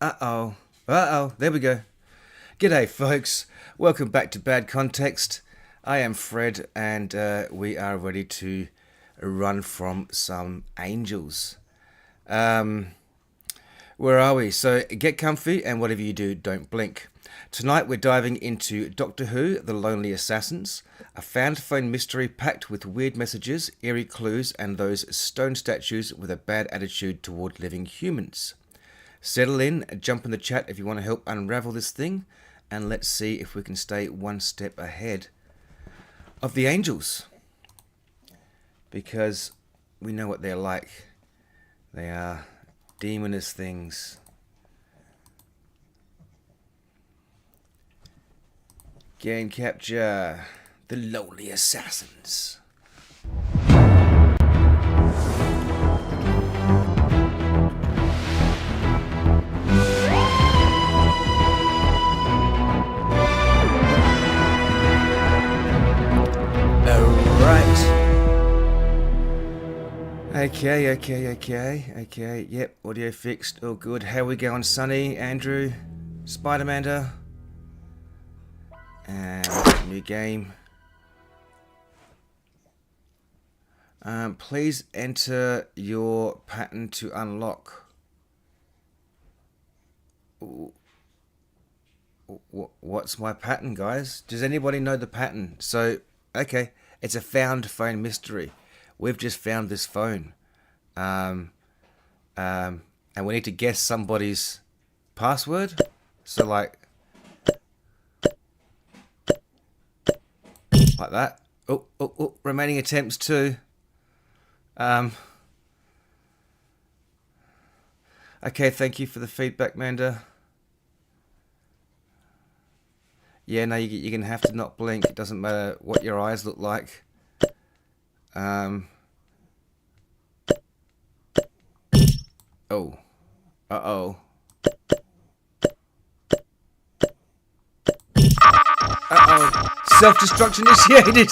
Uh-oh. Uh-oh. There we go. G'day, folks. Welcome back to Bad Kontext. I am Fred, and we are ready to run from some angels. Where are we? So get comfy, and whatever you do, don't blink. Tonight we're diving into Doctor Who, The Lonely Assassins, a found phone mystery packed with weird messages, eerie clues, and those stone statues with a bad attitude toward living humans. Settle in, jump in the chat if you want to help unravel this thing, and let's see if we can stay one step ahead of the angels. Because we know what they're like. They are demonous things. Game capture. The Lonely Assassins. Okay. Yep, audio fixed. All good. How we going, Sonny, Andrew, Spider-Manda? And new game. Please enter your pattern to unlock. What's my pattern, guys? Does anybody know the pattern? So, okay, it's a found phone mystery. We've just found this phone. And we need to guess somebody's password. So like that. Oh, remaining attempts too. Okay, thank you for the feedback, Manda. Yeah, no, you're going to have to not blink. It doesn't matter what your eyes look like. Oh. Uh-oh. Uh-oh. Self-destruct initiated.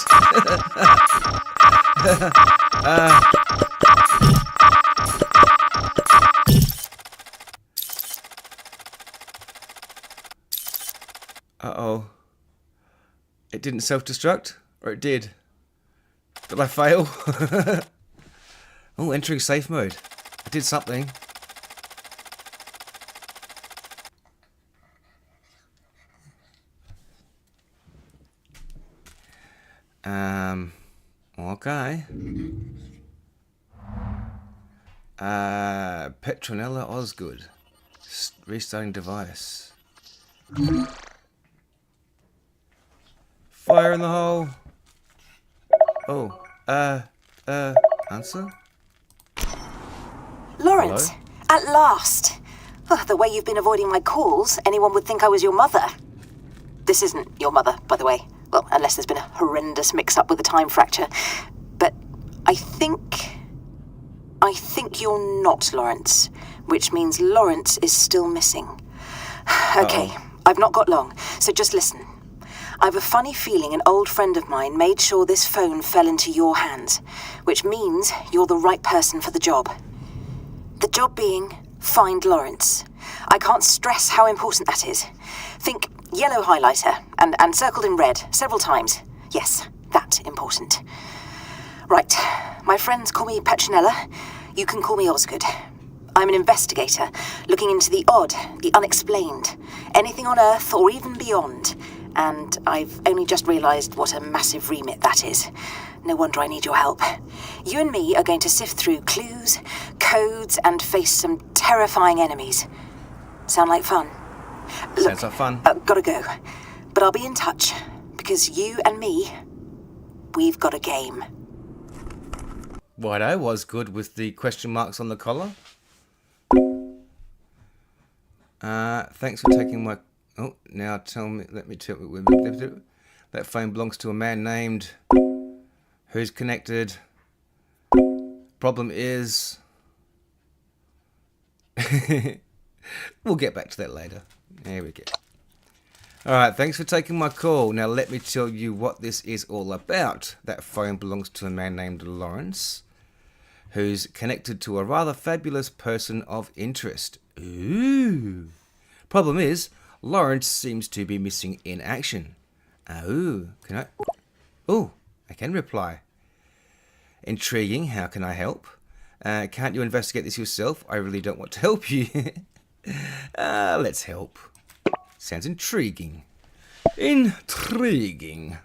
Uh-oh. It didn't self-destruct? Or it did? Did I fail? Oh, entering safe mode. I did something. Okay. Petronella Osgood. Restarting device. Fire in the hole. Oh, answer? Lawrence, hello? at last. The way you've been avoiding my calls, anyone would think I was your mother. This isn't your mother, by the way. Well, unless there's been a horrendous mix-up with the time fracture. But I think you're not Lawrence, which means Lawrence is still missing. Okay, I've not got long, so just listen. I've a funny feeling an old friend of mine made sure this phone fell into your hands, which means you're the right person for the job. The job being, find Lawrence. I can't stress how important that is. Think yellow highlighter, and circled in red several times. Yes, that important. Right, my friends call me Petronella. You can call me Osgood. I'm an investigator, looking into the odd, the unexplained, anything on Earth or even beyond. And I've only just realised what a massive remit that is. No wonder I need your help. You and me are going to sift through clues, codes, and face some terrifying enemies. Sound like fun? Look, sounds like fun. Gotta go. But I'll be in touch, because you and me, we've got a game. Righto, was good with the question marks on the collar. Thanks for taking my... Oh, now tell me... Let me tell you... That phone belongs to a man named... Who's connected? Problem is... We'll get back to that later. There we go. Alright, thanks for taking my call. Now let me tell you what this is all about. That phone belongs to a man named Lawrence, who's connected to a rather fabulous person of interest. Ooh. Problem is, Lawrence seems to be missing in action. Oh, can I? Oh, I can reply. Intriguing, how can I help? Can't you investigate this yourself? I really don't want to help you. Let's help. Sounds intriguing. Intriguing.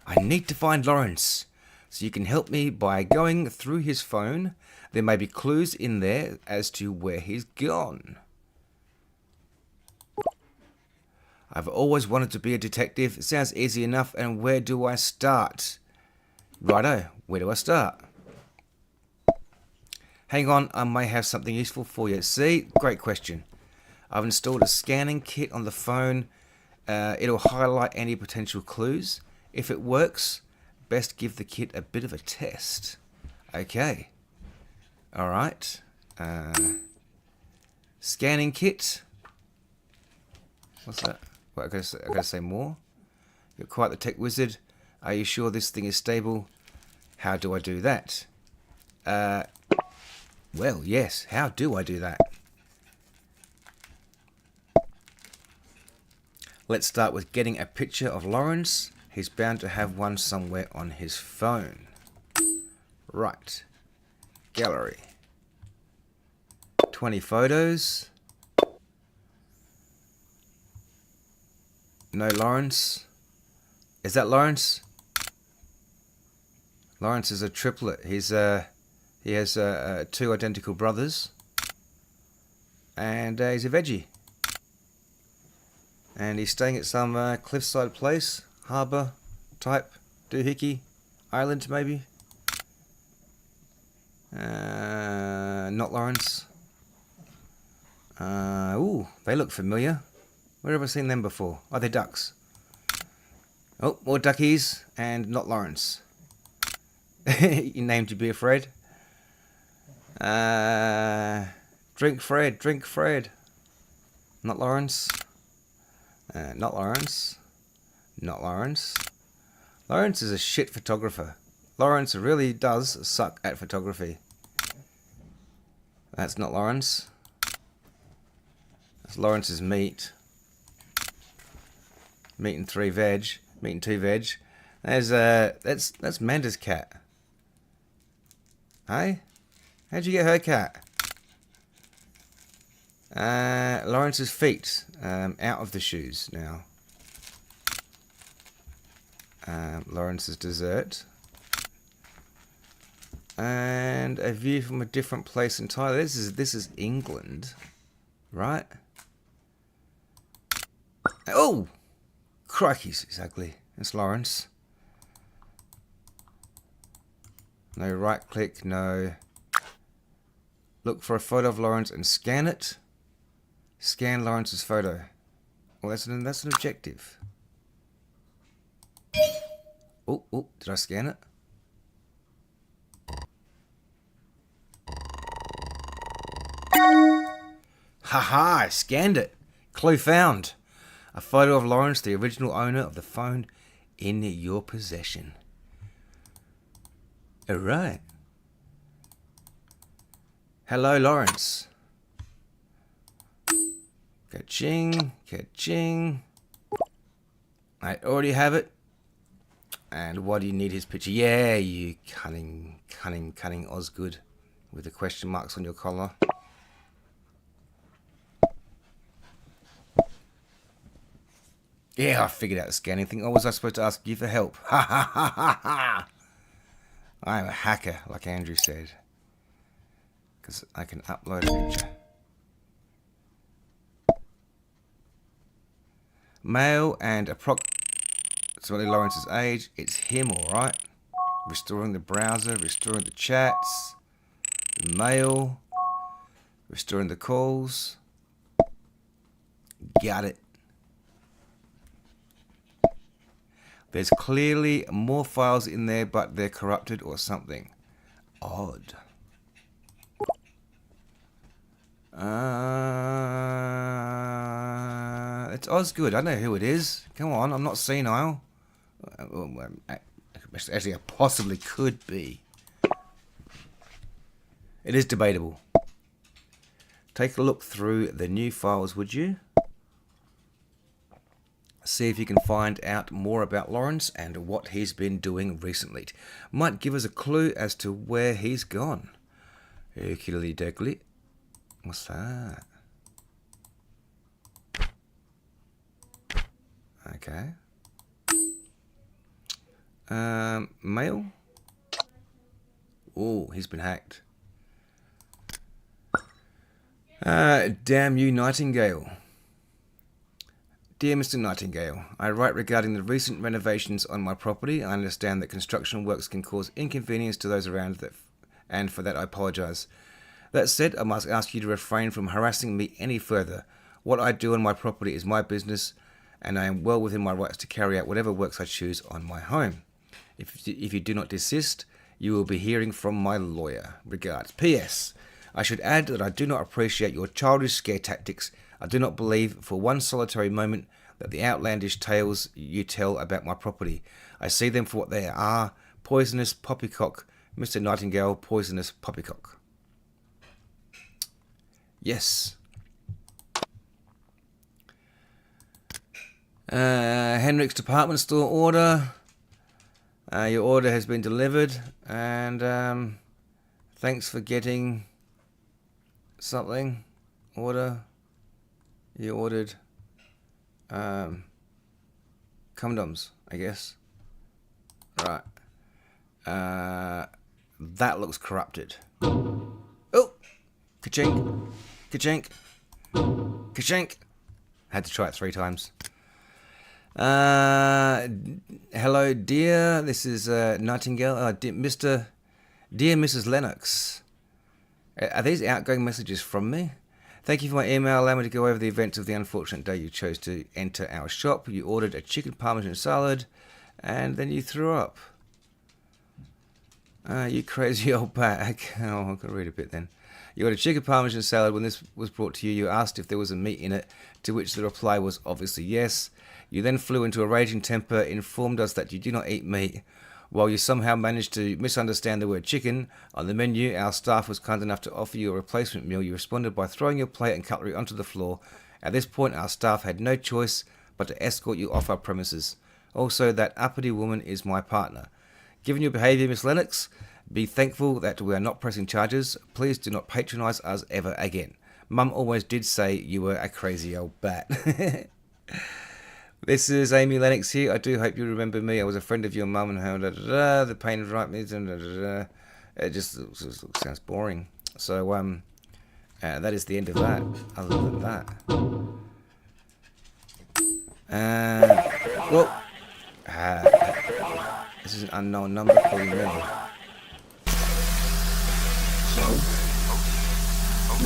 I need to find Lawrence, so you can help me by going through his phone. There may be clues in there as to where he's gone. I've always wanted to be a detective. It sounds easy enough, and where do I start? Righto, where do I start? Hang on, I may have something useful for you. See? Great question. I've installed a scanning kit on the phone. It'll highlight any potential clues. If it works, best give the kit a bit of a test. Okay. Alright. Scanning kit. What's that? Well, I gotta say more. You're quite the tech wizard. Are you sure this thing is stable? How do I do that? Well, yes. How do I do that? Let's start with getting a picture of Lawrence. He's bound to have one somewhere on his phone. Right. Gallery. 20 photos. No Lawrence. Is that Lawrence? Lawrence is a triplet. He has 2 identical brothers. And he's a veggie. And he's staying at some cliffside place, harbour type, doohickey, island maybe. Not Lawrence. Ooh, they look familiar. Where have I seen them before? Oh, they're ducks. Oh, more duckies, and not Lawrence. You named to be afraid. Drink Fred, drink Fred. Not Lawrence. Not Lawrence. Not Lawrence. Lawrence is a shit photographer. Lawrence really does suck at photography. That's not Lawrence. That's Lawrence's meat. Meat and 3 veg. Meat and 2 veg. There's that's Manda's cat. Hey? How'd you get her cat? Lawrence's feet. Out of the shoes now. Lawrence's dessert. And a view from a different place entirely. This is England, right? Oh, crikeys! It's ugly. It's Lawrence. No right click. No. Look for a photo of Lawrence and scan it. Scan Lawrence's photo. Well, that's an objective. Oh, did I scan it? Haha, I scanned it. Clue found. A photo of Lawrence, the original owner of the phone, in your possession. Alright. Hello, Lawrence. Ka-ching, ka-ching. I already have it. And why do you need his picture? Yeah, you cunning Osgood. With the question marks on your collar. Yeah, I figured out the scanning thing. Or was I supposed to ask you for help? Ha ha ha ha ha! I am a hacker, like Andrew said. Because I can upload a picture. Male and approximately Lawrence's age. It's him, alright. Restoring the browser, restoring the chats. The mail. Restoring the calls. Got it. There's clearly more files in there, but they're corrupted or something. Odd. It's Osgood. I know who it is. Come on, I'm not senile. Actually, I possibly could be. It is debatable. Take a look through the new files, would you? See if you can find out more about Lawrence and what he's been doing recently. Might give us a clue as to where he's gone. Ookily dookly. What's that? Okay. Mail? Oh, he's been hacked. Damn you, Nightingale. Dear Mr. Nightingale, I write regarding the recent renovations on my property. I understand that construction works can cause inconvenience to those around, and for that I apologise. That said, I must ask you to refrain from harassing me any further. What I do on my property is my business, and I am well within my rights to carry out whatever works I choose on my home. If you do not desist, you will be hearing from my lawyer. Regards. P.S. I should add that I do not appreciate your childish scare tactics. I do not believe for one solitary moment that the outlandish tales you tell about my property. I see them for what they are, poisonous poppycock. Mr. Nightingale, poisonous poppycock. Yes. Henrik's department store order. Your order has been delivered, and thanks for getting something. Order. You ordered condoms, I guess. Right. That looks corrupted. Oh! Ka-chink. Ka-chink. Ka-chink. Had to try it 3 times. Hello, dear. This is Nightingale. Dear Mrs. Lennox. Are these outgoing messages from me? Thank you for my email. Allow me to go over the events of the unfortunate day you chose to enter our shop. You ordered a chicken parmesan salad, and then you threw up. You crazy old bag. Oh, I've got to read a bit then. You ordered chicken parmesan salad. When this was brought to you, you asked if there was a meat in it, to which the reply was obviously yes. You then flew into a raging temper, informed us that you do not eat meat. While you somehow managed to misunderstand the word chicken, on the menu our staff was kind enough to offer you a replacement meal. You responded by throwing your plate and cutlery onto the floor. At this point our staff had no choice but to escort you off our premises. Also, that uppity woman is my partner. Given your behaviour, Miss Lennox, be thankful that we are not pressing charges. Please do not patronise us ever again. Mum always did say you were a crazy old bat. This is Amy Lennox here. I do hope you remember me. I was a friend of your mum and how the pain of right means it just sounds boring. So that is the end of that. Other than that, well, this is an unknown number calling me.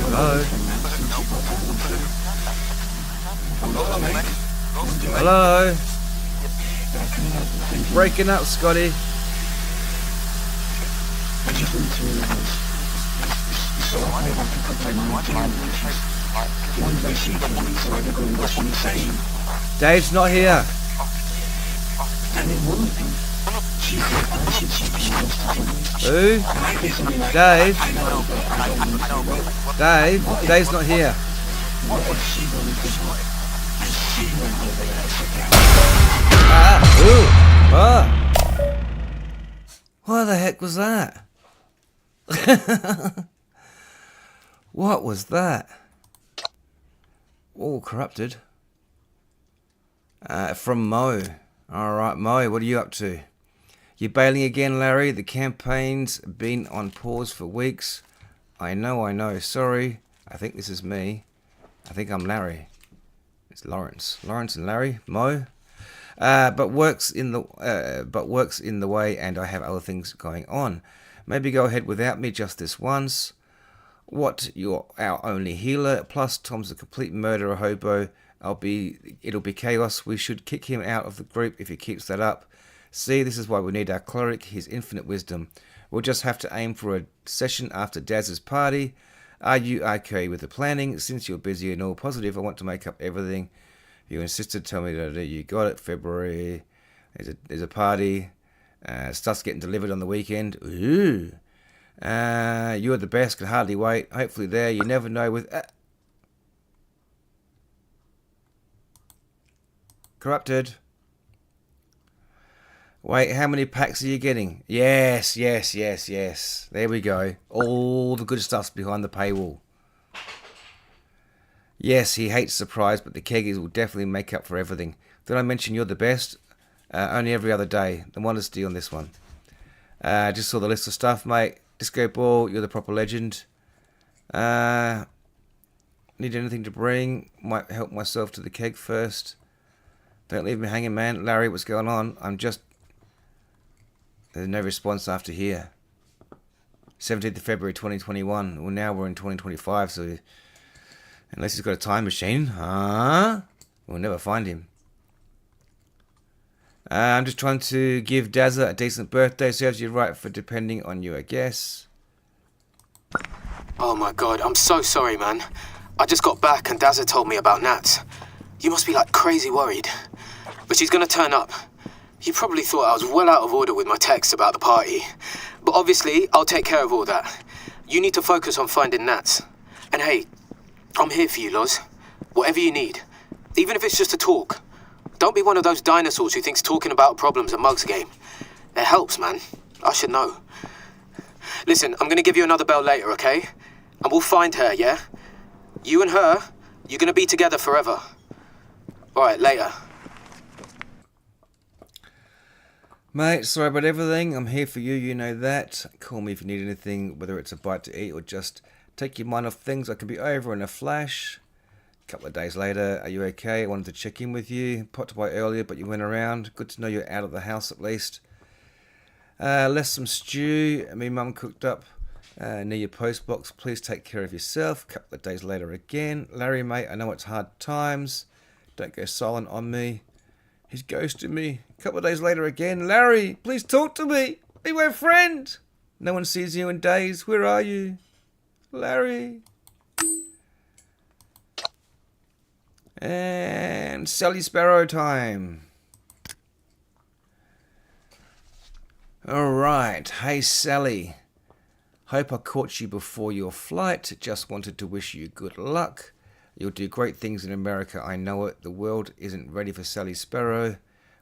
Hello. Hello. Breaking up, Scotty. Dave's not here. Who? Dave? Dave's not here. What the heck was that? What was that? All corrupted. From Mo. Alright, Mo, what are you up to? You bailing again, Larry? The campaign's been on pause for weeks. I know. Sorry. I think this is me. I think I'm Larry. It's Lawrence. Lawrence and Larry. Mo. But works in the way, and I have other things going on. Maybe go ahead without me just this once. What? You're our only healer. Plus, Tom's a complete murderer hobo. It'll be chaos. We should kick him out of the group if he keeps that up. See, this is why we need our cleric, his infinite wisdom. We'll just have to aim for a session after Daz's party. Are you okay with the planning? Since you're busy and all positive, I want to make up everything. You insisted, tell me that you got it. February, there's a party. Stuff's getting delivered on the weekend. Ooh. You're the best, can hardly wait. Hopefully there, you never know with... Corrupted. Wait, how many packs are you getting? Yes, yes, yes, yes. There we go. All the good stuff's behind the paywall. Yes, he hates surprise, but the keggies will definitely make up for everything. Did I mention you're the best? Only every other day. The modesty on this one. Just saw the list of stuff, mate. Disco Ball, you're the proper legend. Need anything to bring? Might help myself to the keg first. Don't leave me hanging, man. Larry, what's going on? There's no response after here. 17th of February 2021. Well, now we're in 2025, so unless he's got a time machine, we'll never find him. I'm just trying to give Dazza a decent birthday. Serves you right for depending on you, I guess. Oh my god, I'm so sorry, man. I just got back and Dazza told me about Nats. You must be like crazy worried. But she's gonna turn up. You probably thought I was well out of order with my text about the party. But obviously, I'll take care of all that. You need to focus on finding Nats. And hey, I'm here for you, Loz. Whatever you need. Even if it's just a talk. Don't be one of those dinosaurs who thinks talking about problems a mug's game. It helps, man. I should know. Listen, I'm gonna give you another bell later, okay? And we'll find her, yeah? You and her, you're gonna be together forever. Alright, later. Mate, sorry about everything. I'm here for you, you know that. Call me if you need anything, whether it's a bite to eat or just take your mind off things. I can be over in a flash. A couple of days later, are you okay? I wanted to check in with you. Popped by earlier, but you went around. Good to know you're out of the house at least. Left some stew. Me mum cooked up near your post box. Please take care of yourself. A couple of days later again. Larry, mate, I know it's hard times. Don't go silent on me. He's ghosted me. A couple of days later again. Larry, please talk to me. Be my friend. No one sees you in days. Where are you? Larry. And Sally Sparrow time. Alright. Hey Sally. Hope I caught you before your flight. Just wanted to wish you good luck. You'll do great things in America, I know it. The world isn't ready for Sally Sparrow.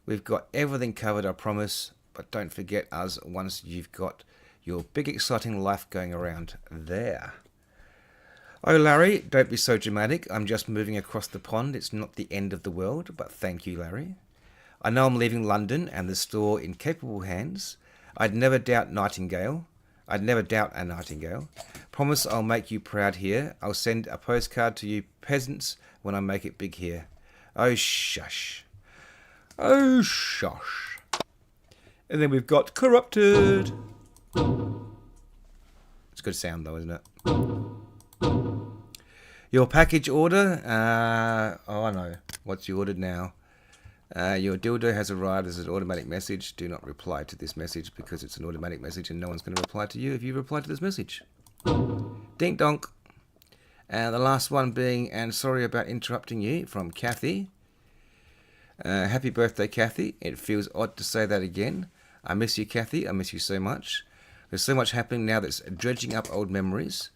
We've got everything covered, I promise. But don't forget us once you've got your big exciting life going around there. Oh, Larry, don't be so dramatic. I'm just moving across the pond. It's not the end of the world, but thank you, Larry. I know I'm leaving London and the store in capable hands. I'd never doubt a nightingale. Promise I'll make you proud here. I'll send a postcard to you peasants when I make it big here. Oh, shush. Oh, shush. And then we've got corrupted. It's a good sound though, isn't it? Your package order. Oh, I know. What's you ordered now? Your dildo has arrived as an automatic message. Do not reply to this message because it's an automatic message and no one's going to reply to you if you reply to this message. Dink donk. And the last one being, and sorry about interrupting you, from Kathy. Happy birthday, Kathy. It feels odd to say that again. I miss you, Kathy. I miss you so much. There's so much happening now that's dredging up old memories.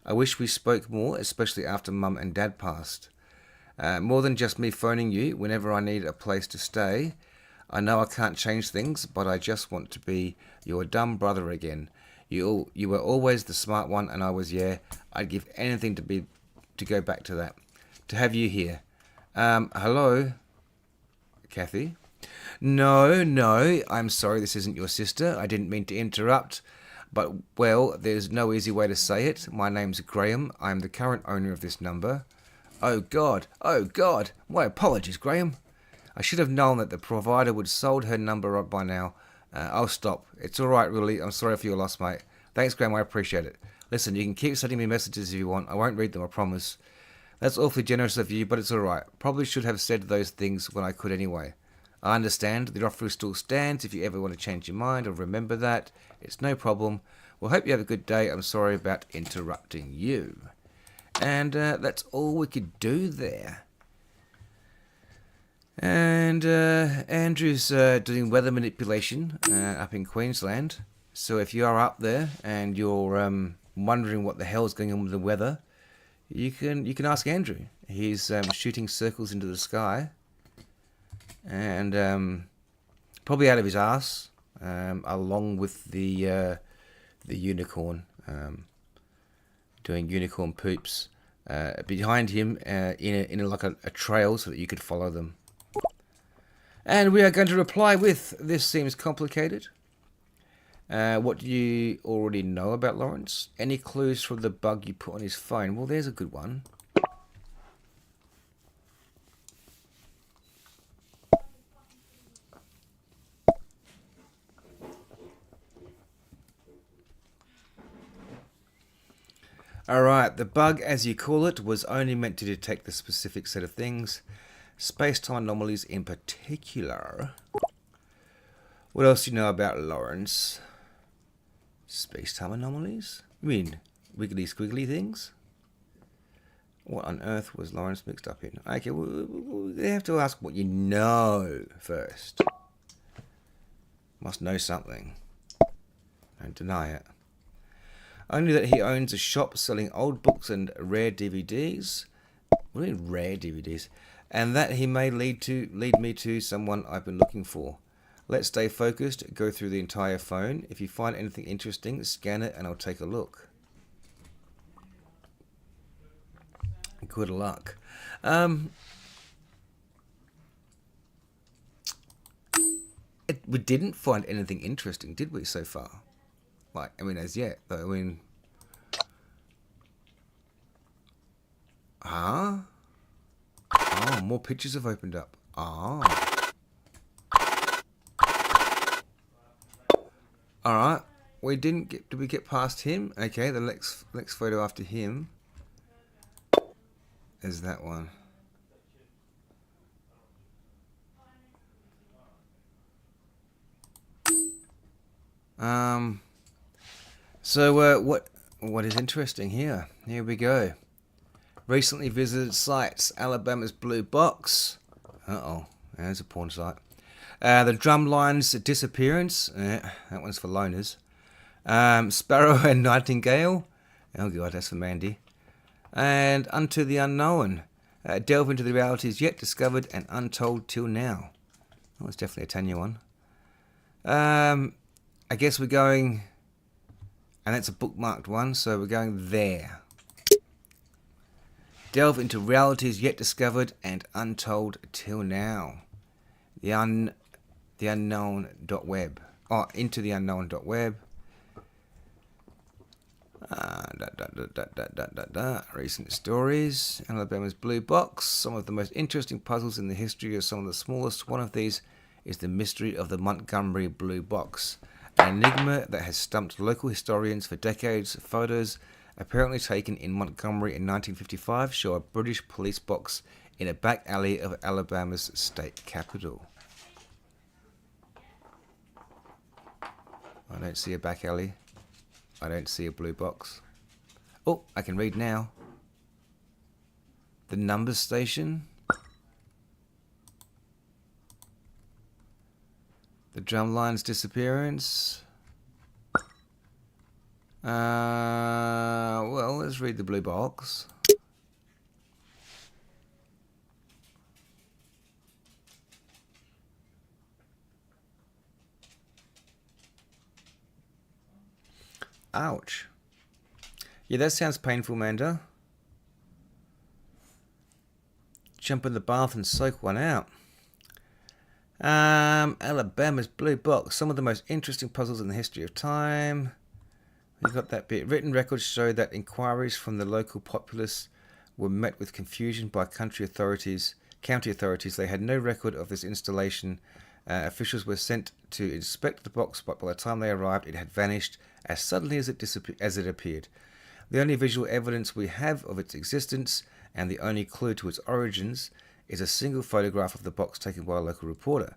I wish we spoke more, especially after Mum and Dad passed. More than just me phoning you whenever I need a place to stay. I know I can't change things, but I just want to be your dumb brother again. You were always the smart one, and I was, yeah. I'd give anything to go back to that. To have you here. Hello, Kathy? No, I'm sorry this isn't your sister. I didn't mean to interrupt. But, well, there's no easy way to say it. My name's Graham. I'm the current owner of this number. Oh, God. My apologies, Graham. I should have known that the provider would have sold her number up by now. I'll stop. It's all right, really. I'm sorry for your loss, mate. Thanks, Graham. I appreciate it. Listen, you can keep sending me messages if you want. I won't read them, I promise. That's awfully generous of you, but it's all right. Probably should have said those things when I could anyway. I understand. The offer still stands if you ever want to change your mind or remember that. It's no problem. Well, hope you have a good day. I'm sorry about interrupting you. And that's all we could do there. And Andrew's doing weather manipulation up in Queensland. So if you are up there and you're wondering what the hell's going on with the weather, you can ask Andrew. He's shooting circles into the sky. and probably out of his ass, along with the unicorn, doing unicorn poops behind him in like a trail so that you could follow them. And we are going to reply with, "This seems complicated. What do you already know about Lawrence? Any clues from the bug you put on his phone?" Well, there's a good one. Alright, the bug, as you call it, was only meant to detect the specific set of things, space-time anomalies in particular. What else do you know about Lawrence? Space-time anomalies? You mean wiggly squiggly things? What on earth was Lawrence mixed up in? Okay, we have to ask what you know first. Must know something. Don't deny it. Only that he owns a shop selling old books and rare DVDs. What do you mean rare DVDs? And that he may lead me to someone I've been looking for. Let's stay focused, go through the entire phone. If you find anything interesting, scan it and I'll take a look. Good luck. We didn't find anything interesting, did we, so far? Like, I mean, as yet, though, I mean... Huh? Oh, more pictures have opened up. Ah. Alright. We didn't get... Did we get past him? Okay, the next photo after him is that one. So, what is interesting here? Here we go. Recently visited sites. Alabama's Blue Box. Uh-oh. There's a porn site. The Drumline's Disappearance. That one's for loners. Sparrow and Nightingale. Oh, God, that's for Mandy. And Unto the Unknown. Delve into the realities yet discovered and untold till now. Oh, it's definitely a Tanya one. I guess we're going... And that's a bookmarked one, so we're going there. Delve into realities yet discovered and untold till now. The unknown.web. Oh, into the unknown.web. Recent stories. Alabama's Blue Box. Some of the most interesting puzzles in the history of some of the smallest. One of these is the mystery of the Montgomery Blue Box. An enigma that has stumped local historians for decades. Photos apparently taken in Montgomery in 1955 show a British police box in a back alley of Alabama's state capital. I don't see a back alley. I don't see a blue box. Oh, I can read now. The numbers station. The Drumline's Disappearance. Well, let's read the blue box. Ouch. Yeah, that sounds painful, Manda. Jump in the bath and soak one out. Alabama's Blue Box. Some of the most interesting puzzles in the history of time. We've got that bit. Written records show that inquiries from the local populace were met with confusion by county authorities. They had no record of this installation. Officials were sent to inspect the box, but by the time they arrived, it had vanished as suddenly as it appeared. The only visual evidence we have of its existence, and the only clue to its origins, is a single photograph of the box taken by a local reporter.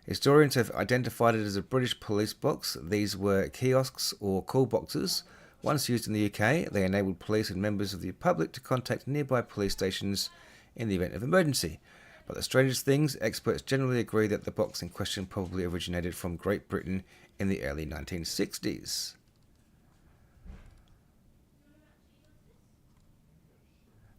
Historians have identified it as a British police box. These were kiosks or call boxes. Once used in the UK, they enabled police and members of the public to contact nearby police stations in the event of emergency. But the strangest things, experts generally agree that the box in question probably originated from Great Britain in the early 1960s.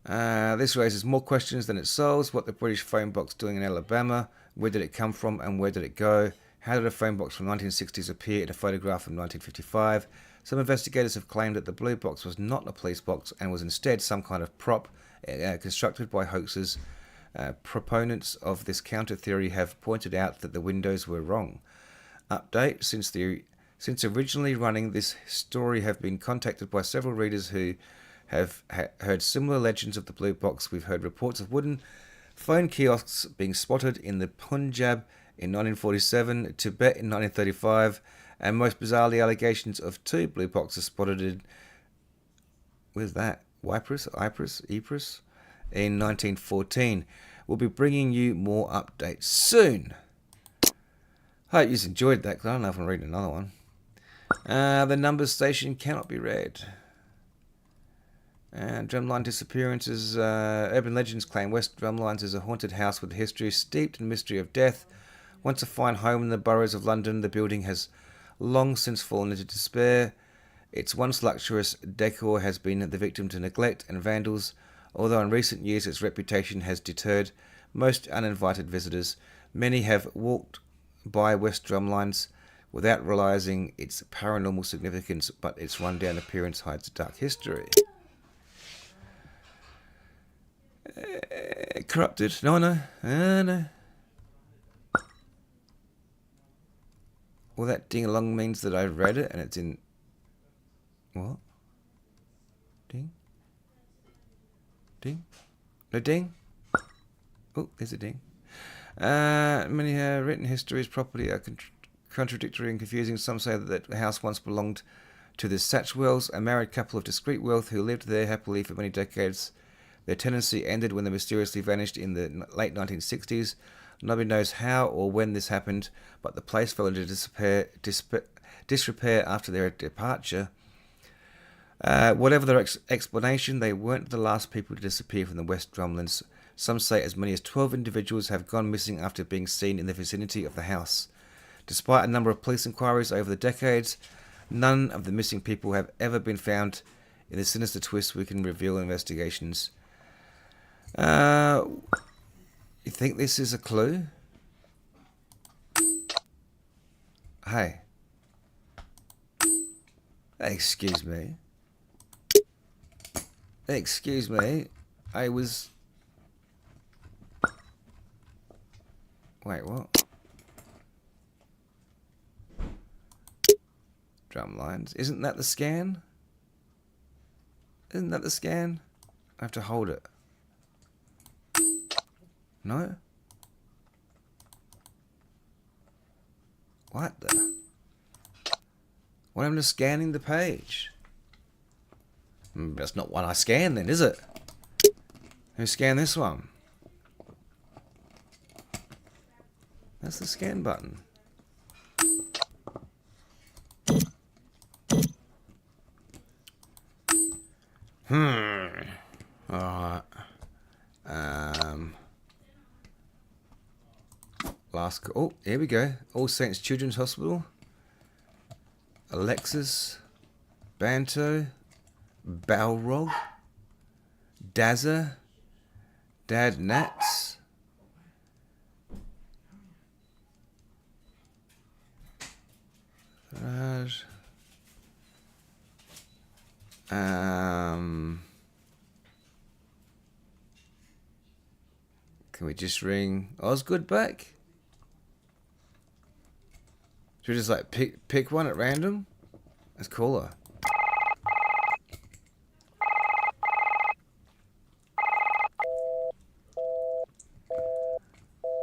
This raises more questions than it solves. What the British phone box doing in Alabama? Where did it come from and where did it go? How did a phone box from the 1960s appear in a photograph from 1955? Some investigators have claimed that the blue box was not a police box and was instead some kind of prop constructed by hoaxers. Proponents of this counter theory have pointed out that the windows were wrong. Update: since originally running this story, have been contacted by several readers who have heard similar legends of the blue box. We've heard reports of wooden phone kiosks being spotted in the Punjab in 1947, Tibet in 1935, and most bizarrely allegations of 2 blue boxes spotted in, where's that, Ypres in 1914. We'll be bringing you more updates soon. Hope you enjoyed that, because I don't know if I'm reading another one. The numbers station cannot be read. Drumline disappearances. Urban legends claim West Drumlines is a haunted house with a history steeped in mystery of death. Once a fine home in the boroughs of London, the building has long since fallen into despair. Its once luxurious decor has been the victim to neglect and vandals, although in recent years its reputation has deterred most uninvited visitors. Many have walked by West Drumlines without realising its paranormal significance, but its rundown appearance hides a dark history. Corrupted. No. Well, that ding along means that I read it and it's in... What? Ding? Ding? No ding? Oh, there's a ding. Many written histories property are contradictory and confusing. Some say that the house once belonged to the Satchwells, a married couple of discreet wealth who lived there happily for many decades. Their tenancy ended when they mysteriously vanished in the late 1960s. Nobody knows how or when this happened, but the place fell into disrepair after their departure. Whatever their explanation, they weren't the last people to disappear from the West Drumlins. Some say as many as 12 individuals have gone missing after being seen in the vicinity of the house. Despite a number of police inquiries over the decades, none of the missing people have ever been found. In the sinister twist we can reveal investigations. You think this is a clue? Hey. Excuse me. Excuse me. I was... Wait, what? Drumlines. Isn't that the scan? Isn't that the scan? I have to hold it. No? What the? What happened to scanning the page? That's not one I scanned then, is it? Who scanned this one? That's the scan button. Alright. Last call. Oh, here we go. All Saints Children's Hospital. Alexis. Banto. Balrog. Dazza. Dad Nats. Raj. Can we just ring Osgood back? Should we just like pick one at random? Let's call her.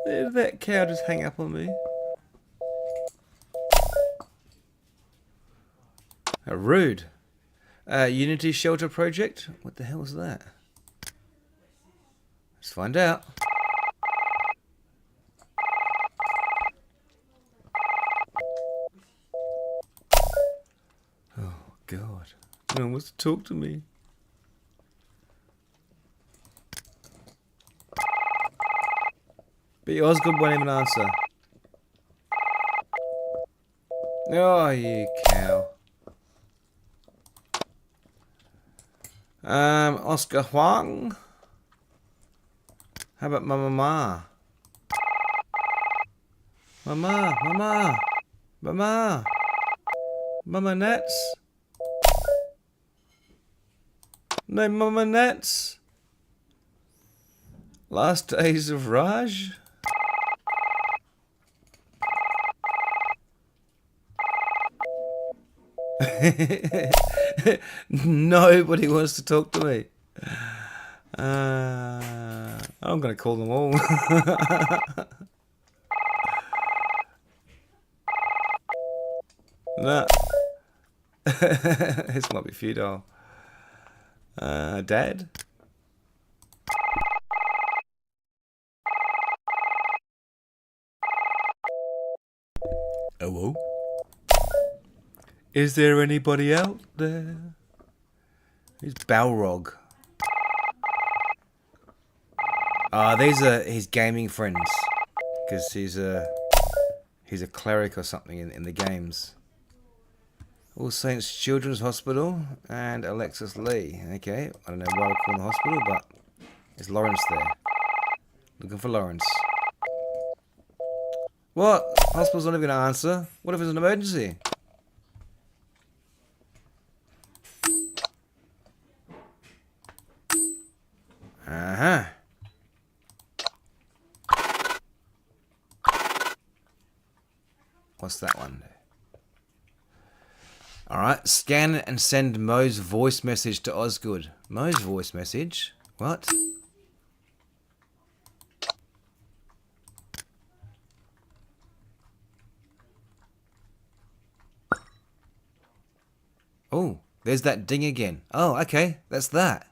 Did that cow just hang up on me? Rude. Unity Shelter Project? What the hell is that? Let's find out. Oh, God. No one wants to talk to me. But Osgood won't even answer. Oh, you cow. Oscar Huang. How about my mama? Mama, mama, mama, mama Nats. No, mama Nats. Last days of Raj. Nobody wants to talk to me. I'm going to call them all. No. This might be futile. Dad? Hello? Is there anybody out there? Who's Balrog? These are his gaming friends. Because he's a cleric or something in the games. All Saints Children's Hospital and Alexis Lee. Okay, I don't know why we're calling the hospital, but is Lawrence there? Looking for Lawrence. What? Hospital's not even going to answer. What if it's an emergency? Uh-huh. What's that one? Alright, scan and send Mo's voice message to Osgood. Mo's voice message? What? Oh, there's that ding again. Oh, okay, that's that.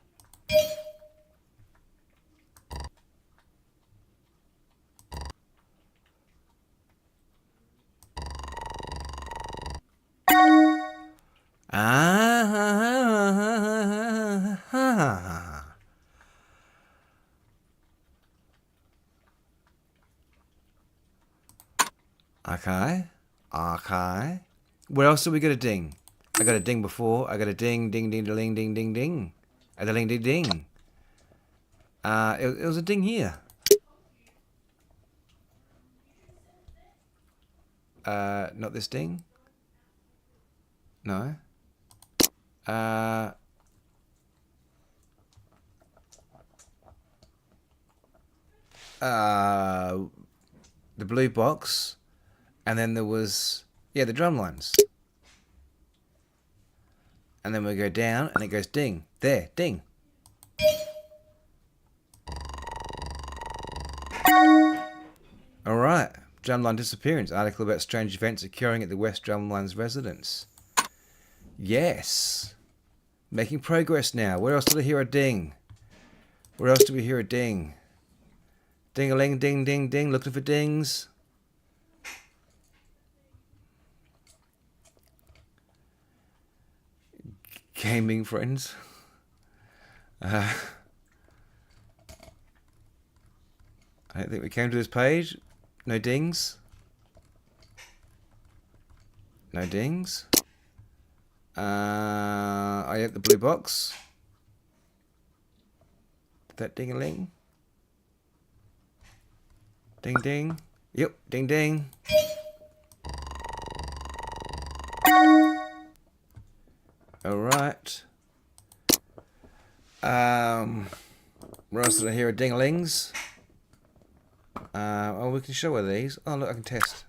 Okay. Okay. Where else did we get a ding? I got a ding before. I got a ding, ding, ding, ding, ding, ding, ding. A ding, ding, ding. It was a ding here. Not this ding. No. The blue box. And then there was, yeah, the drum lines. And then we go down and it goes ding. There, ding. Alright. Drumline disappearance. Article about strange events occurring at the West Drumline's residence. Yes. Making progress now. Where else did I hear a ding? Where else did we hear a ding? Ding-a-ling, ding, ding, ding. Looking for dings. Gaming friends. I don't think we came to this page. No dings. No dings. I have the blue box. That ding-a-ling. Ding ding. Yep, ding ding. Alright. Where else did I hear a ding-a-lings? Oh, we can show her these. Oh, look, I can test.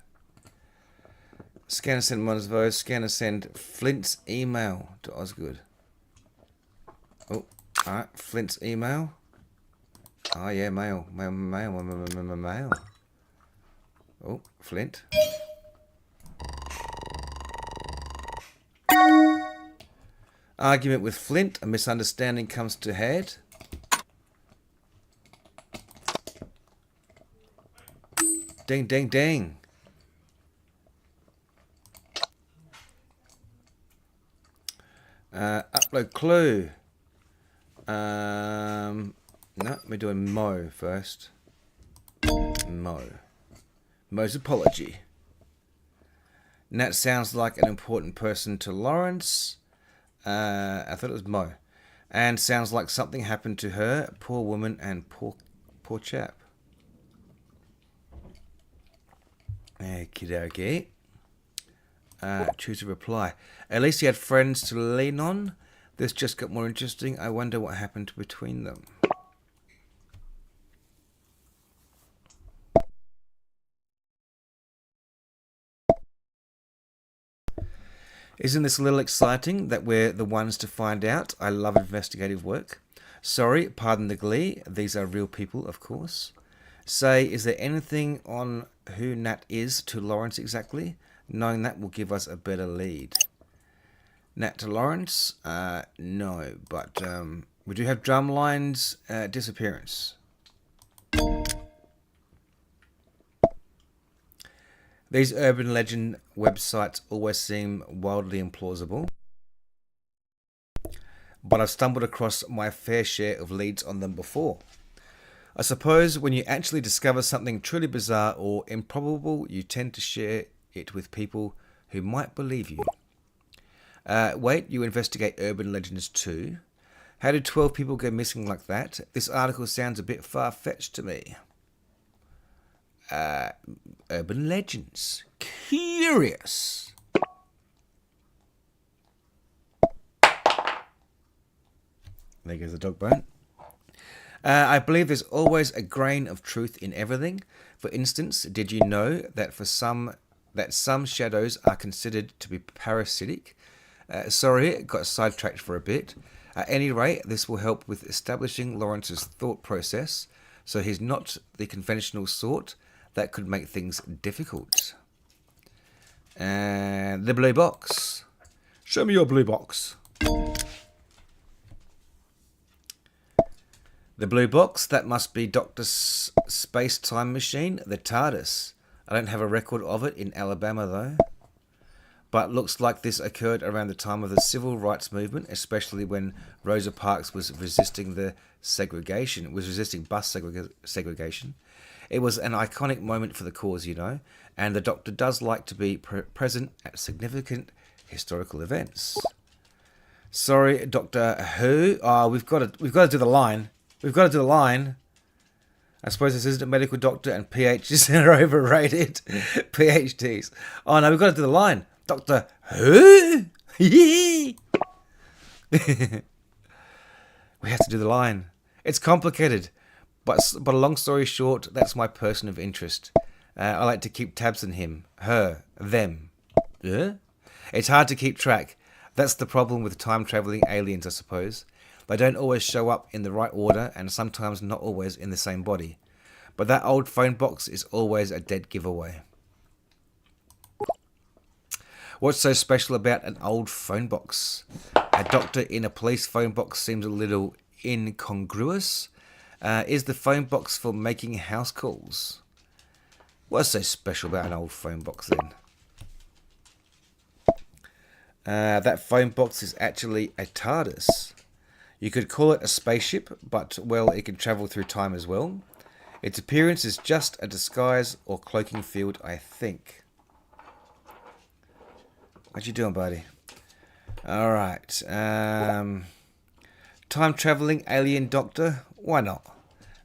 Scan and send Mon's voice. Scan and send Flint's email to Osgood. Oh, alright. Flint's email. Oh, yeah, mail. Mail. Oh, Flint. Argument with Flint. A misunderstanding comes to head. Ding, ding, ding. Upload clue. No, we're doing Mo first. Mo. Mo's apology. Nat sounds like an important person to Lawrence. I thought it was Mo. And sounds like something happened to her. Poor woman and poor Poor chap. Okie dokie. Choose a reply. At least he had friends to lean on. This just got more interesting. I wonder what happened between them. Isn't this a little exciting that we're the ones to find out? I love investigative work. Sorry, pardon the glee. These are real people, of course. Say, is there anything on who Nat is to Lawrence exactly? Knowing that will give us a better lead. Nat to Lawrence? No, but we do have Drumline's disappearance. These urban legend websites always seem wildly implausible, but I've stumbled across my fair share of leads on them before. I suppose when you actually discover something truly bizarre or improbable, you tend to share it with people who might believe you. Wait, you investigate urban legends too? How did 12 people go missing like that? This article sounds a bit far-fetched to me. Urban legends. Curious. There goes the dog bone. I believe there's always a grain of truth in everything. For instance, did you know that some shadows are considered to be parasitic? Sorry, got sidetracked for a bit. At any rate, this will help with establishing Lawrence's thought process, so he's not the conventional sort. That could make things difficult. And the blue box. Show me your blue box. The blue box, that must be Dr. Space-Time Machine, the TARDIS. I don't have a record of it in Alabama though. But looks like this occurred around the time of the civil rights movement, especially when Rosa Parks was resisting bus segregation. It was an iconic moment for the cause, you know, and the Doctor does like to be present at significant historical events. Sorry, Doctor Who. Oh, we've got to do the line. We've got to do the line. I suppose this isn't a medical doctor and PhDs are overrated. PhDs. Oh no, we've got to do the line. Doctor Who? We have to do the line. It's complicated. But a long story short, that's my person of interest. I like to keep tabs on him, her, them. It's hard to keep track. That's the problem with time-traveling aliens, I suppose. They don't always show up in the right order and sometimes not always in the same body. But that old phone box is always a dead giveaway. What's so special about an old phone box? A doctor in a police phone box seems a little incongruous. Is the phone box for making house calls? What's so special about an old phone box then? That phone box is actually a TARDIS. You could call it a spaceship, but, well, it can travel through time as well. Its appearance is just a disguise or cloaking field, I think. What you doing, buddy? Alright. Time-traveling alien doctor? Why not?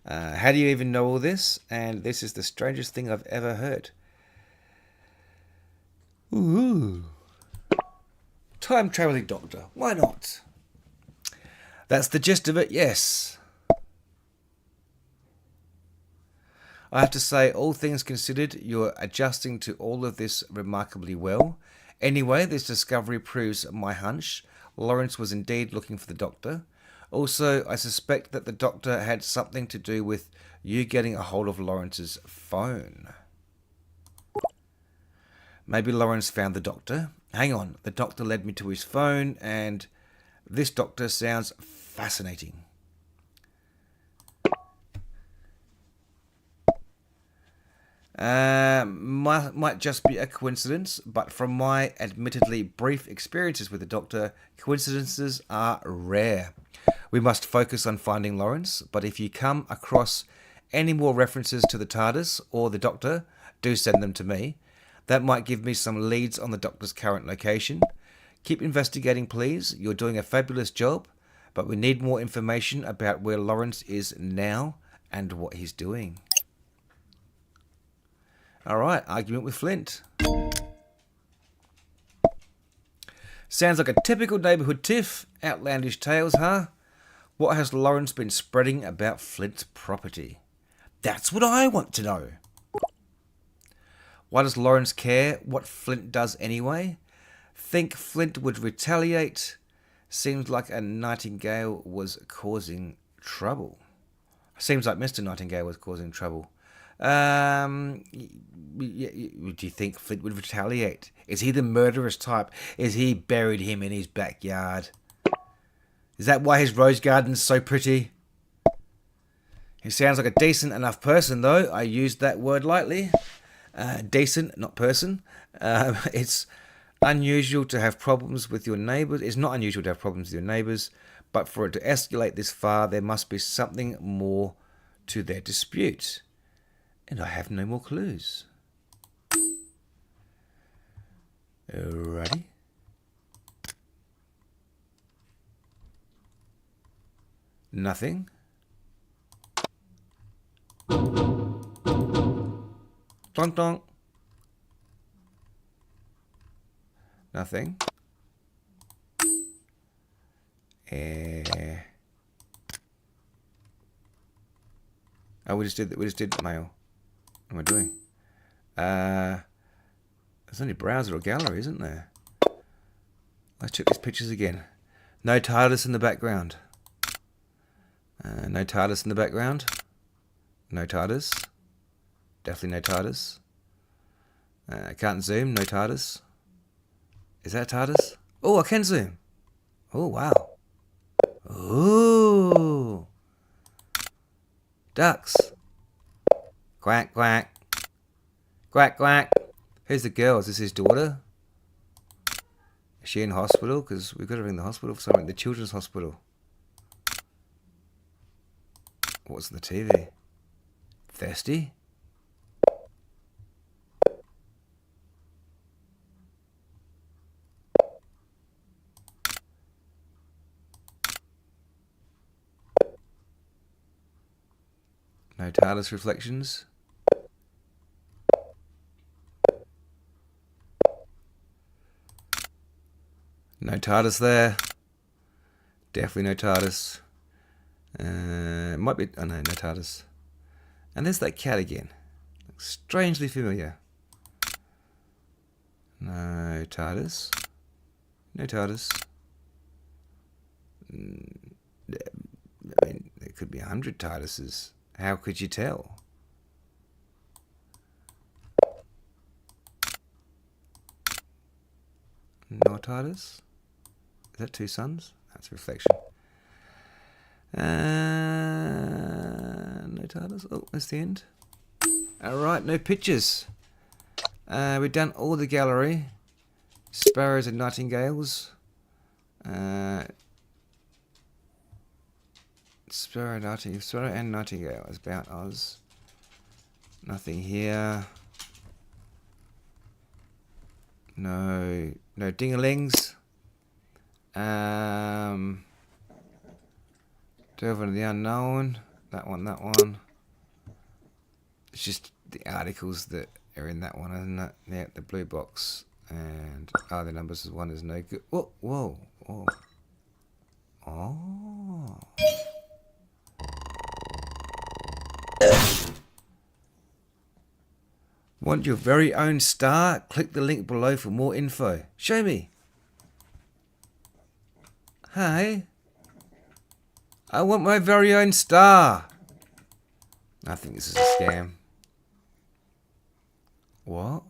How do you even know all this? And this is the strangest thing I've ever heard. Ooh. Time-traveling doctor. Why not? That's the gist of it, yes. I have to say, all things considered, you're adjusting to all of this remarkably well. Anyway, this discovery proves my hunch. Lawrence was indeed looking for the Doctor. Also, I suspect that the Doctor had something to do with you getting a hold of Lawrence's phone. Maybe Lawrence found the Doctor. Hang on, the Doctor led me to his phone, and this Doctor sounds fascinating. Might just be a coincidence, but from my admittedly brief experiences with the Doctor, coincidences are rare. We must focus on finding Lawrence, but if you come across any more references to the TARDIS or the Doctor, do send them to me. That might give me some leads on the Doctor's current location. Keep investigating, please. You're doing a fabulous job, but we need more information about where Lawrence is now and what he's doing. Alright, argument with Flint. Sounds like a typical neighbourhood tiff. Outlandish tales, huh? What has Lawrence been spreading about Flint's property? That's what I want to know. Why does Lawrence care what Flint does anyway? Think Flint would retaliate? Seems like a Nightingale was causing trouble. Seems like Mr. Nightingale was causing trouble. Do you think Flint would retaliate? Is he the murderous type? Is he buried him in his backyard? Is that why his rose garden's so pretty? He sounds like a decent enough person, though. I used that word lightly. Decent, not person. It's unusual to have problems with your neighbours. It's not unusual to have problems with your neighbours, but for it to escalate this far, there must be something more to their dispute. And I have no more clues. Alrighty. Nothing. Donk donk. Nothing. Oh, we just did mail. What am I doing? There's only browser or gallery, isn't there? Let's check these pictures again. No TARDIS in the background. No TARDIS in the background. No TARDIS. Definitely no TARDIS. I can't zoom. No TARDIS. Is that TARDIS? Oh, I can zoom. Oh, wow. Ooh. Ducks. Quack, quack. Quack, quack. Who's the girl? Is this his daughter? Is she in hospital? Because we've got to ring the hospital for something. The children's hospital. What's on the TV? Thirsty? No TARDIS reflections. No TARDIS there. Definitely no TARDIS. It might be... Oh no, no TARDIS. And there's that cat again. Looks strangely familiar. No TARDIS. No TARDIS. I mean, there could be 100 TARDISes. How could you tell? No TARDIS? Is that two suns? That's reflection. No TARDIS. Oh, that's the end. Alright, no pictures. We've done all the gallery. Sparrows and nightingales. Sparrow and nightingale is about Oz. Nothing here. No dingalings. Delve into the unknown. That one. It's just the articles that are in that one, isn't it? Yeah, the blue box. And the numbers one is no good. Whoa. Oh. Want your very own star? Click the link below for more info. Show me. Hey. I want my very own star. I think this is a scam. What?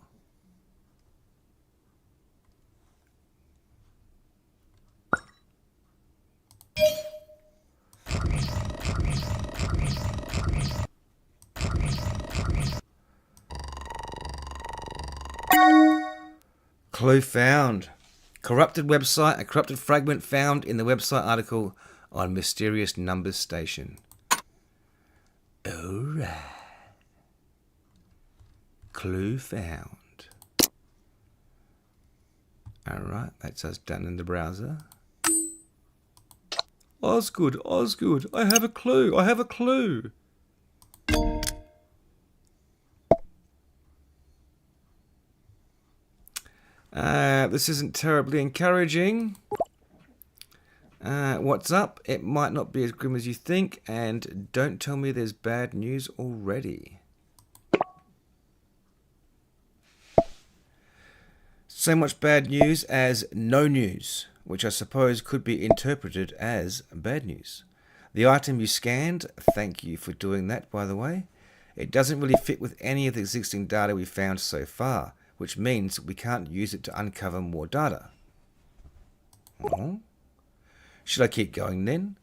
Clue found. Corrupted website. A corrupted fragment found in the website article on mysterious numbers station. Alright. Clue found. Alright, that's us done in the browser. Osgood, I have a clue. this isn't terribly encouraging. What's up? It might not be as grim as you think, and don't tell me there's bad news already. So much bad news as no news, which I suppose could be interpreted as bad news. The item you scanned, thank you for doing that, by the way, it doesn't really fit with any of the existing data we found so far, which means we can't use it to uncover more data. Oh. Should I keep going then?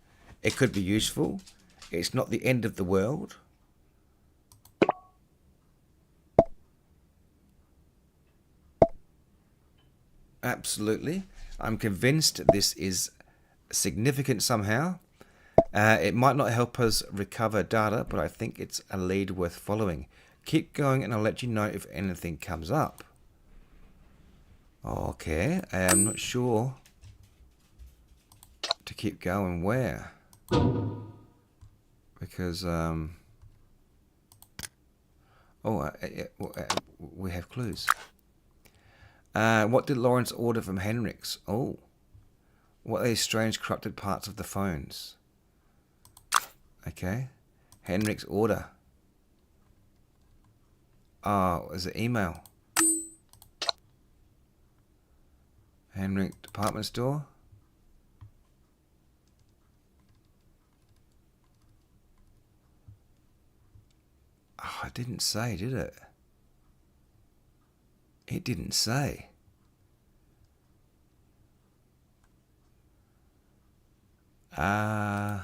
It could be useful. It's not the end of the world. Absolutely. I'm convinced this is significant somehow. It might not help us recover data, but I think it's a lead worth following. Keep going and I'll let you know if anything comes up. Okay, I'm not sure to keep going where. Because, we have clues. What did Lawrence order from Henrik's? Oh. What are these strange corrupted parts of the phones? Okay. Henrik's order. Oh, is it email? Henrik department store? Oh, it didn't say, did it? It didn't say. There's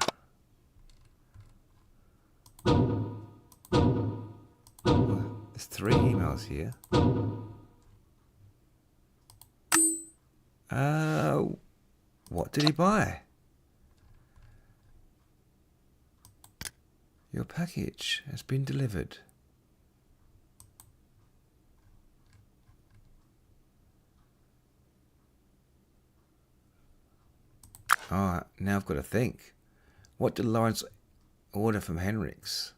3 emails here. What did he buy? Your package has been delivered. Alright, now I've got to think. What did Lawrence order from Henrik's?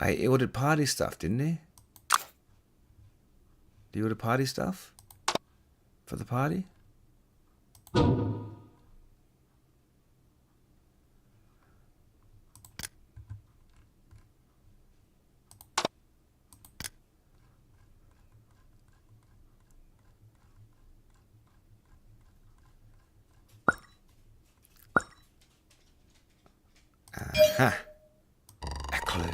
He ordered party stuff, didn't he? Did he order party stuff? For the party? Aha. A clue.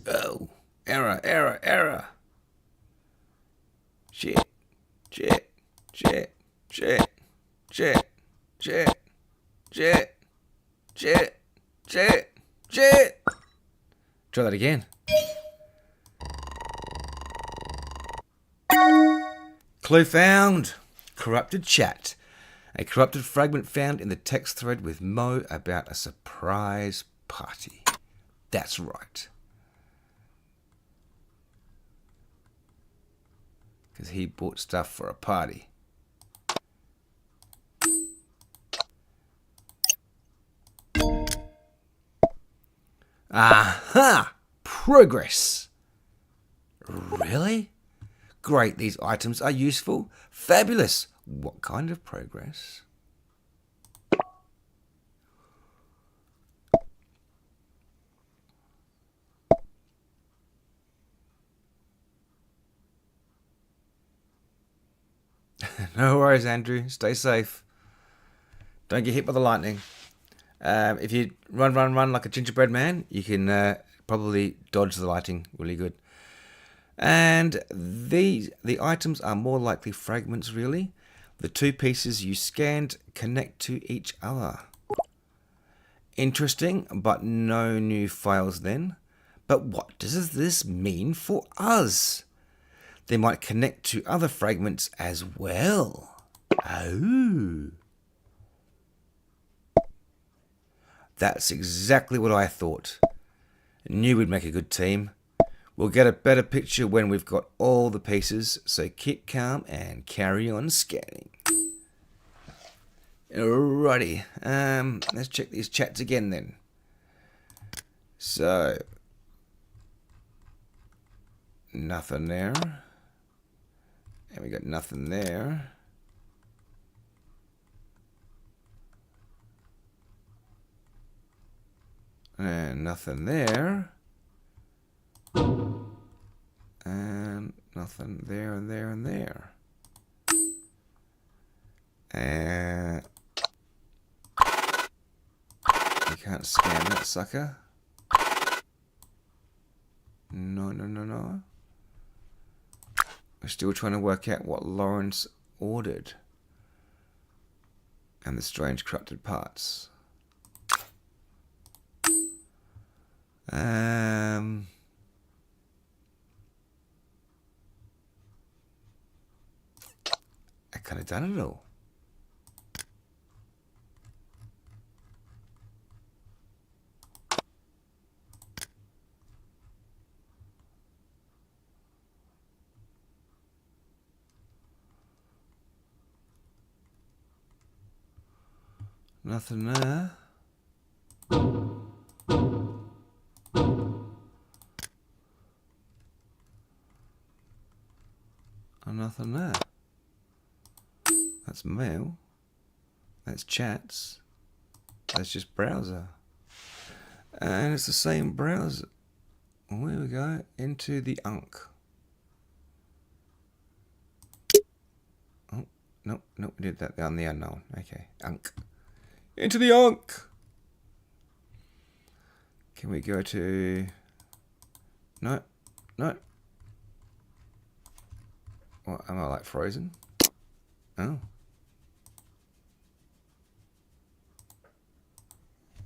Oh. Error. Shit. Try that again. Clue found. Corrupted chat. A corrupted fragment found in the text thread with Mo about a surprise party. That's right. Because he bought stuff for a party. Aha! Progress! Really? Great, these items are useful. Fabulous! What kind of progress? No worries, Andrew. Stay safe. Don't get hit by the lightning. If you run like a gingerbread man, you can probably dodge the lightning really good. And the items are more likely fragments, really. The 2 pieces you scanned connect to each other. Interesting, but no new files then. But what does this mean for us? They might connect to other fragments as well. Oh. That's exactly what I thought. Knew we'd make a good team. We'll get a better picture when we've got all the pieces, so keep calm and carry on scanning. Alrighty, let's check these chats again then. So, nothing there. And we got nothing there. And nothing there. And nothing there and there and there. And you can't scan that sucker. No, no, no, no. We're still trying to work out what Lawrence ordered. And the strange corrupted parts. I kind of done it all. Nothing there. And nothing there. That's mail. That's chats. That's just browser. And it's the same browser. There we go. Into the unk. Oh, no, no, we did that on the unknown. Okay, unk. Into the unk! Can we go to... No, no. What, am I like frozen? Oh.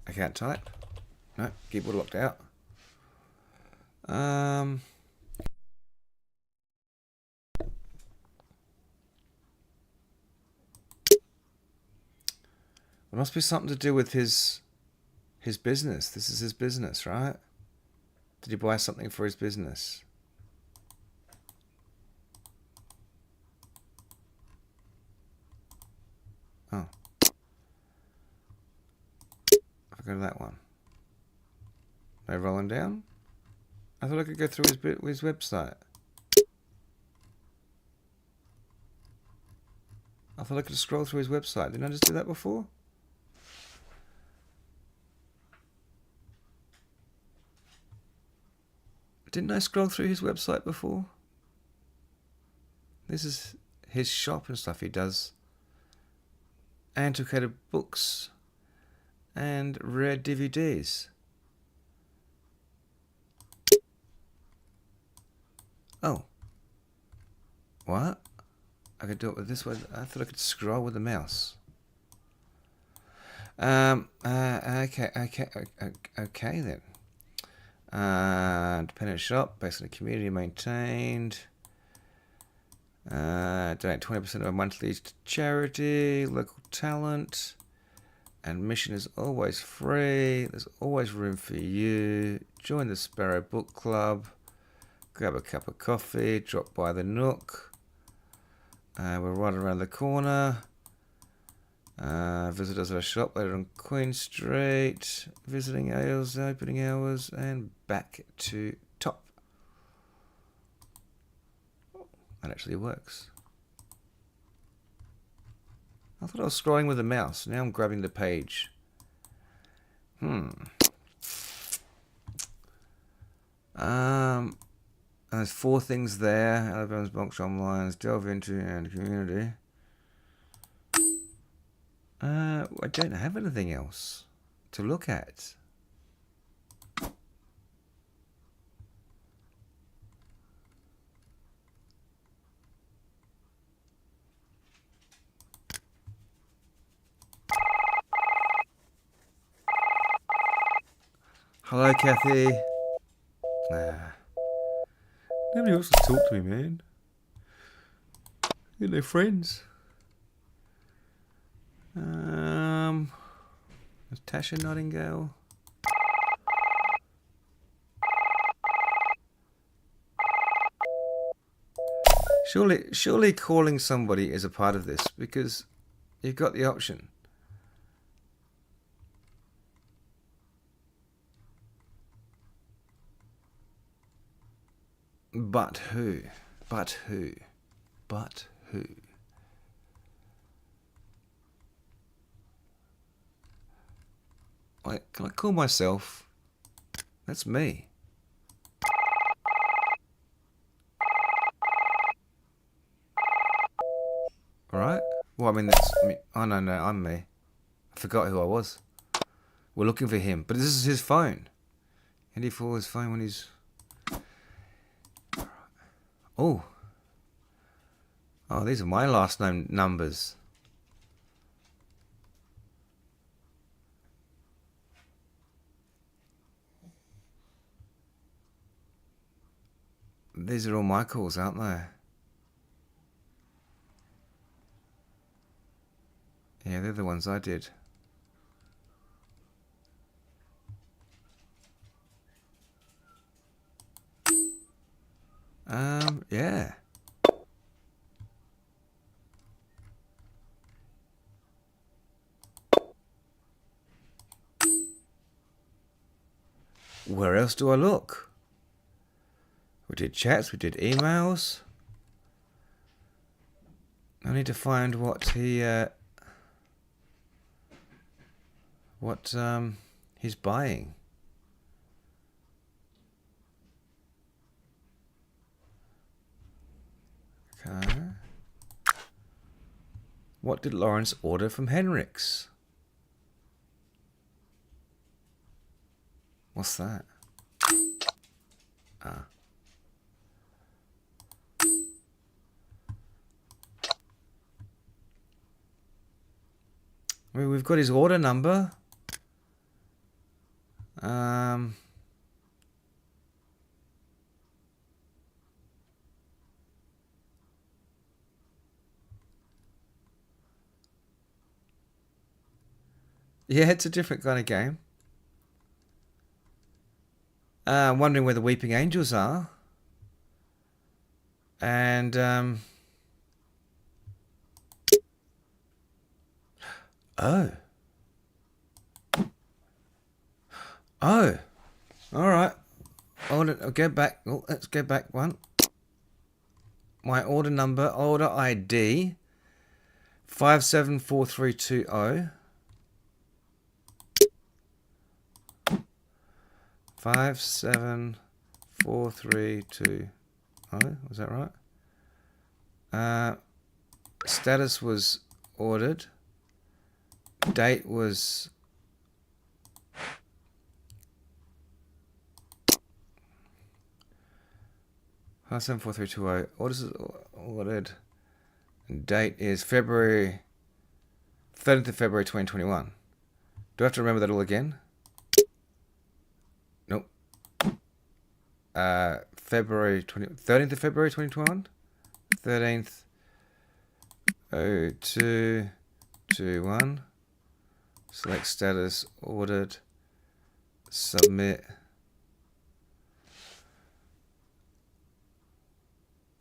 I can't type. No, keyboard locked out. There must be something to do with his business. This is his business, right? Did he buy something for his business? Oh. I go to that one. No rolling down? I thought I could go through his website. I thought I could scroll through his website. Didn't I just do that before? Didn't I scroll through his website before? This is his shop and stuff. He does antiquated books and rare DVDs. Oh. What? I could do it with this one. I thought I could scroll with the mouse. Okay then. Independent shop, based on the community maintained. Donate 20% of our monthly to charity, local talent. And mission is always free. There's always room for you. Join the Sparrow Book Club. Grab a cup of coffee. Drop by the Nook. We're right around the corner. Visit us at our shop later on Queen Street. Visiting hours, opening hours, and back to top. That actually works. I thought I was scrolling with the mouse. Now I'm grabbing the page. And there's 4 things there. Alabama's box online. Delve into and community. I don't have anything else to look at. Hello, Kathy. Nobody wants to talk to me, man. You're no friends. Natasha Nightingale. Surely calling somebody is a part of this, because you've got the option. But who? But who? But who? Can I call myself? That's me. Alright? Well, I mean, that's me. Oh, no, I'm me. I forgot who I was. We're looking for him. But this is his phone. And he for his phone when he's... Oh. Oh, these are my last name numbers. These are all my calls, aren't they? Yeah, they're the ones I did. Yeah. Where else do I look? We did chats, we did emails. I need to find what he's buying. Okay. What did Lawrence order from Henrik's? What's that? Ah. I mean, we've got his order number. Yeah, it's a different kind of game. Wondering where the Weeping Angels are. And, oh. Oh. Alright. I'll go back. Oh, let's go back one. My order number, order ID, 574320. 57432. Was that right? Status was ordered. Date was 57432. Orders is ordered. Date is February 13th of February 2021. Do I have to remember that all again? Nope. February 13th of February 2021. 13th 0221. Select status, ordered, submit.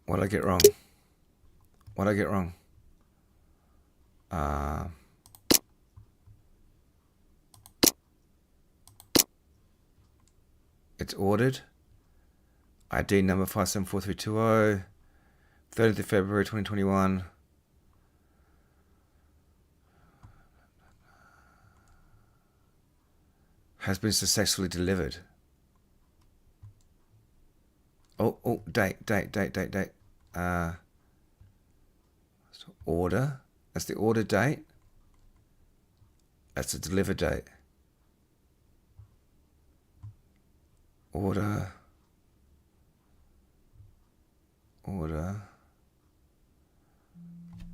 What did I get wrong? What did I get wrong? It's ordered. ID number 574320. 30th of February 2021. Has been successfully delivered. Oh, date. Order. That's the order date. That's the deliver date. Order.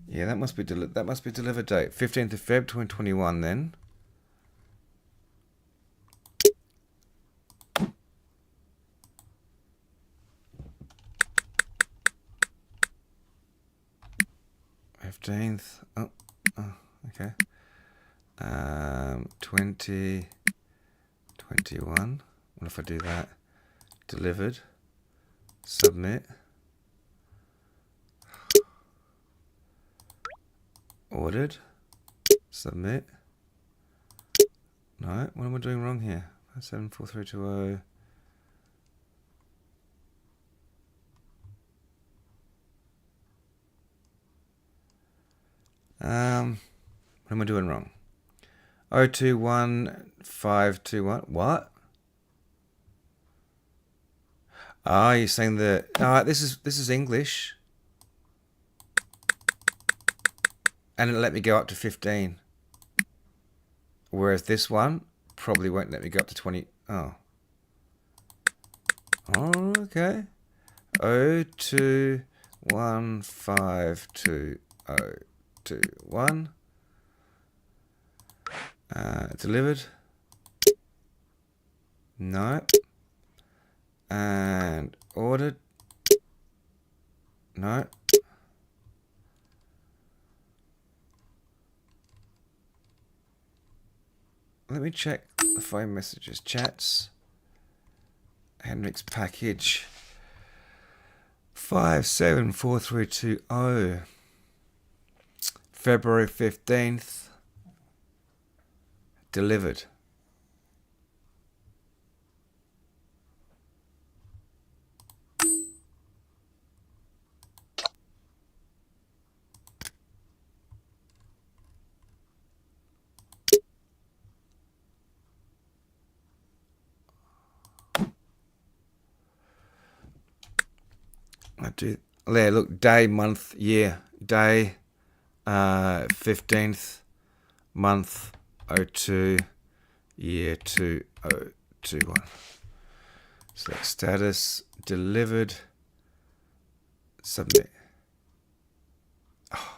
Yeah, that must be delivered date. 15th of Feb 2021 then. Oh, okay. 2021. What if I do that? Delivered. Submit. Ordered. Submit. No, what am I doing wrong here? 574320. What am I doing wrong? 021521. What? Ah, you're saying that. This is English, and it let me go up to 15. Whereas this one probably won't let me go up to 20. Oh. Oh, okay. 02152021. Delivered. No. And ordered. No. Let me check the phone messages. Chats. Henrik's package. 574320. February 15th. Delivered. I do. There, look, day, month, year. Day, 15th, month, 02, year 2021. Select status, delivered, submit. Oh.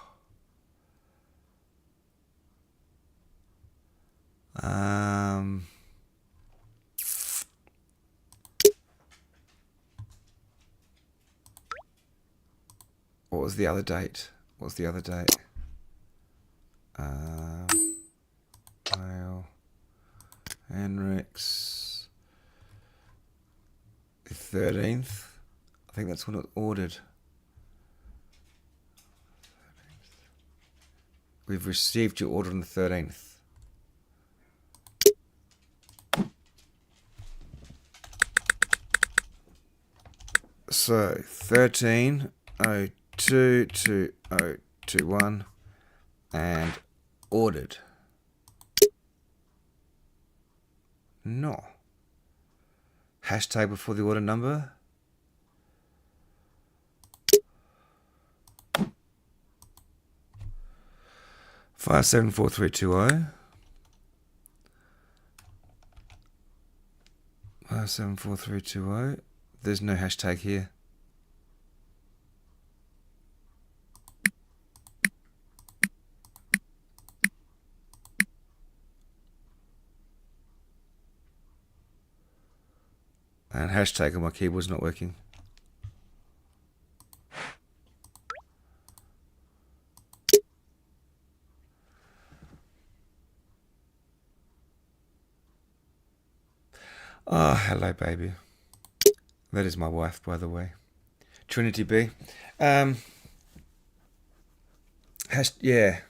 What was the other date? What's the other date? Mail. Henrik's. The 13th. I think that's when it was ordered. We've received your order on the 13th. So 13/02/2021 and ordered. No. Hashtag before the order number. Five seven four three two zero. 574320. There's no hashtag here. And hashtag on my keyboard's not working. Oh, hello, baby. That is my wife, by the way. Trinity B. Yeah.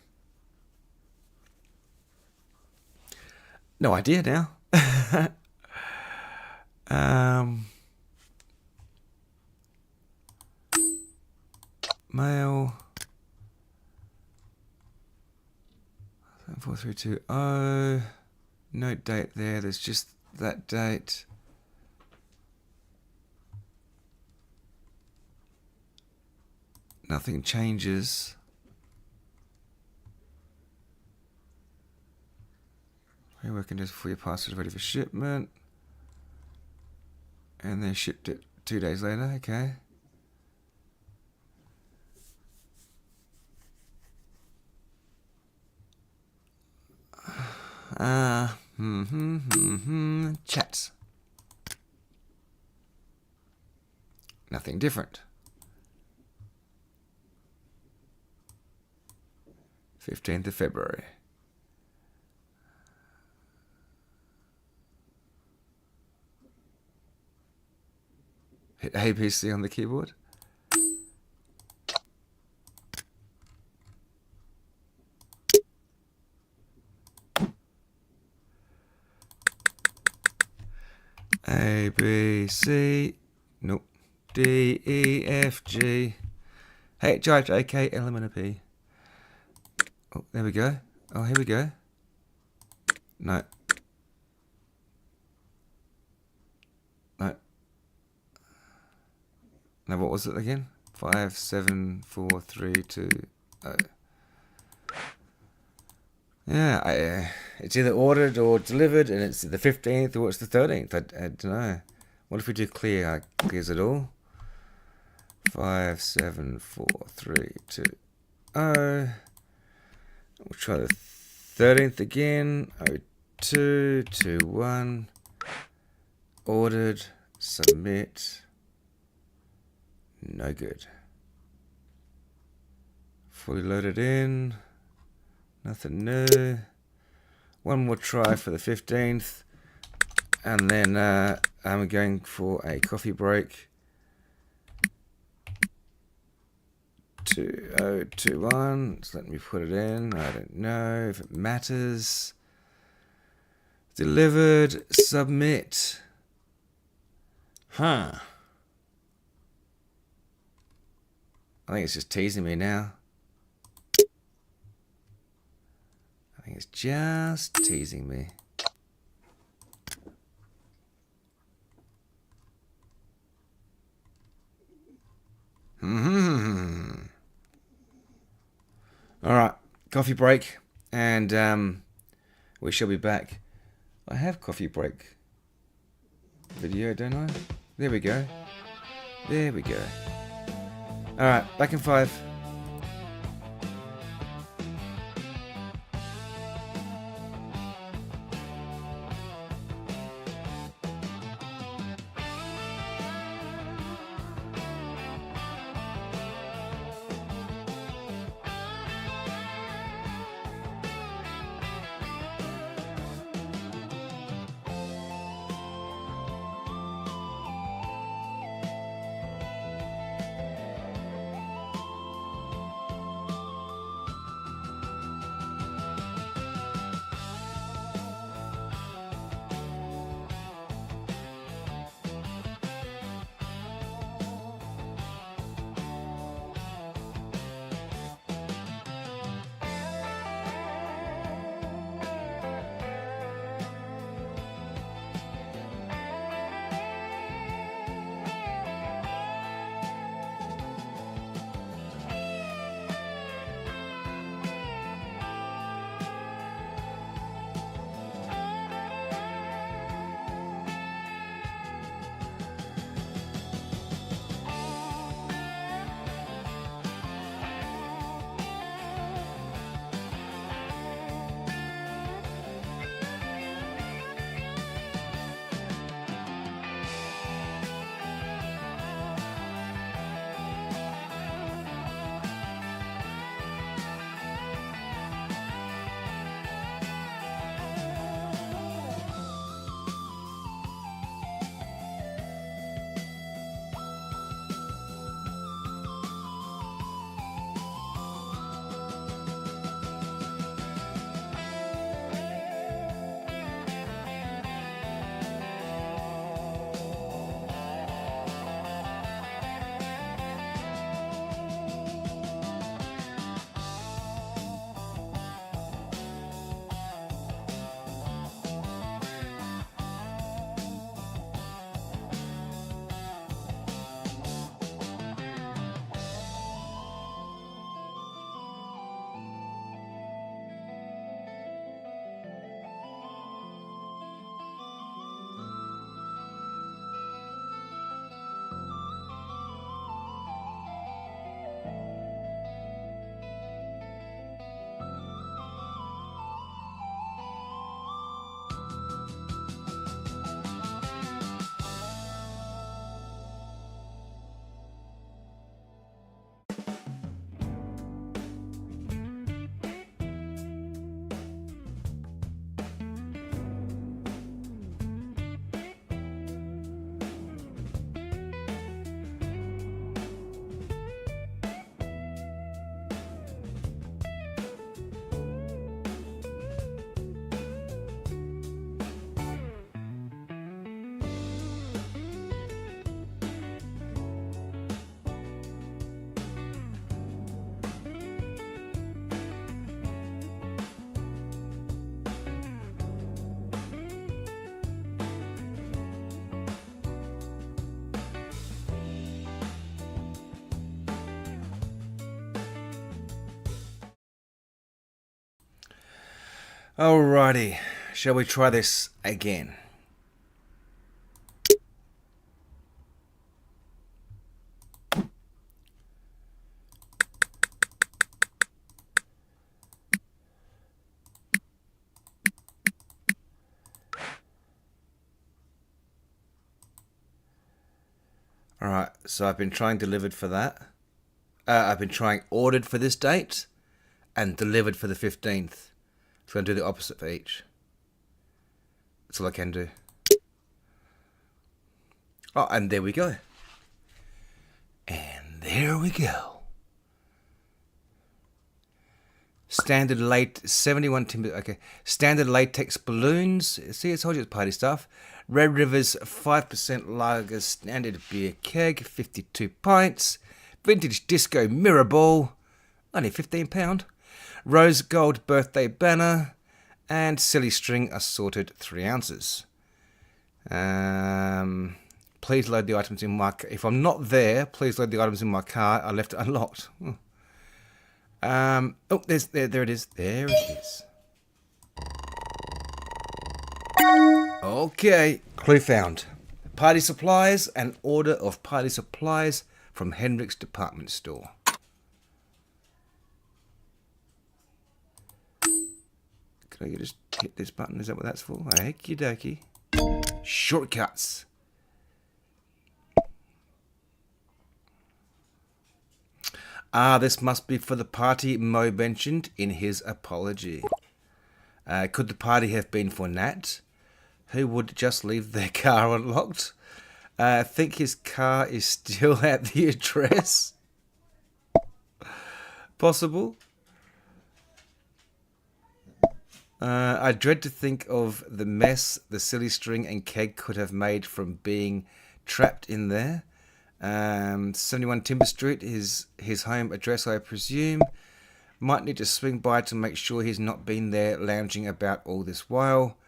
No idea now. Mail. 4320. No date there. There's just that date. Nothing changes. We're working just before your parcel is ready for shipment. And they shipped it 2 days later. Okay. Chats. Nothing different. 15th of February. Hit ABC on the keyboard. A, B, C, nope, D, E, F, G, H, I, J, K, L, M, N, O, P. Oh, there we go. Oh, here we go. No. No. No, what was it again? 5, 7, 4, 3, 2, 0. Yeah, it's either ordered or delivered, and it's the 15th or it's the 13th. I don't know. What if we do clear? Clears it all. 5, 7, 4, 3, 2, 0. We'll try the 13th again. 02, 2, 1. Ordered. Submit. No good. Fully loaded in. Nothing new. One more try for the 15th. And then I'm going for a coffee break. 2021. So let me put it in. I don't know if it matters. Delivered. Submit. Huh. I think it's just teasing me now. I think it's just teasing me. Alright, coffee break, and we shall be back. I have coffee break video, don't I? There we go. There we go. Alright, back in 5. Alrighty, shall we try this again? Alright, so I've been trying delivered for that. I've been trying ordered for this date and delivered for the 15th. So I'm going to do the opposite for each. That's all I can do. Oh, and there we go. And there we go. Standard 71 timber. Okay. Standard latex balloons. See, I told you it's party stuff. Red River's 5% lager standard beer keg, 52 pints. Vintage disco mirror ball, only £15. Rose gold birthday banner. And silly string assorted 3 ounces. Please load the items in my car. If I'm not there, please load the items in my car. I left it unlocked. Oh, there it is. There it is. Okay, clue found. Party supplies, an order of party supplies from Hendrick's department store. Can I just hit this button? Is that what that's for? Okie dokie. Shortcuts. This must be for the party Mo mentioned in his apology. Could the party have been for Nat, who would just leave their car unlocked? I think his car is still at the address. Possible. I dread to think of the mess the silly string and keg could have made from being trapped in there. 71 Timber Street is his home address, I presume. Might need to swing by to make sure he's not been there lounging about all this while.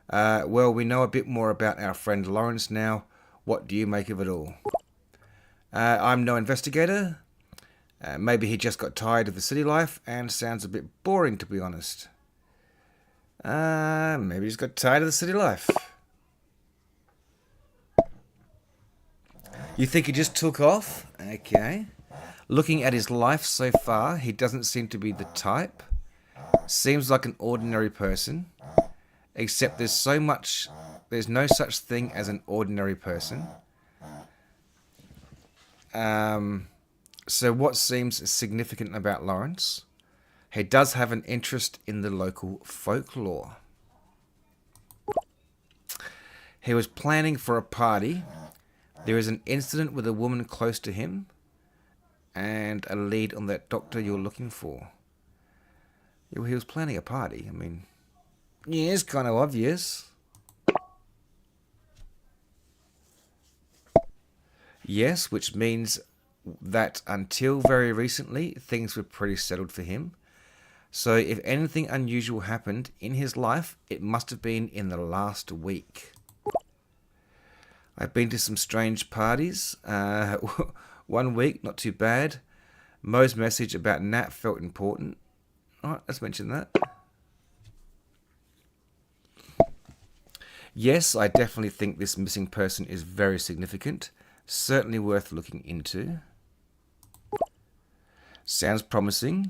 Well, we know a bit more about our friend Lawrence now. What do you make of it all? I'm no investigator. Maybe he just got tired of the city life and sounds a bit boring, to be honest. Maybe he's got tired of the city life. You think he just took off? Okay. Looking at his life so far, he doesn't seem to be the type. Seems like an ordinary person. Except there's no such thing as an ordinary person. So what seems significant about Lawrence? He does have an interest in the local folklore. He was planning for a party. There is an incident with a woman close to him. And a lead on that doctor you're looking for. Yeah, he was planning a party. I mean, yeah, it's kind of obvious. Yes, which means that until very recently, things were pretty settled for him. So if anything unusual happened in his life, it must have been in the last week. I've been to some strange parties. 1 week, not too bad. Mo's message about Nat felt important. Alright, let's mention that. Yes, I definitely think this missing person is very significant. Certainly worth looking into. Sounds promising.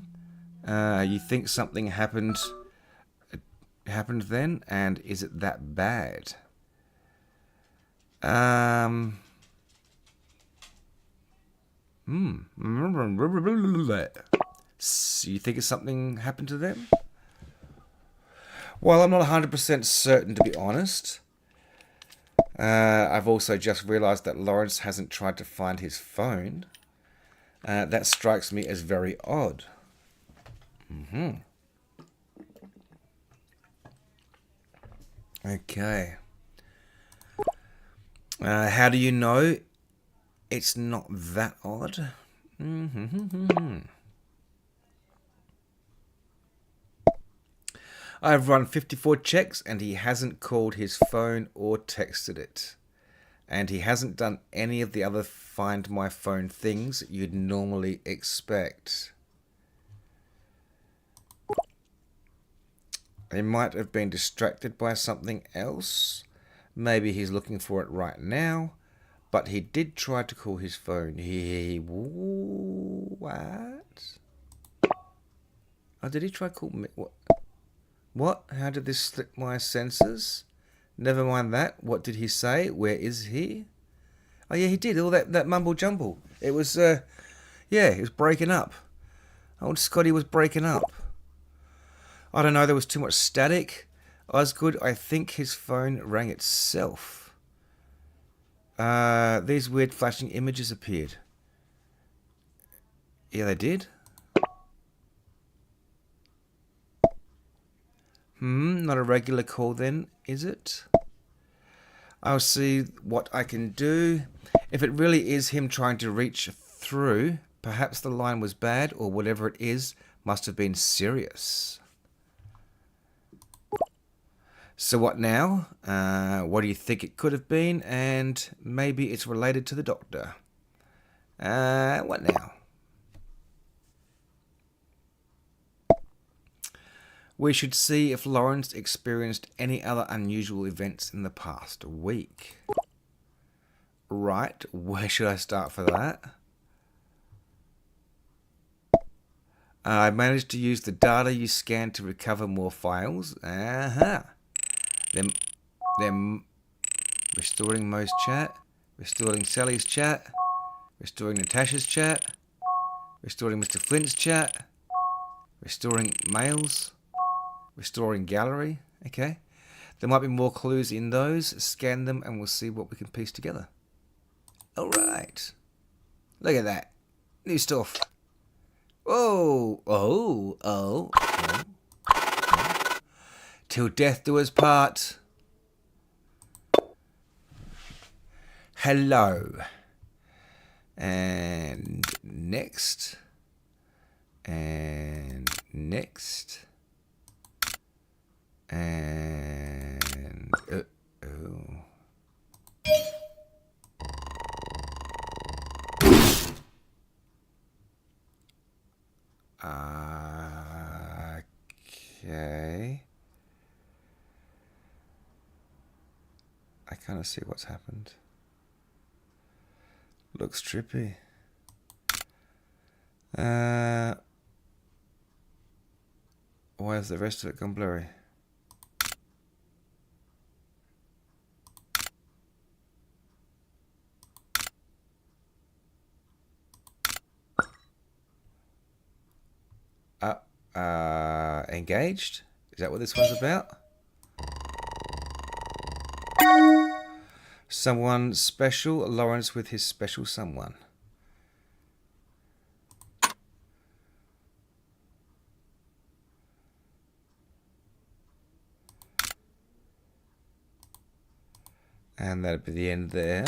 You think something happened then, and is it that bad? So you think something happened to them? Well, I'm not 100% certain, to be honest. I've also just realised that Lawrence hasn't tried to find his phone. That strikes me as very odd. Okay. How do you know it's not that odd? I've run 54 checks and he hasn't called his phone or texted it. And he hasn't done any of the other Find My Phone things you'd normally expect. He might have been distracted by something else. Maybe he's looking for it right now. But he did try to call his phone. What? Oh, did he try to call me? What? How did this slip my senses? Never mind that. What did he say? Where is he? Oh, yeah, he did. All that mumble jumble. It was, yeah, it was breaking up. Old Scotty was breaking up. I don't know, there was too much static. Osgood, I think his phone rang itself. These weird flashing images appeared. Yeah, they did. Not a regular call then, is it? I'll see what I can do. If it really is him trying to reach through, perhaps the line was bad, or whatever it is must have been serious. So what now? What do you think it could have been? And maybe it's related to the doctor. What now? We should see if Lawrence experienced any other unusual events in the past week. Right, where should I start for that? I managed to use the data you scanned to recover more files. Then restoring Mo's chat, restoring Sally's chat, restoring Natasha's chat, restoring Mr. Flint's chat, restoring mails, restoring gallery. Okay, there might be more clues in those. Scan them and we'll see what we can piece together. All right, look at that new stuff. Oh. Till death do us part. Hello. And next. And next. And okay. I kind of see what's happened. Looks trippy. Why has the rest of it gone blurry? Engaged? Is that what this one's about? Someone special, Lawrence with his special someone. And that'd be the end there.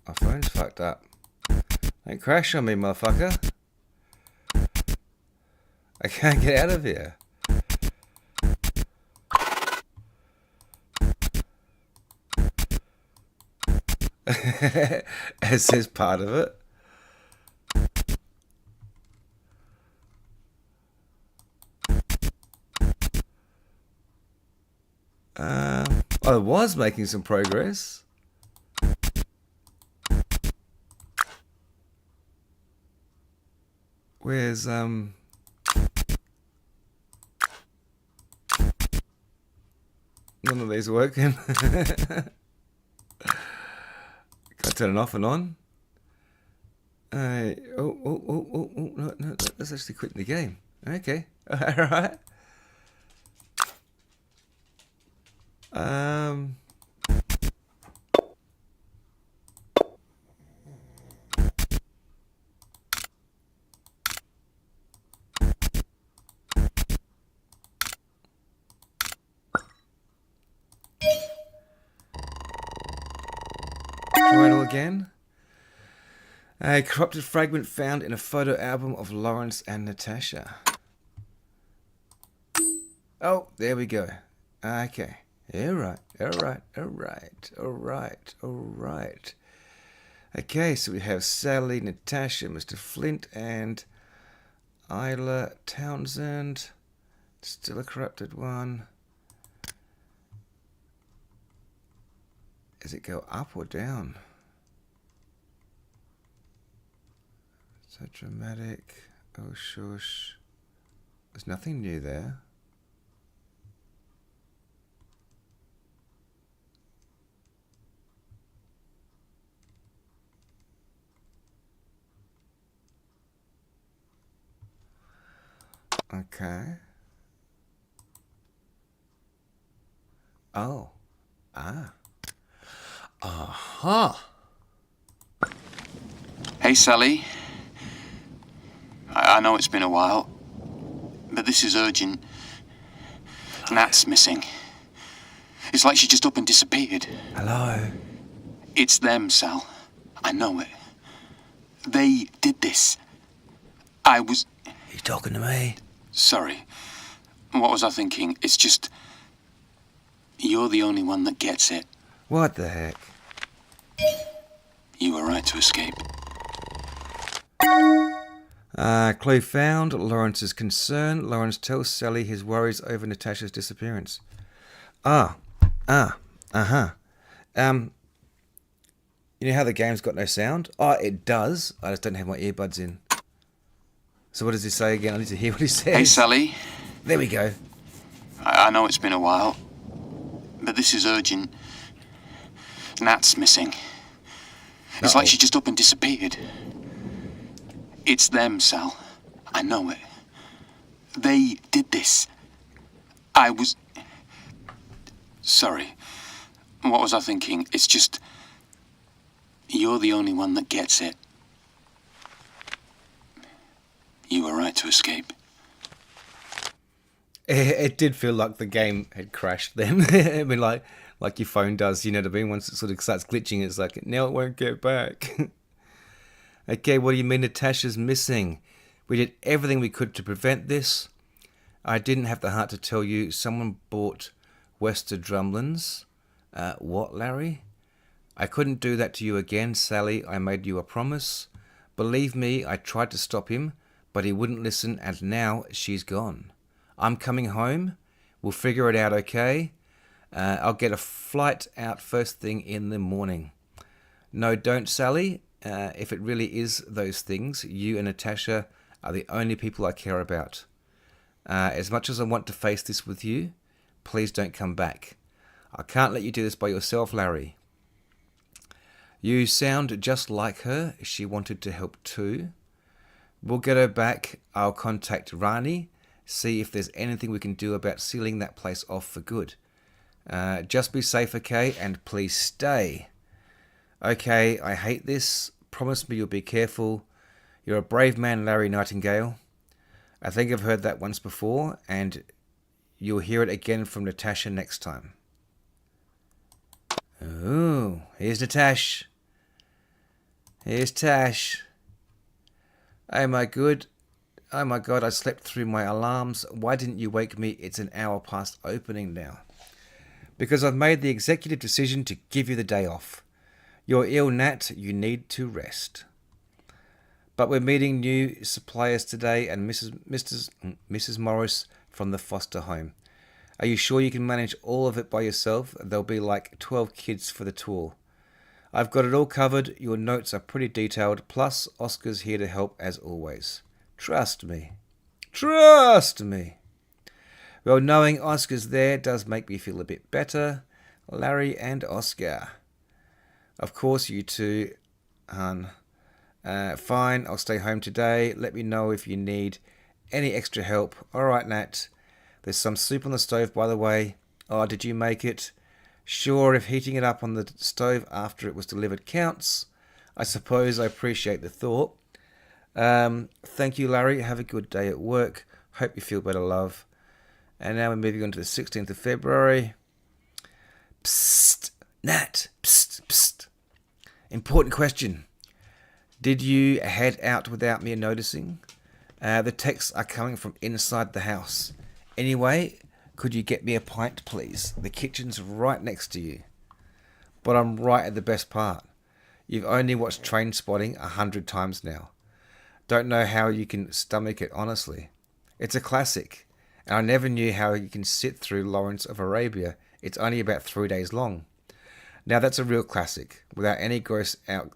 My phone's fucked up. Don't crash on me, motherfucker. I can't get out of here. As is part of it. I was making some progress. Where's none of these working? Can I turn it off and on? No, that's actually quitting the game. Okay, alright. Try it all again. A corrupted fragment found in a photo album of Lawrence and Natasha. Oh, there we go. Okay, Alright. Okay, so we have Sally, Natasha, Mr. Flint, and Isla Townsend. Still a corrupted one. Does it go up or down? So dramatic. Oh, shush. There's nothing new there. Okay. Oh. Ah. Aha. Hey, Sally. I know it's been a while, but this is urgent. Nat's missing. It's like she just up and disappeared. Hello. It's them, Sal. I know it. They did this. I was... You talking to me? Sorry. What was I thinking? It's just... You're the only one that gets it. What the heck? You were right to escape. Clue found. Lawrence is concerned. Lawrence tells Sally his worries over Natasha's disappearance. You know how the game's got no sound? Oh, it does. I just don't have my earbuds in. So what does he say again? I need to hear what he says. Hey, Sally. There we go. I know it's been a while, but this is urgent. Nat's missing. It's like she just up and disappeared. It's them, Sal. I know it. They did this. I was... Sorry. What was I thinking? It's just... You're the only one that gets it. You were right to escape. It did feel like the game had crashed then. I mean, like your phone does, you know what I mean? Once it sort of starts glitching, it's like, now it won't get back. Okay, what do you mean Natasha's missing? We did everything we could to prevent this. I didn't have the heart to tell you. Someone bought Wester Drumlins. What, Larry? I couldn't do that to you again, Sally. I made you a promise. Believe me, I tried to stop him, but he wouldn't listen, and now she's gone. I'm coming home. We'll figure it out, okay? I'll get a flight out first thing in the morning. No, don't, Sally. If it really is those things, you and Natasha are the only people I care about. As much as I want to face this with you, please don't come back. I can't let you do this by yourself, Larry. You sound just like her. She wanted to help too. We'll get her back. I'll contact Rani, see if there's anything we can do about sealing that place off for good. Just be safe, okay? And please stay. Okay, I hate this. Promise me you'll be careful. You're a brave man, Larry Nightingale. I think I've heard that once before, and you'll hear it again from Natasha next time. Ooh, here's Natasha. Here's Tash. Oh my God, I slept through my alarms. Why didn't you wake me? It's an hour past opening now. Because I've made the executive decision to give you the day off. You're ill, Nat. You need to rest. But we're meeting new suppliers today and Mrs. Morris from the foster home. Are you sure you can manage all of it by yourself? There'll be like 12 kids for the tour. I've got it all covered. Your notes are pretty detailed. Plus, Oscar's here to help as always. Trust me. Trust me. Well, knowing Oscar's there does make me feel a bit better. Larry and Oscar. Of course, you two, hon. Fine, I'll stay home today. Let me know if you need any extra help. All right, Nat. There's some soup on the stove, by the way. Oh, did you make it? Sure, if heating it up on the stove after it was delivered counts. I suppose I appreciate the thought. Thank you, Larry. Have a good day at work. Hope you feel better, love. And now we're moving on to the 16th of February. Psst, Nat. Psst, psst. Important question. Did you head out without me noticing? The texts are coming from inside the house. Anyway, Could you get me a pint, please? The kitchen's right next to you. But I'm right at the best part. You've only watched Train Spotting 100 times now. Don't know how you can stomach it, honestly. It's a classic, and I never knew how you can sit through Lawrence of Arabia. It's only about 3 days long. Now that's a real classic, without any gross out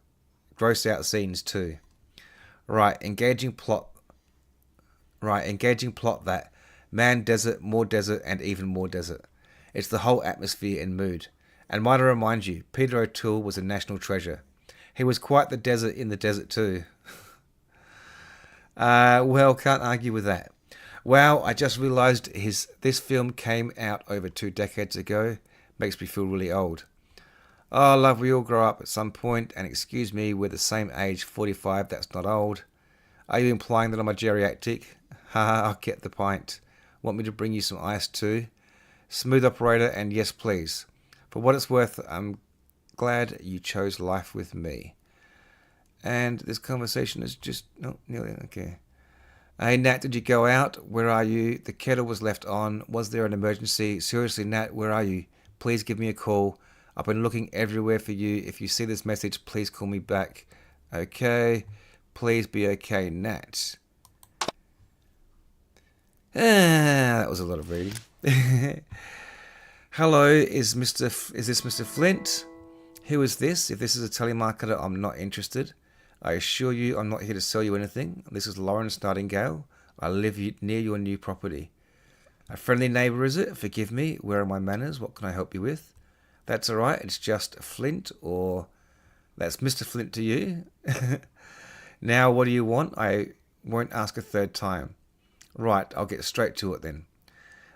scenes too. Right, engaging plot that. Man, desert, and even more desert. It's the whole atmosphere and mood. And might I remind you, Peter O'Toole was a national treasure. He was quite the desert in the desert too. Well, can't argue with that. Wow, I just realised this film came out over 2 decades ago. Makes me feel really old. Oh, love, we all grow up at some point, and excuse me, we're the same age, 45, that's not old. Are you implying that I'm a geriatric? Haha, I'll get the pint. Want me to bring you some ice too? Smooth operator, and yes please. For what it's worth, I'm glad you chose life with me. And this conversation is just... No, nearly... Okay. Hey, Nat, did you go out? Where are you? The kettle was left on. Was there an emergency? Seriously, Nat, where are you? Please give me a call. I've been looking everywhere for you. If you see this message, please call me back. Okay. Please be okay, Nat. That was a lot of reading. Hello, is this Mr. Flint? Who is this? If this is a telemarketer, I'm not interested. I assure you I'm not here to sell you anything. This is Lawrence Nightingale. I live near your new property. A friendly neighbour, is it? Forgive me. Where are my manners? What can I help you with? That's alright. It's just Flint, or that's Mr. Flint to you. Now, what do you want? I won't ask a third time. Right, I'll get straight to it then.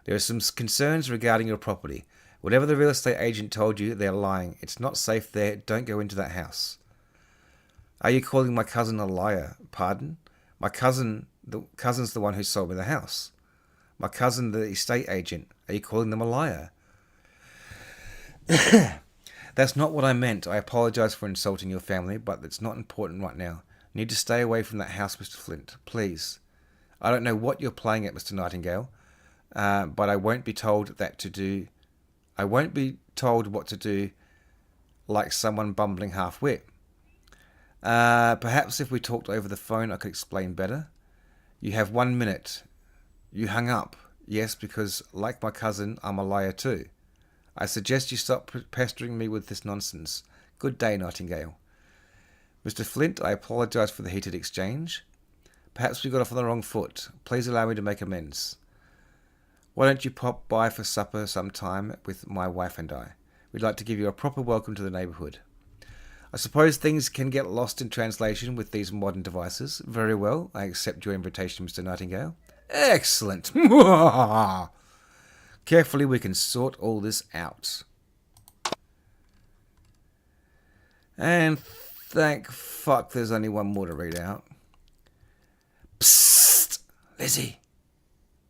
There are some concerns regarding your property. Whatever the real estate agent told you, they're lying. It's not safe there. Don't go into that house. Are you calling my cousin a liar? Pardon? My cousin's the one who sold me the house. My cousin, the estate agent. Are you calling them a liar? That's not what I meant. I apologize for insulting your family, but it's not important right now. You need to stay away from that house, Mr. Flint. Please. I don't know what you're playing at, Mr. Nightingale, but I won't be told what to do like someone bumbling half-wit. Perhaps if we talked over the phone, I could explain better. You have 1 minute. You hung up. Yes, because, like my cousin, I'm a liar too. I suggest you stop pestering me with this nonsense. Good day, Nightingale. Mr. Flint, I apologize for the heated exchange. Perhaps we got off on the wrong foot. Please allow me to make amends. Why don't you pop by for supper sometime with my wife and I? We'd like to give you a proper welcome to the neighbourhood. I suppose things can get lost in translation with these modern devices. Very well, I accept your invitation, Mr. Nightingale. Excellent. Carefully, we can sort all this out. And thank fuck there's only one more to read out. Psst! Lizzie.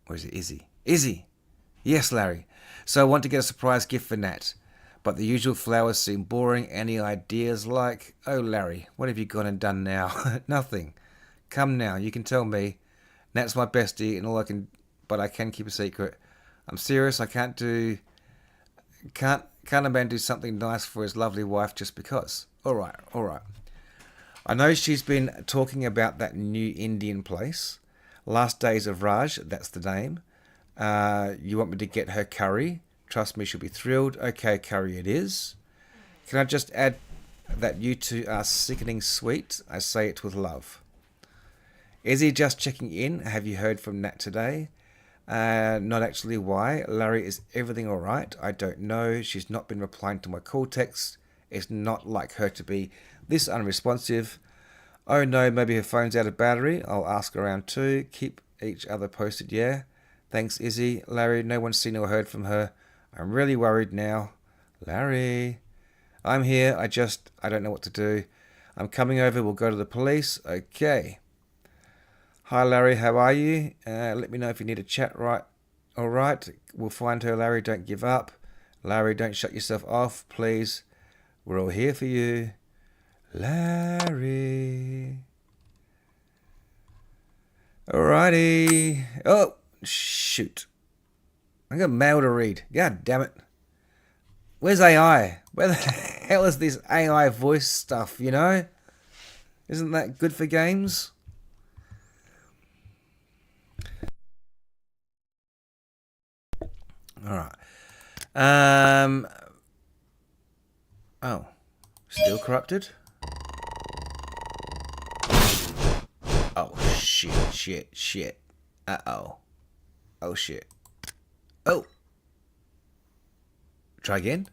Or is it Izzy? Izzy! Yes, Larry. So I want to get a surprise gift for Nat. But the usual flowers seem boring. Any ideas like... Oh, Larry, what have you gone and done now? Nothing. Come now, you can tell me. Nat's my bestie and all I can... But I can keep a secret. I'm serious, I can't a man do something nice for his lovely wife just because? Alright. I know she's been talking about that new Indian place. Last Days of Raj, that's the name. You want me to get her curry? Trust me, she'll be thrilled. Okay, curry it is. Can I just add that you two are sickening sweet? I say it with love. Izzy just checking in. Have you heard from Nat today? Not actually. Why? Larry, is everything alright? I don't know. She's not been replying to my call text. It's not like her to be this unresponsive. Oh no, maybe her phone's out of battery. I'll ask around too. Keep each other posted, yeah? Thanks, Izzy. Larry, no one's seen or heard from her. I'm really worried now. Larry. I'm here. I don't know what to do. I'm coming over. We'll go to the police. Okay. Hi, Larry. How are you? Let me know if you need a chat, right? All right. We'll find her, Larry. Don't give up. Larry, don't shut yourself off, please. We're all here for you. Larry. Alrighty. Oh, shoot. I got mail to read. God damn it. Where's AI? Where the hell is this AI voice stuff, you know? Isn't that good for games? Alright. Oh. Still corrupted? Oh, shit. Uh-oh. Oh, shit. Oh. Try again.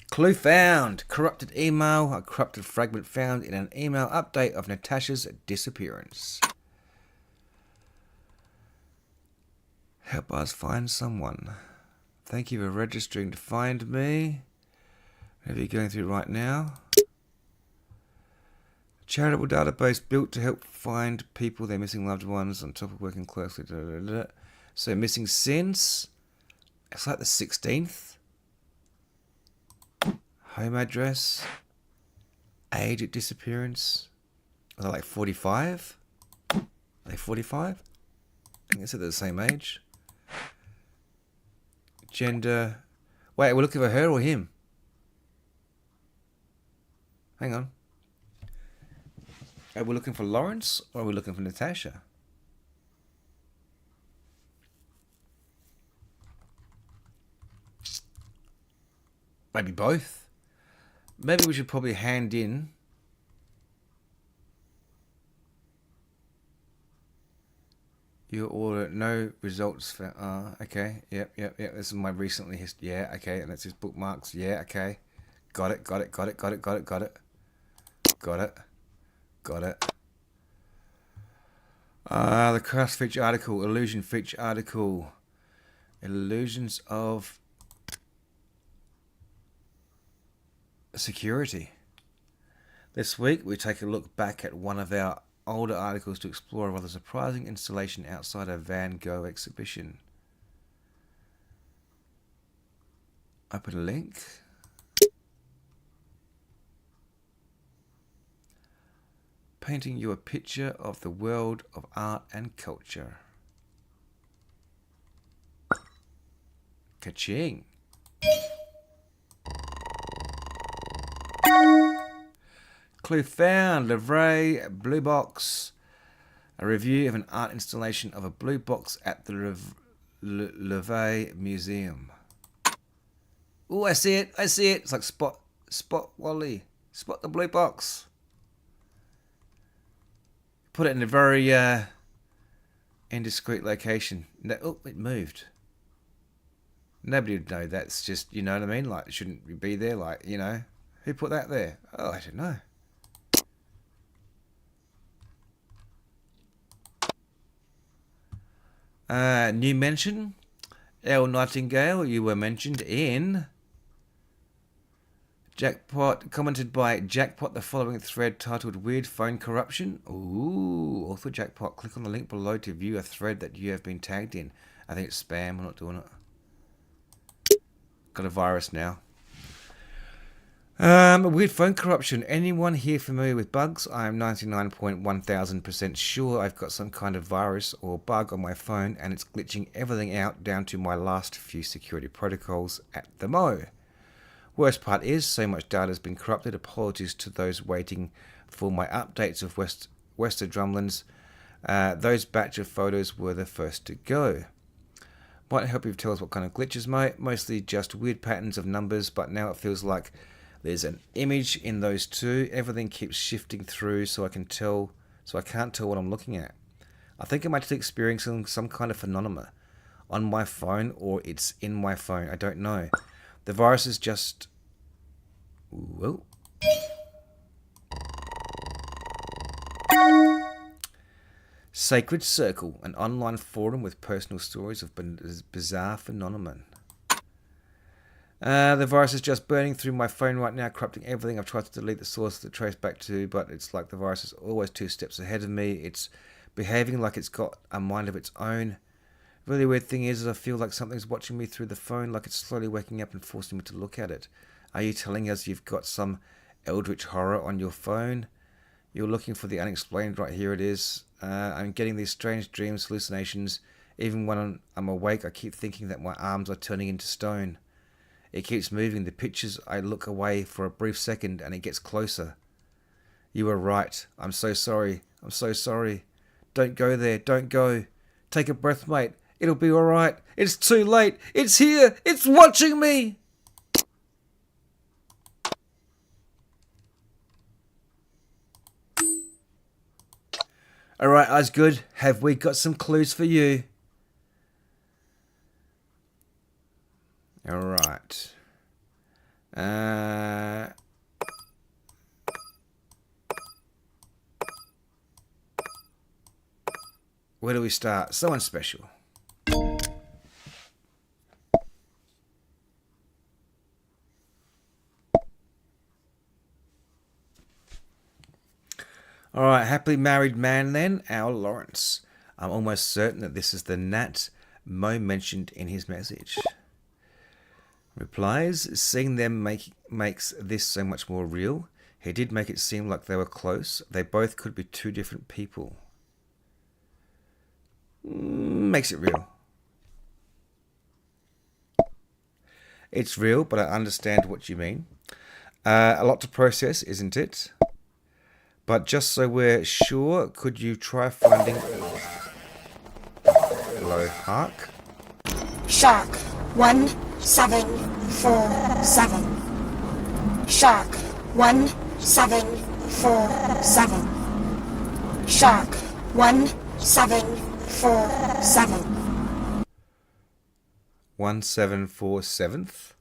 Clue found. Corrupted email. A corrupted fragment found in an email update of Natasha's disappearance. Help us find someone. Thank you for registering to find me. What are you going through right now? Charitable database built to help find people, their missing loved ones, on top of working closely. So missing since, it's like the 16th. Home address. Age at disappearance. Are they like 45? Are they 45? I think it's at the same age. Gender. Wait, we're looking for her or him? Hang on. Are we looking for Lawrence or are we looking for Natasha? Maybe both. Maybe we should probably hand in your order. No results for. Okay. Yep. This is my recently history. Yeah. Okay. And that's his bookmarks. Yeah. Okay. Got it. The craft feature article, illusion feature article, illusions of security. This week we take a look back at one of our older articles to explore a rather surprising installation outside a Van Gogh exhibition. Open a link. Painting you a picture of the world of art and culture. Ka-ching. Clue found. Livray Blue Box. A review of an art installation of a blue box at the Livray Museum. Oh, I see it. It's like Spot Wally. Spot the blue box. Put it in a very indiscreet location. Oh, it moved. Nobody would know. That's just, you know what I mean? Like, it shouldn't be there. Like, you know, who put that there? Oh, I don't know. New mention. Elle Nightingale, you were mentioned in Jackpot, commented by Jackpot, the following thread titled Weird Phone Corruption. Ooh, author Jackpot. Click on the link below to view a thread that you have been tagged in. I think it's spam. I'm not doing it. Got a virus now. Weird phone corruption. Anyone here familiar with bugs? I am 99.1000% sure I've got some kind of virus or bug on my phone and it's glitching everything out down to my last few security protocols at the mo. Worst part is, so much data has been corrupted. Apologies to those waiting for my updates of Wester Drumlands. Those batch of photos were the first to go. Might help you tell us what kind of glitches, mate. Mostly just weird patterns of numbers, but now it feels like there's an image in those two. Everything keeps shifting through, so I can't tell what I'm looking at. I think I'm actually experiencing some kind of phenomenon on my phone, or it's in my phone. I don't know. The virus is just... Whoa. Sacred Circle, an online forum with personal stories of bizarre phenomenon. The virus is just burning through my phone right now, corrupting everything. I've tried to delete the source to trace back to, but it's like the virus is always 2 steps ahead of me. It's behaving like it's got a mind of its own. Really weird thing is I feel like something's watching me through the phone, like it's slowly waking up and forcing me to look at it. Are you telling us you've got some eldritch horror on your phone? You're looking for the unexplained. Right, here it is. I'm getting these strange dreams, hallucinations. Even when I'm awake, I keep thinking that my arms are turning into stone. It keeps moving. The pictures, I look away for a brief second and it gets closer. You were right. I'm so sorry. I'm so sorry. Don't go there. Don't go. Take a breath, mate. It'll be alright. It's too late. It's here. It's watching me. Alright, Osgood. Have we got some clues for you? Alright. Where do we start? Someone special. Alright, happily married man then, our Lawrence. I'm almost certain that this is the Nat Mo mentioned in his message. Replies, seeing them makes this so much more real. He did make it seem like they were close. They both could be two different people. Makes it real. It's real, but I understand what you mean. A lot to process, isn't it? But just so we're sure, could you try finding... Hello, Hark? Shark 1747. Shark 1747. Shark 1747. 1747th.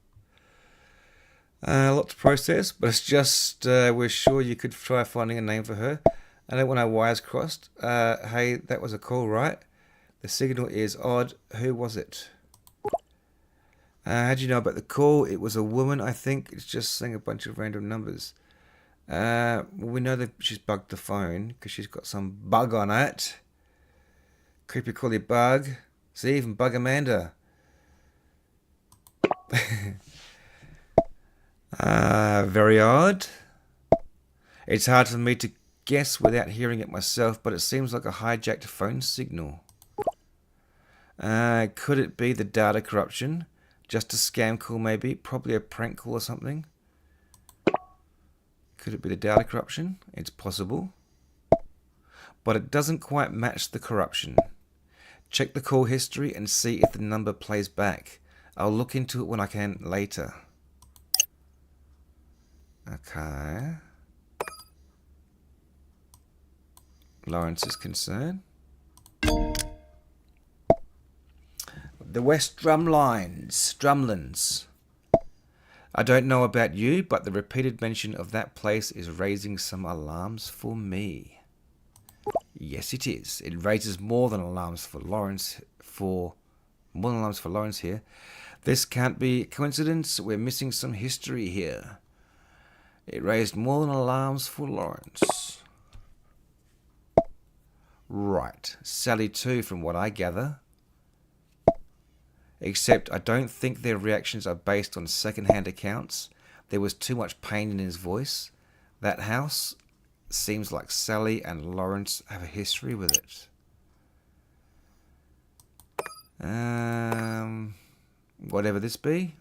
A lot to process, but it's just we're sure you could try finding a name for her. I don't want our wires crossed. Hey, that was a call, right? The signal is odd. Who was it? How do you know about the call? It was a woman, I think. It's just saying a bunch of random numbers. Well, we know that she's bugged the phone because she's got some bug on it. Creepy crawly bug. See, even bug Amanda. Very odd. It's hard for me to guess without hearing it myself, but it seems like a hijacked phone signal. Could it be the data corruption? Just a scam call maybe? Probably a prank call or something? Could it be the data corruption? It's possible. But it doesn't quite match the corruption. Check the call history and see if the number plays back. I'll look into it when I can later. Okay. Lawrence is concerned. The West Drumlands. I don't know about you, but the repeated mention of that place is raising some alarms for me. Yes, it is. It raises more than alarms for Lawrence. Here. This can't be coincidence. We're missing some history here. It raised more than alarms for Lawrence. Right. Sally too, from what I gather. Except I don't think their reactions are based on second-hand accounts. There was too much pain in his voice. That house seems like Sally and Lawrence have a history with it. Whatever this be.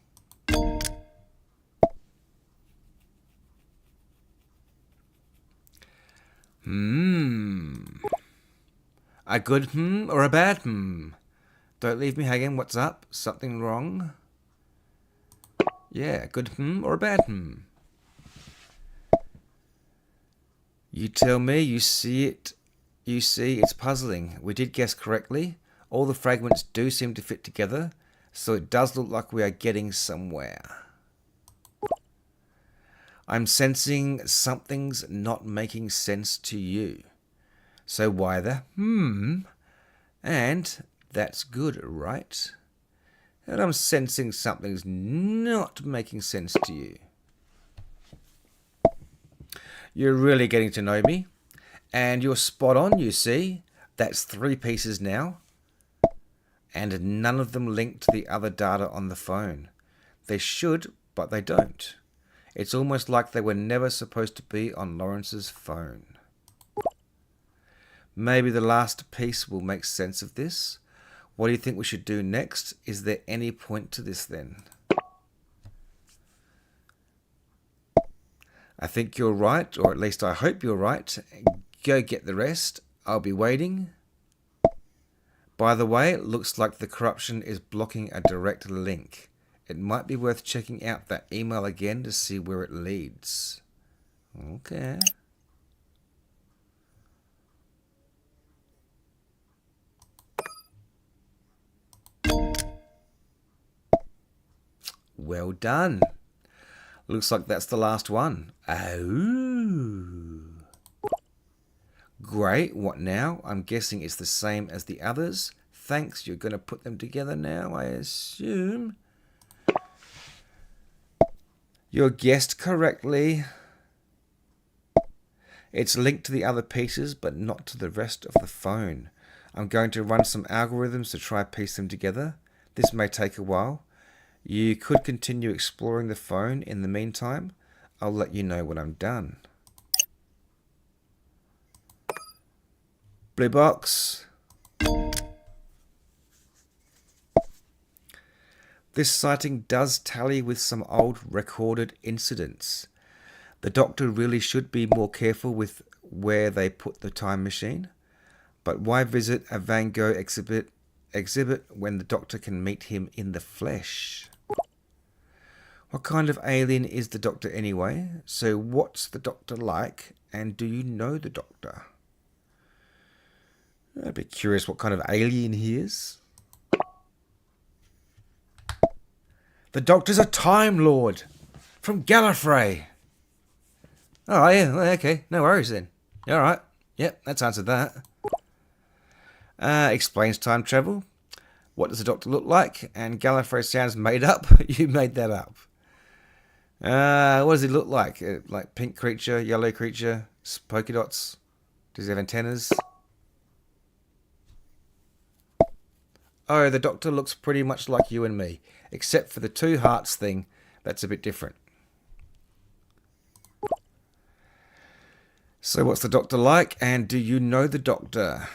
A good or a bad Don't leave me hanging. What's up? Something wrong? Yeah, a good or a bad You tell me. You see it. You see, it's puzzling. We did guess correctly. All the fragments do seem to fit together, so it does look like we are getting somewhere. I'm sensing something's not making sense to you. So why the And that's good, right? And I'm sensing something's not making sense to you. You're really getting to know me. And you're spot on, you see. That's 3 pieces now. And none of them link to the other data on the phone. They should, but they don't. It's almost like they were never supposed to be on Lawrence's phone. Maybe the last piece will make sense of this. What do you think we should do next? Is there any point to this then? I think you're right, or at least I hope you're right. Go get the rest. I'll be waiting. By the way, it looks like the corruption is blocking a direct link. It might be worth checking out that email again to see where it leads. Okay. Well done. Looks like that's the last one. Oh. Great. What now? I'm guessing it's the same as the others. Thanks. You're going to put them together now, I assume. You guessed correctly. It's linked to the other pieces, but not to the rest of the phone. I'm going to run some algorithms to try and piece them together. This may take a while. You could continue exploring the phone in the meantime. I'll let you know when I'm done. Blue box. This sighting does tally with some old recorded incidents. The doctor really should be more careful with where they put the time machine. But why visit a Van Gogh exhibit when the doctor can meet him in the flesh? What kind of alien is the doctor anyway? So what's the doctor like, and do you know the doctor? I'd be curious what kind of alien he is. The doctor's a Time Lord from Gallifrey. Oh, yeah, okay, no worries then. All right, yep, that's answered that. Explains time travel. What does the doctor look like? And Gallifrey sounds made up. You made that up. What does he look like? Like pink creature, yellow creature, polka dots? Does he have antennas? Oh, the doctor looks pretty much like you and me, except for the two hearts thing. That's a bit different. So what's the doctor like, and do you know the doctor?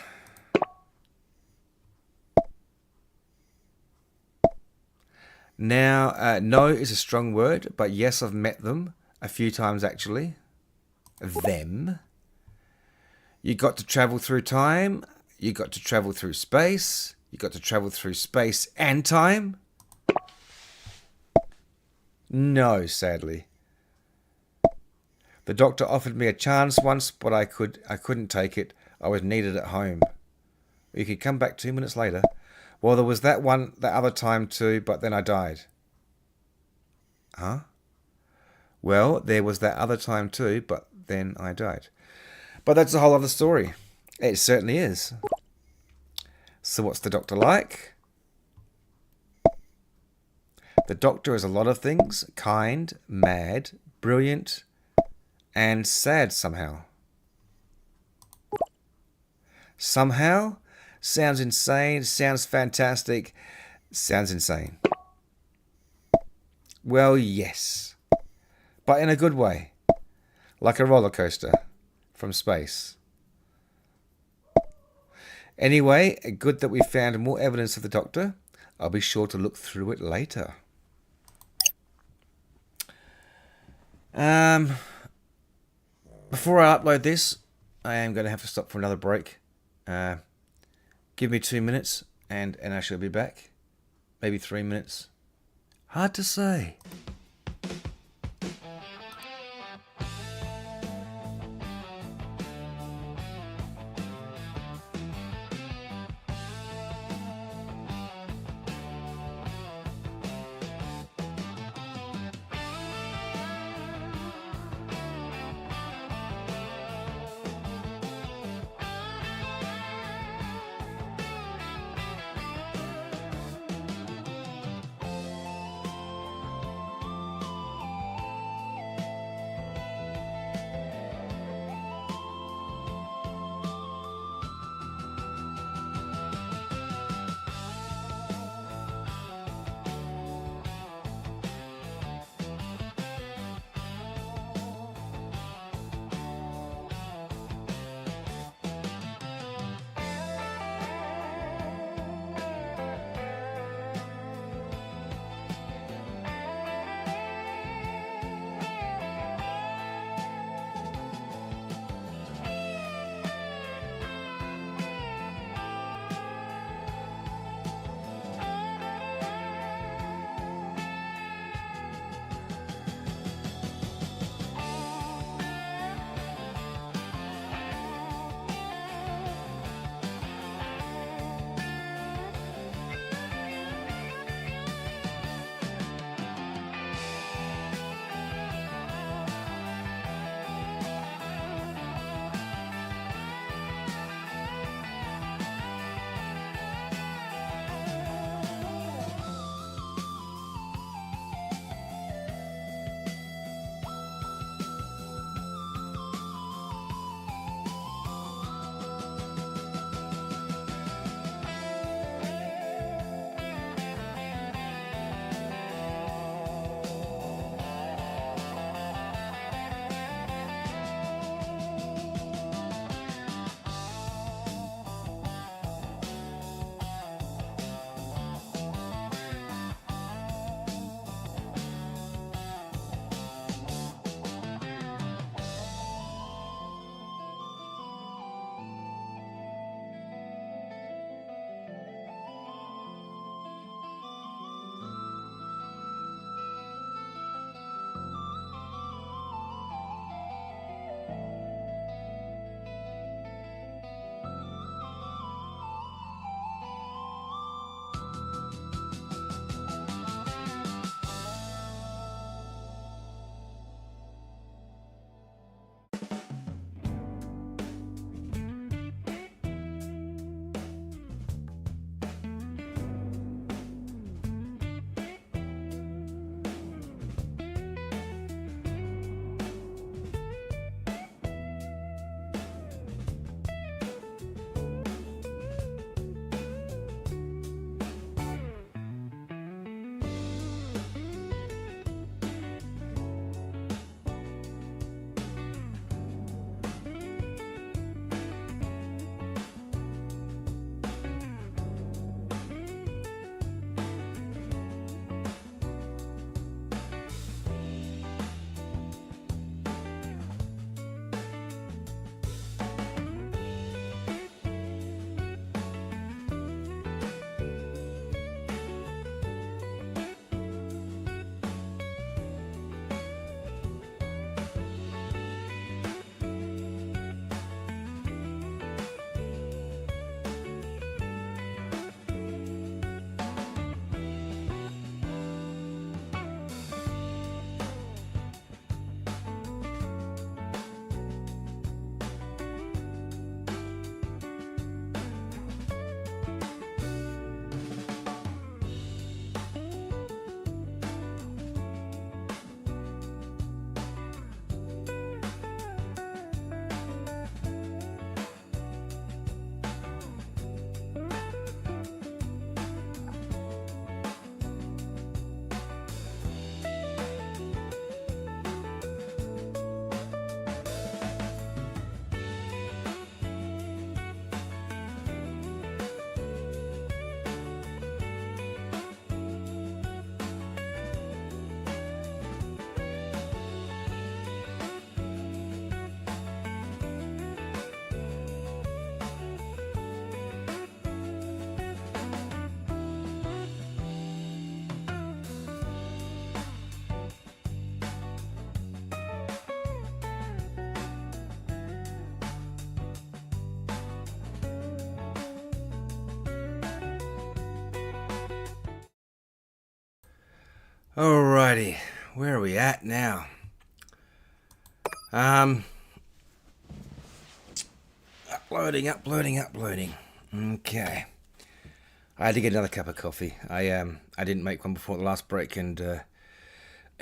Now, no is a strong word, but yes, I've met them a few times actually. Them. You got to travel through time. You got to travel through space. You got to travel through space and time. No, sadly. The doctor offered me a chance once, but I couldn't take it. I was needed at home. You could come back 2 minutes later. Well, there was that other time too, but then I died. Huh? Well, there was that other time too, but then I died. But that's a whole other story. It certainly is. So what's the doctor like? The doctor is a lot of things. Kind, mad, brilliant, and sad somehow. Somehow? Sounds insane, sounds fantastic, sounds insane. Well, yes. But in a good way. Like a roller coaster from space. Anyway, good that we found more evidence of the doctor. I'll be sure to look through it later. Before I upload this, I am going to have to stop for another break. Give me 2 minutes and I shall be back. Maybe 3 minutes. Hard to say. Alrighty, where are we at now? Uploading. Okay. I had to get another cup of coffee. I didn't make one before the last break, and I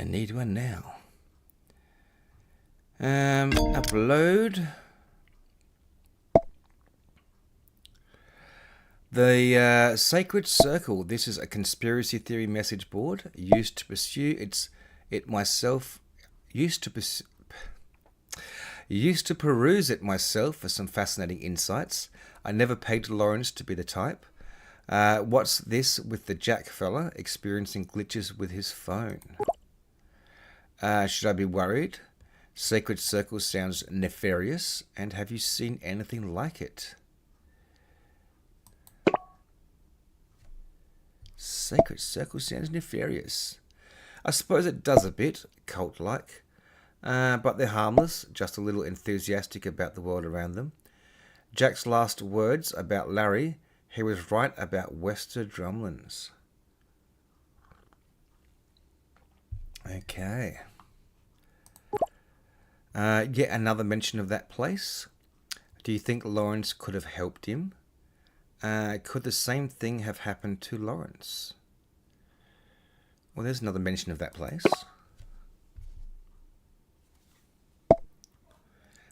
need one now. Upload. The Sacred Circle. This is a conspiracy theory message board used to pursue used to peruse it myself for some fascinating insights. I never pegged Lawrence to be the type. What's this with the Jack fella experiencing glitches with his phone? Should I be worried? Sacred Circle sounds nefarious, and have you seen anything like it? Sacred Circle sounds nefarious. I suppose it does a bit, cult-like. But they're harmless, just a little enthusiastic about the world around them. Jack's last words about Larry, he was right about Wester Drumlins. Okay. Yet another mention of that place. Do you think Lawrence could have helped him? Could the same thing have happened to Lawrence? Well, there's another mention of that place.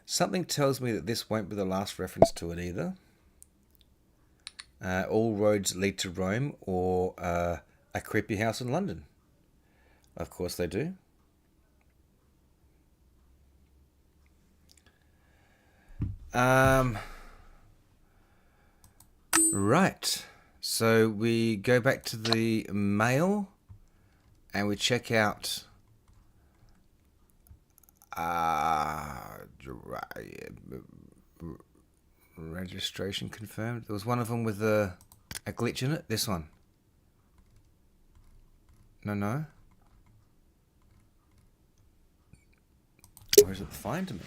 Something tells me that this won't be the last reference to it either. All roads lead to Rome, or a creepy house in London. Of course they do. Right. So we go back to the mail and we check out registration confirmed. There was one of them with a glitch in it. This one. No. Where is it? Find me.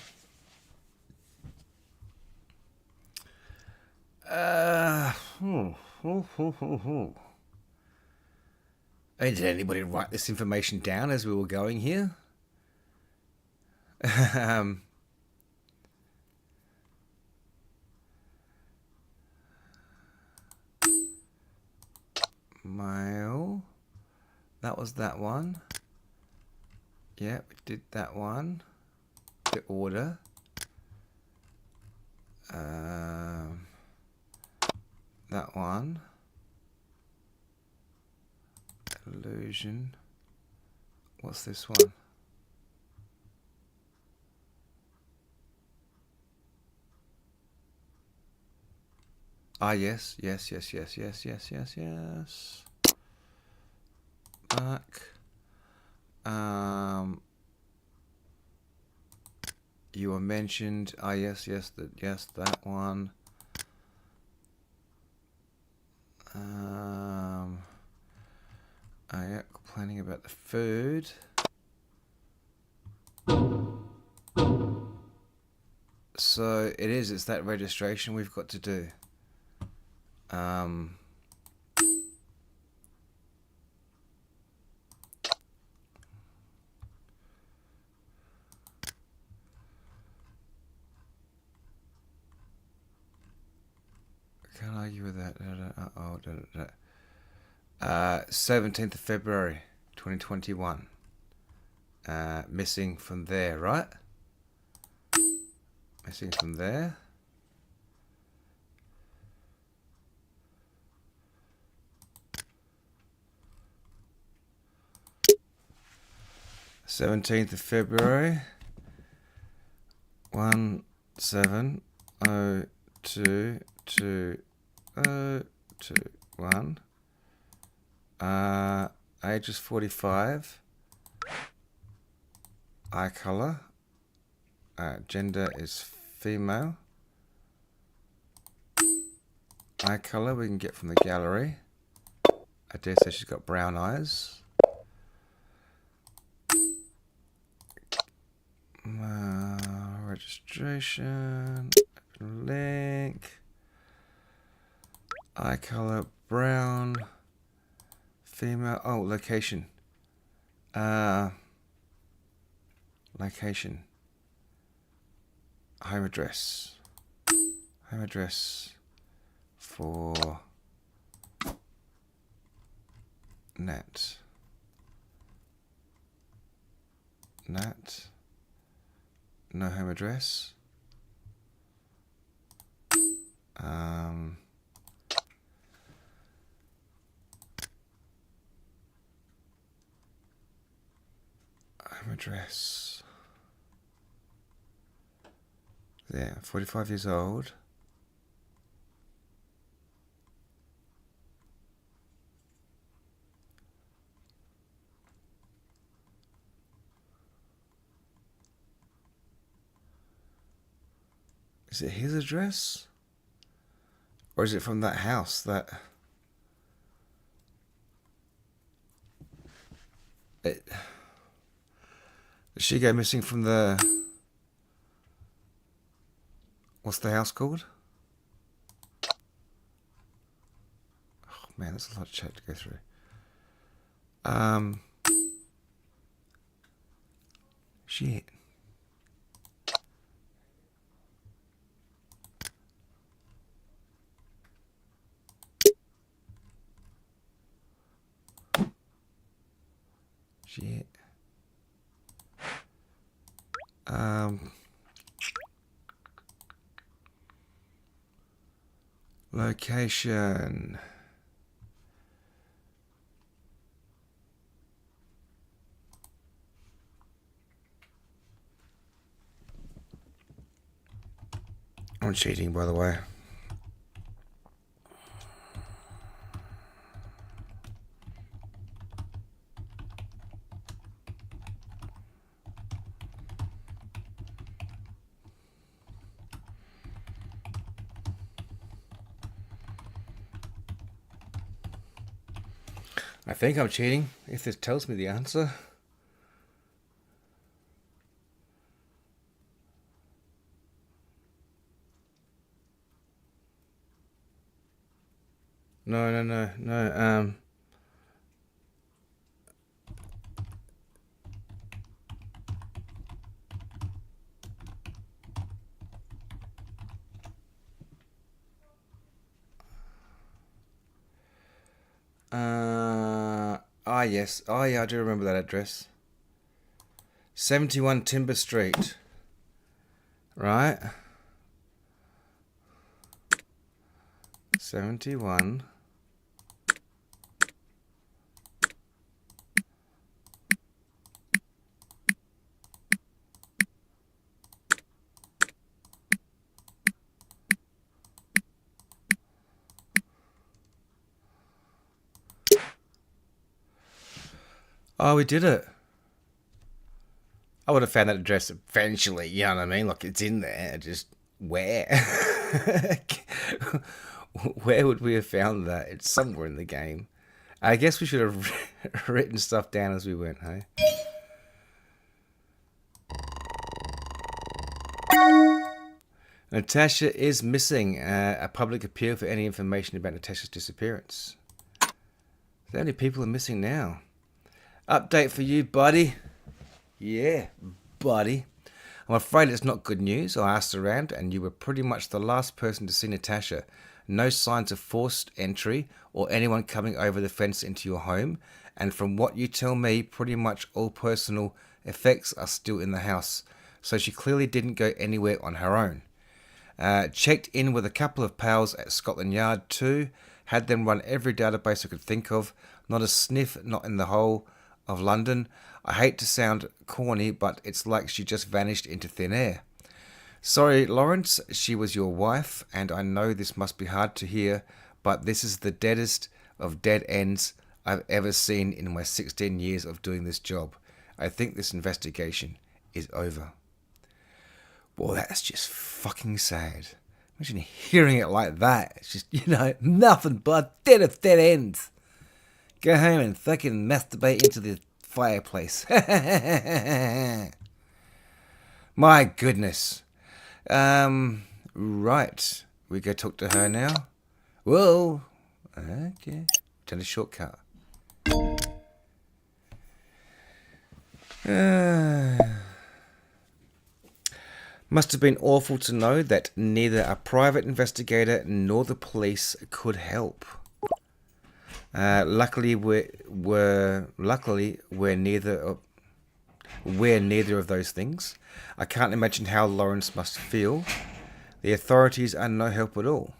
Hey, did anybody write this information down as we were going here? Mail. That was that one. Yeah, we did that one. The order. That one. Illusion. What's this one? Ah, yes. Back. You were mentioned. Ah, yes, that one. Yeah, complaining about the food. So it's that registration we've got to do. Can't argue with that. 17th of February 2021. Missing from there, right? Missing from there. February 17022021. Age is 45. Eye color. Gender is female. Eye color we can get from the gallery. I dare say she's got brown eyes. Registration. Link. Eye color brown. Female. Oh, location. Location. Home address. Home address for Nat. Nat. No home address. Home address. There, 45 years old. Is it his address? Or is it from that house that... Did she go missing from the... What's the house called? Oh man, that's a lot of chat to go through. Shit. Shit. Location. I'm cheating, by the way. I think I'm cheating if this tells me the answer. No. Yes. Oh, yeah, I do remember that address. 71 Timber Street. Right. 71. Oh, we did it. I would have found that address eventually, you know what I mean? Like, it's in there, just where? Where would we have found that? It's somewhere in the game. I guess we should have written stuff down as we went, hey? Natasha is missing. A public appeal for any information about Natasha's disappearance. The only people are missing now. Update for you, buddy. Yeah, buddy. I'm afraid it's not good news. I asked around and you were pretty much the last person to see Natasha. No signs of forced entry or anyone coming over the fence into your home. And from what you tell me, pretty much all personal effects are still in the house. So she clearly didn't go anywhere on her own. Checked in with a couple of pals at Scotland Yard too. Had them run every database I could think of. Not a sniff, not in the whole of London. I hate to sound corny, but it's like she just vanished into thin air. Sorry, Lawrence, she was your wife, and I know this must be hard to hear, but this is the deadest of dead ends I've ever seen in my 16 years of doing this job. I think this investigation is over. Boy, that's just fucking sad. Imagine hearing it like that. It's just, nothing but dead of dead ends. Go home and fucking masturbate into the fireplace. My goodness. Right. We go talk to her now. Whoa. Okay. Done a shortcut. Must have been awful to know that neither a private investigator nor the police could help. Luckily, we're neither of those things. I can't imagine how Lawrence must feel. The authorities are no help at all.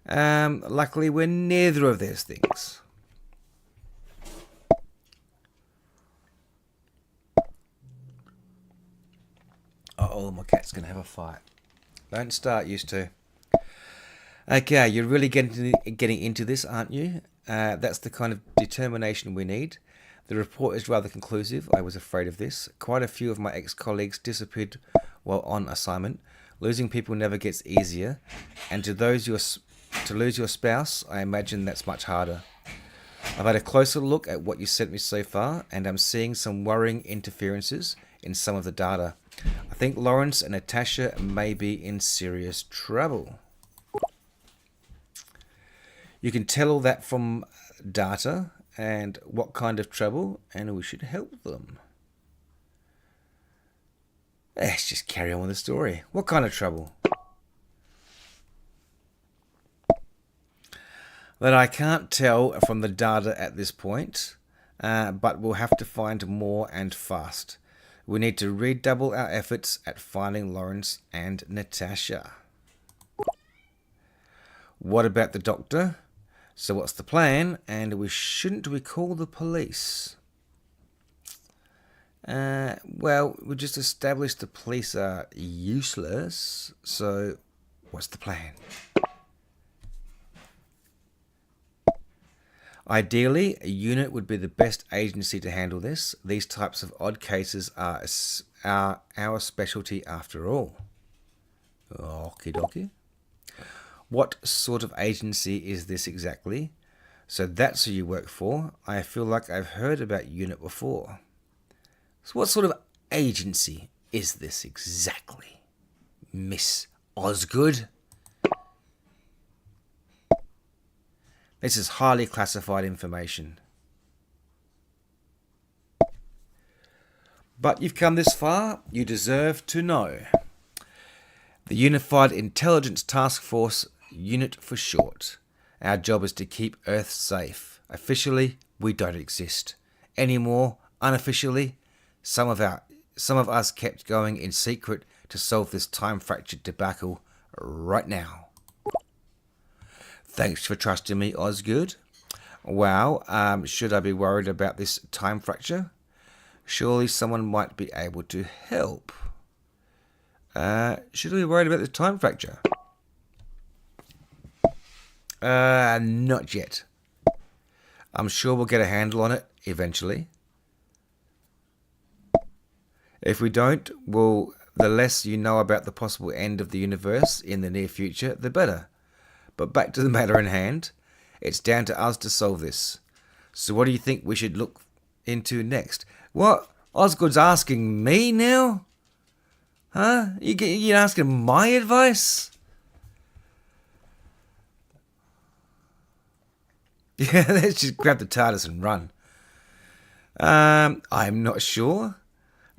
Luckily, we're neither of those things. Uh-oh, my cat's going to have a fight. Don't start, used to. Okay, you're really getting into this, aren't you? That's the kind of determination we need. The report is rather conclusive. I was afraid of this. Quite a few of my ex-colleagues disappeared while on assignment. Losing people never gets easier. And to lose your spouse, I imagine that's much harder. I've had a closer look at what you sent me so far, and I'm seeing some worrying interferences in some of the data. I think Lawrence and Natasha may be in serious trouble. You can tell all that from data and what kind of trouble, and we should help them. Let's just carry on with the story. What kind of trouble? That I can't tell from the data at this point, but we'll have to find more and fast. We need to redouble our efforts at finding Lawrence and Natasha. What about the doctor? So what's the plan? And shouldn't we call the police? Well, we just established the police are useless. So what's the plan? Ideally, a unit would be the best agency to handle this. These types of odd cases are our specialty after all. Okie dokie. What sort of agency is this exactly? So that's who you work for. I feel like I've heard about unit before. So what sort of agency is this exactly, Miss Osgood? This is highly classified information. But you've come this far, you deserve to know. The Unified Intelligence Task Force, UNIT for short. Our job is to keep Earth safe. Officially, we don't exist. Anymore, unofficially, some of us kept going in secret to solve this time-fractured debacle right now. Thanks for trusting me, Osgood. Wow, should I be worried about this time fracture? Surely someone might be able to help. Should I be worried about the time fracture? Not yet. I'm sure we'll get a handle on it eventually. If we don't, well, the less you know about the possible end of the universe in the near future, the better. But back to the matter in hand. It's down to us to solve this. So what do you think we should look into next? What? Osgood's asking me now? Huh? You're asking my advice? Yeah, let's just grab the TARDIS and run. I'm not sure.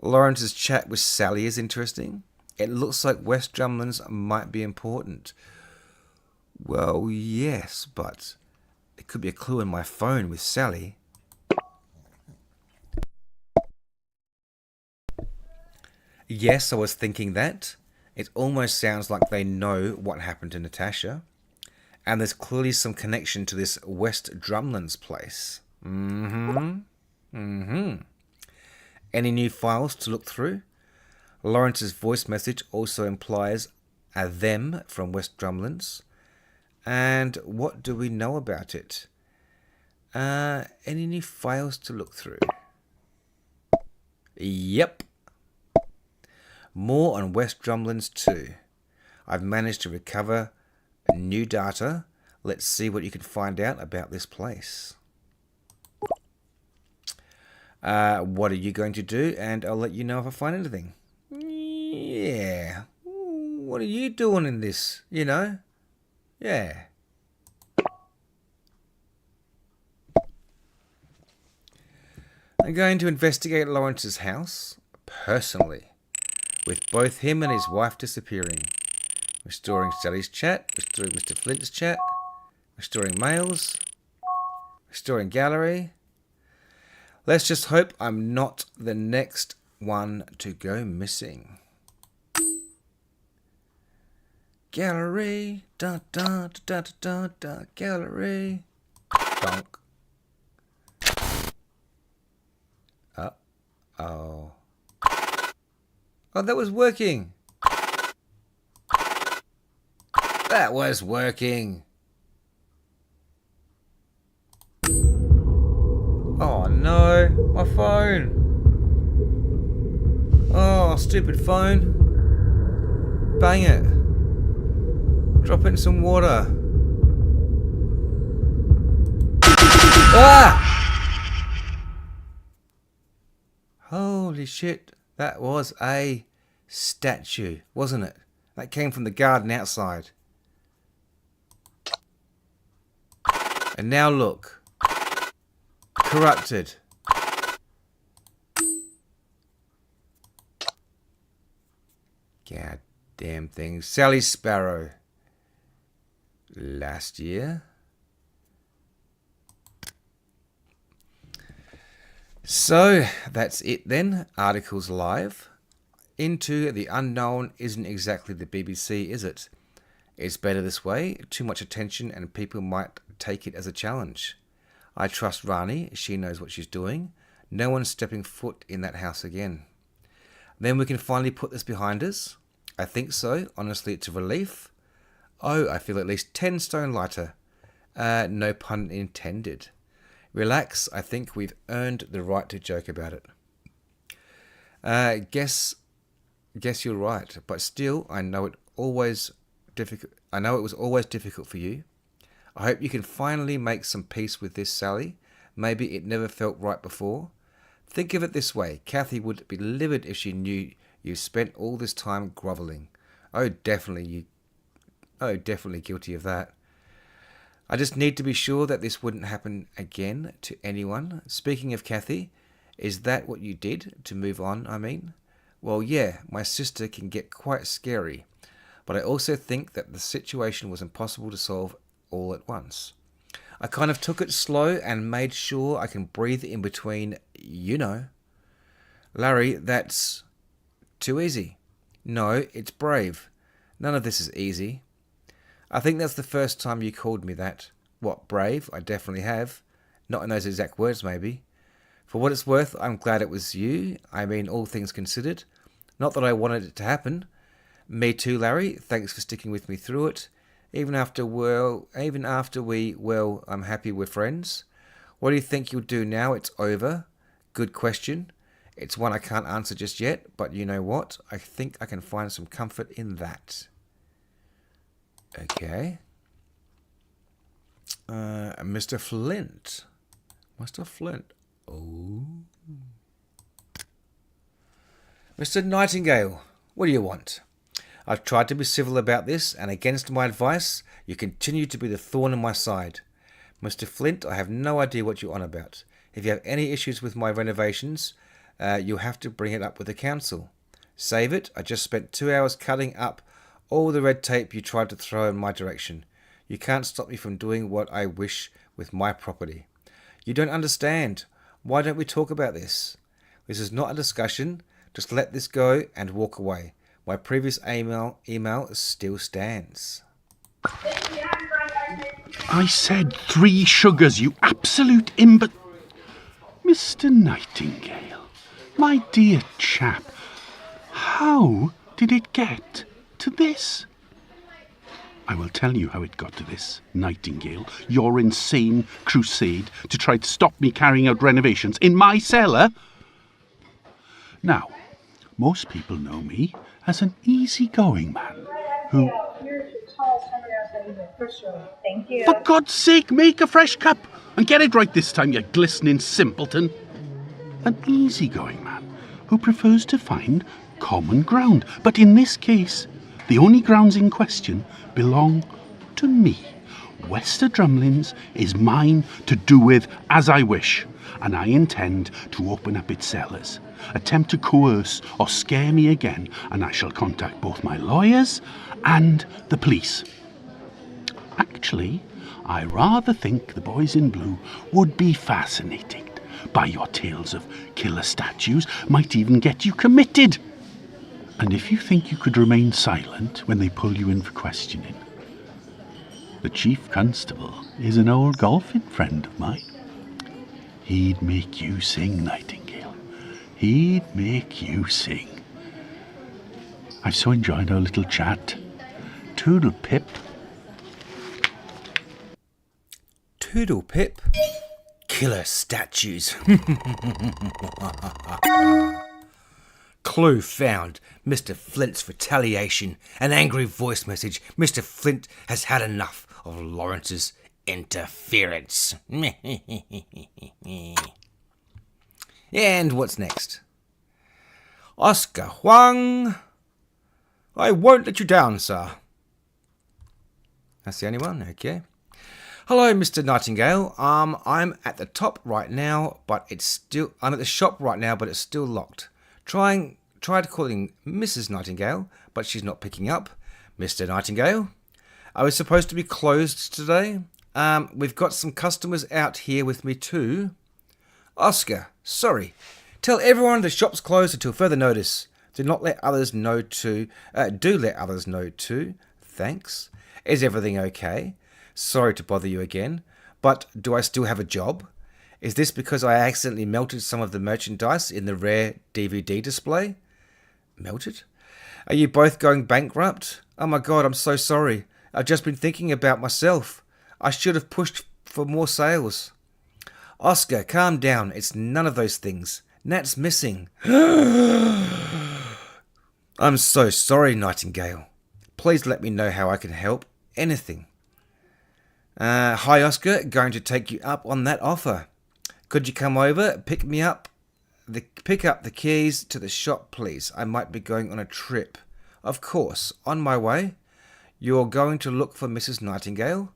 Lawrence's chat with Sally is interesting. It looks like West Drumlands might be important. Well, yes, but it could be a clue in my phone with Sally. Yes, I was thinking that. It almost sounds like they know what happened to Natasha. And there's clearly some connection to this West Drumlands place. Any new files to look through? Lawrence's voice message also implies a them from West Drumlands. And what do we know about it? Any new files to look through? Yep. More on West Drumlands too. I've managed to recover new data. Let's see what you can find out about this place. What are you going to do? And I'll let you know if I find anything. Yeah. What are you doing in this? You know? Yeah. I'm going to investigate Lawrence's house personally, with both him and his wife disappearing. Restoring Sally's chat, restoring Mr. Flint's chat, restoring mails, restoring gallery. Let's just hope I'm not the next one to go missing. Gallery, da da da da da da, gallery. Donk. Oh. Oh, that was working. That was working. Oh no, my phone. Oh, stupid phone. Bang it. Drop it in some water. Ah! Holy shit. That was a statue, wasn't it? That came from the garden outside. And now look. Corrupted. God damn thing. Sally Sparrow. Last year. So, that's it then. Articles live. Into the Unknown isn't exactly the BBC, is it? It's better this way. Too much attention and people might take it as a challenge. I trust Rani. She knows what she's doing. No one's stepping foot in that house again. Then we can finally put this behind us. I think so. Honestly, it's a relief. Oh, I feel at least 10 stone lighter. No pun intended. Relax, I think we've earned the right to joke about it. Guess you're right, but still, I know it was always difficult for you. I hope you can finally make some peace with this, Sally. Maybe it never felt right before. Think of it this way: Kathy would be livid if she knew you spent all this time grovelling. Oh, definitely guilty of that. I just need to be sure that this wouldn't happen again to anyone. Speaking of Kathy, is that what you did to move on, I mean? Well, yeah, my sister can get quite scary, but I also think that the situation was impossible to solve all at once. I kind of took it slow and made sure I can breathe in between, you know. Larry, that's too easy. No, it's brave. None of this is easy. I think that's the first time you called me that. What, brave? I definitely have. Not in those exact words, maybe. For what it's worth, I'm glad it was you. I mean, all things considered. Not that I wanted it to happen. Me too, Larry. Thanks for sticking with me through it. Even after I'm happy we're friends. What do you think you'll do now it's over? Good question. It's one I can't answer just yet, but you know what? I think I can find some comfort in that. Okay. Mr. Flint. Mr. Flint. Oh. Mr. Nightingale, what do you want? I've tried to be civil about this, and against my advice, you continue to be the thorn in my side. Mr. Flint, I have no idea what you're on about. If you have any issues with my renovations, you'll have to bring it up with the council. Save it. I just spent 2 hours cutting up all the red tape you tried to throw in my direction. You can't stop me from doing what I wish with my property. You don't understand. Why don't we talk about this? This is not a discussion. Just let this go and walk away. My previous email still stands. I said 3 sugars, you absolute imbecile. Mr. Nightingale, my dear chap, how did it get to this? I will tell you how it got to this, Nightingale. Your insane crusade to try to stop me carrying out renovations in my cellar. Now, most people know me as an easygoing man who... For God's sake, make a fresh cup and get it right this time, you glistening simpleton. An easygoing man who prefers to find common ground. But in this case, the only grounds in question belong to me. Wester Drumlins is mine to do with as I wish. and I intend to open up its cellars. Attempt to coerce or scare me again, and I shall contact both my lawyers and the police. Actually, I rather think the boys in blue would be fascinated by your tales of killer statues, might even get you committed. And if you think you could remain silent when they pull you in for questioning, the chief constable is an old golfing friend of mine. He'd make you sing, Nightingale. He'd make you sing. I've so enjoyed our little chat. Toodle pip. Toodle pip. Killer statues. Clue found. Mr. Flint's retaliation. An angry voice message. Mr. Flint has had enough of Lawrence's interference. And what's next? Oscar Huang. I won't let you down, sir. That's the only one? Okay. Hello, Mr. Nightingale. I'm at the top right now, but I'm at the shop right now, but it's still locked. Tried calling Mrs. Nightingale, but she's not picking up. Mr. Nightingale, I was supposed to be closed today. We've got some customers out here with me too. Oscar, sorry. Tell everyone the shop's closed until further notice. Do let others know too. Thanks. Is everything okay? Sorry to bother you again, but do I still have a job? Is this because I accidentally melted some of the merchandise in the rare DVD display? Melted? Are you both going bankrupt? Oh my god, I'm so sorry. I've just been thinking about myself. I should have pushed for more sales. Oscar, calm down. It's none of those things. Nat's missing. I'm so sorry, Nightingale. Please let me know how I can help. Anything. Hi, Oscar. Going to take you up on that offer. Could you come over, pick up the keys to the shop, please? I might be going on a trip. Of course, on my way. You're going to look for Mrs. Nightingale?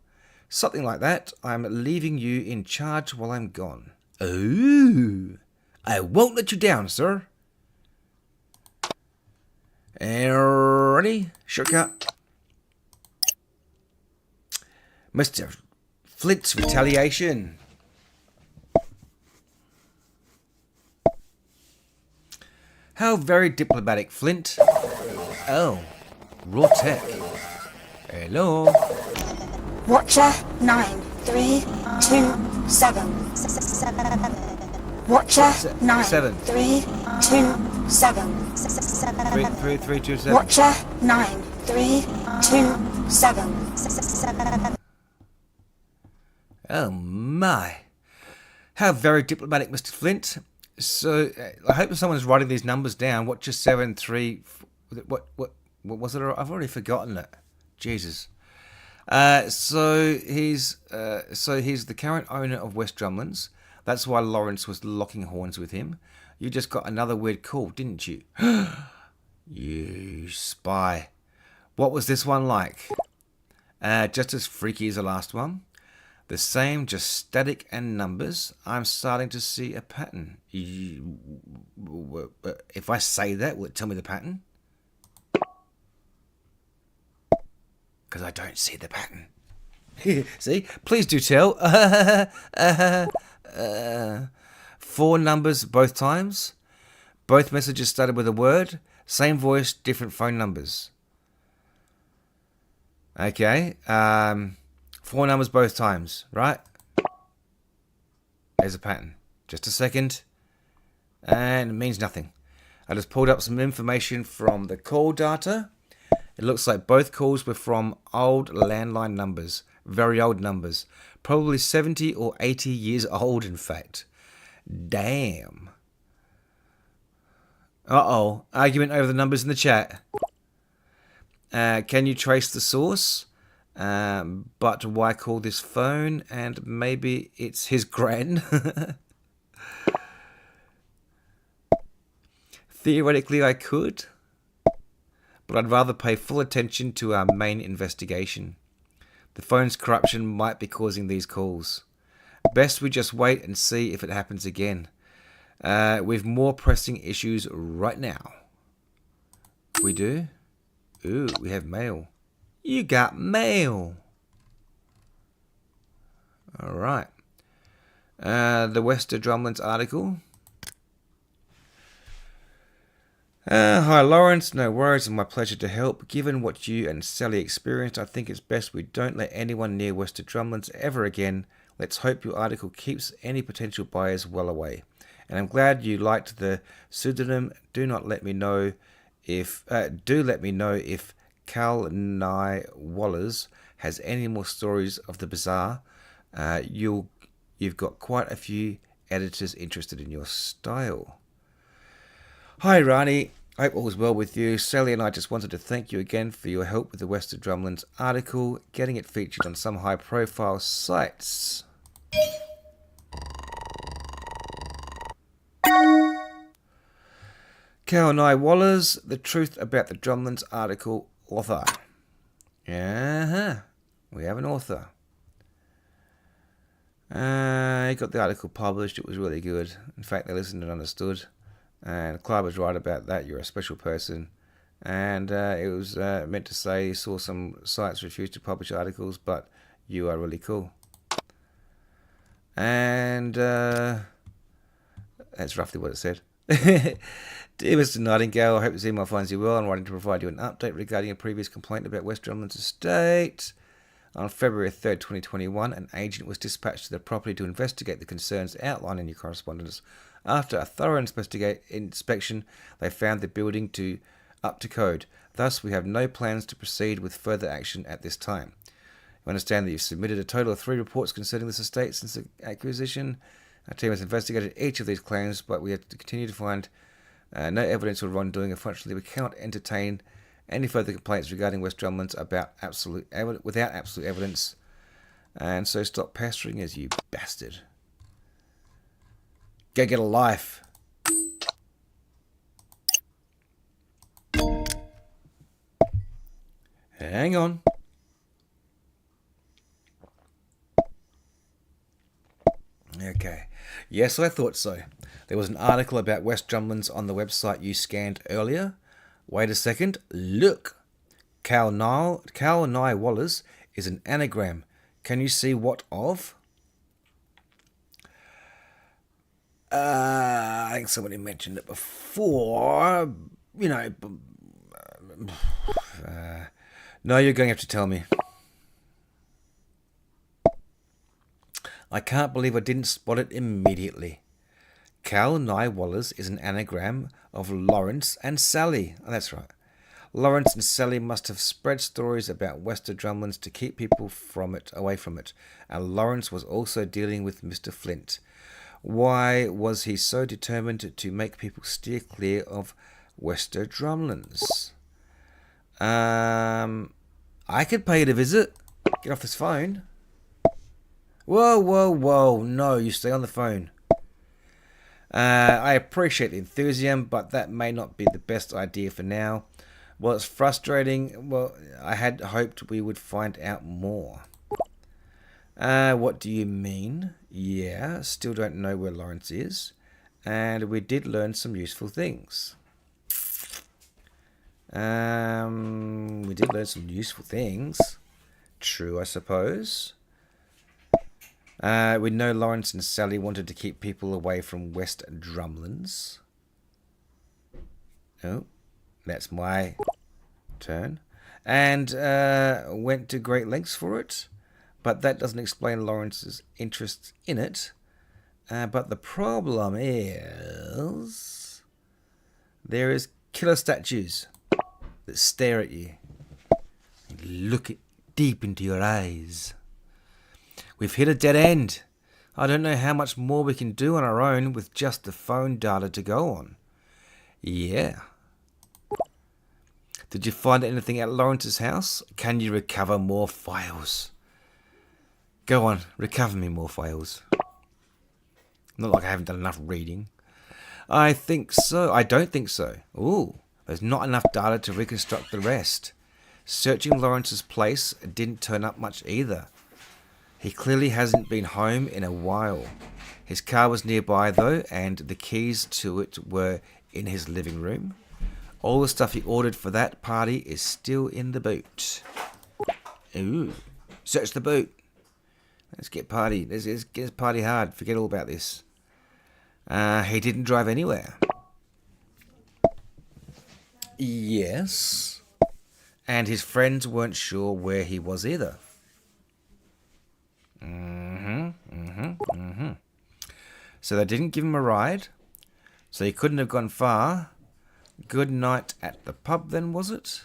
Something like that. I'm leaving you in charge while I'm gone. Ooh, I won't let you down, sir. Ready? Shortcut. Mr. Flint's retaliation. How very diplomatic, Flint. Oh, raw tech. Hello. Watcher 9327. Watcher 9327. 327. Watcher 9327. Oh my. How very diplomatic, Mr. Flint. So, I hope someone's writing these numbers down. Watcher 73. What was it? I've already forgotten it. Jesus. So he's the current owner of West Drumlands. That's why Lawrence was locking horns with him. You just got another weird call, didn't you? You spy. What was this one like? Just as freaky as the last one. The same, just static and numbers. I'm starting to see a pattern. If I say that, will it tell me the pattern? Because I don't see the pattern. See? Please do tell. 4 numbers both times. Both messages started with a word. Same voice, different phone numbers. Okay. 4 numbers both times, right? There's a pattern. Just a second. And it means nothing. I just pulled up some information from the call data. It looks like both calls were from old landline numbers. Very old numbers. Probably 70 or 80 years old, in fact. Damn. Uh-oh. Argument over the numbers in the chat. Can you trace the source? But why call this phone? And maybe it's his gran. Theoretically, I could. But I'd rather pay full attention to our main investigation. The phone's corruption might be causing these calls. Best we just wait and see if it happens again. We've more pressing issues right now. We do? Ooh, we have mail. You got mail. Alright. The Wester Drumlins article. Hi Lawrence, no worries, it's my pleasure to help. Given what you and Sally experienced, I think it's best we don't let anyone near Wester Drumlins ever again. Let's hope your article keeps any potential buyers well away. And I'm glad you liked the pseudonym. Do let me know if Cal Nye Wallers has any more stories of the bizarre. You've got quite a few editors interested in your style. Hi Rani, hope all is well with you. Sally and I just wanted to thank you again for your help with the Wester Drumlins article, getting it featured on some high profile sites. Cal Nye Wallers, the truth about the Drumlins article author. We have an author. He got the article published. It was really good. In fact, they listened and understood. And Clive was right about that. You're a special person. And it was meant to say he saw some sites refuse to publish articles, but you are really cool. And that's roughly what it said. Dear Mr. Nightingale, I hope this email finds you well. I'm writing to provide you an update regarding a previous complaint about West Drumlins estate. On February 3rd, 2021, an agent was dispatched to the property to investigate the concerns outlined in your correspondence. After a thorough inspection, they found the building up to code. Thus, we have no plans to proceed with further action at this time. We understand that you've submitted a total of 3 reports concerning this estate since the acquisition. Our team has investigated each of these claims, but we have to continue to find no evidence of wrongdoing. Unfortunately, we cannot entertain any further complaints regarding West Drumlins without absolute evidence. And so stop pestering us, you bastard. Go get a life. Hang on. Okay. Yes, I thought so. There was an article about West Drumlins on the website you scanned earlier. Wait a second. Look. Cal Nye Wallers is an anagram. Can you see what of? I think somebody mentioned it before. You know. No, you're going to have to tell me. I can't believe I didn't spot it immediately. Cal Nye Wallers is an anagram of Lawrence and Sally. Oh, that's right. Lawrence and Sally must have spread stories about Wester Drumlins to keep people away from it. And Lawrence was also dealing with Mr. Flint. Why was he so determined to make people steer clear of Wester Drumlins? I could pay you to visit. Get off this phone. Whoa. No, you stay on the phone. I appreciate the enthusiasm, but that may not be the best idea for now. Well, it's frustrating. Well, I had hoped we would find out more. What do you mean? Yeah, still don't know where Lawrence is. And we did learn some useful things. We did learn some useful things. True, I suppose. We know Lawrence and Sally wanted to keep people away from West Drumlins. Oh, that's my turn. And went to great lengths for it. But that doesn't explain Lawrence's interest in it. But the problem is there is killer statues that stare at you and look deep into your eyes. We've hit a dead end. I don't know how much more we can do on our own with just the phone data to go on. Yeah. Did you find anything at Lawrence's house? Can you recover more files? Go on, recover me more files. Not like I haven't done enough reading. I think so. I don't think so. Ooh, there's not enough data to reconstruct the rest. Searching Lawrence's place didn't turn up much either. He clearly hasn't been home in a while. His car was nearby though, and the keys to it were in his living room. All the stuff he ordered for that party is still in the boot. Ooh, search the boot. Let's get party. Let's get party hard. Forget all about this. He didn't drive anywhere. Yes. And his friends weren't sure where he was either. So they didn't give him a ride. So he couldn't have gone far. Good night at the pub then, was it?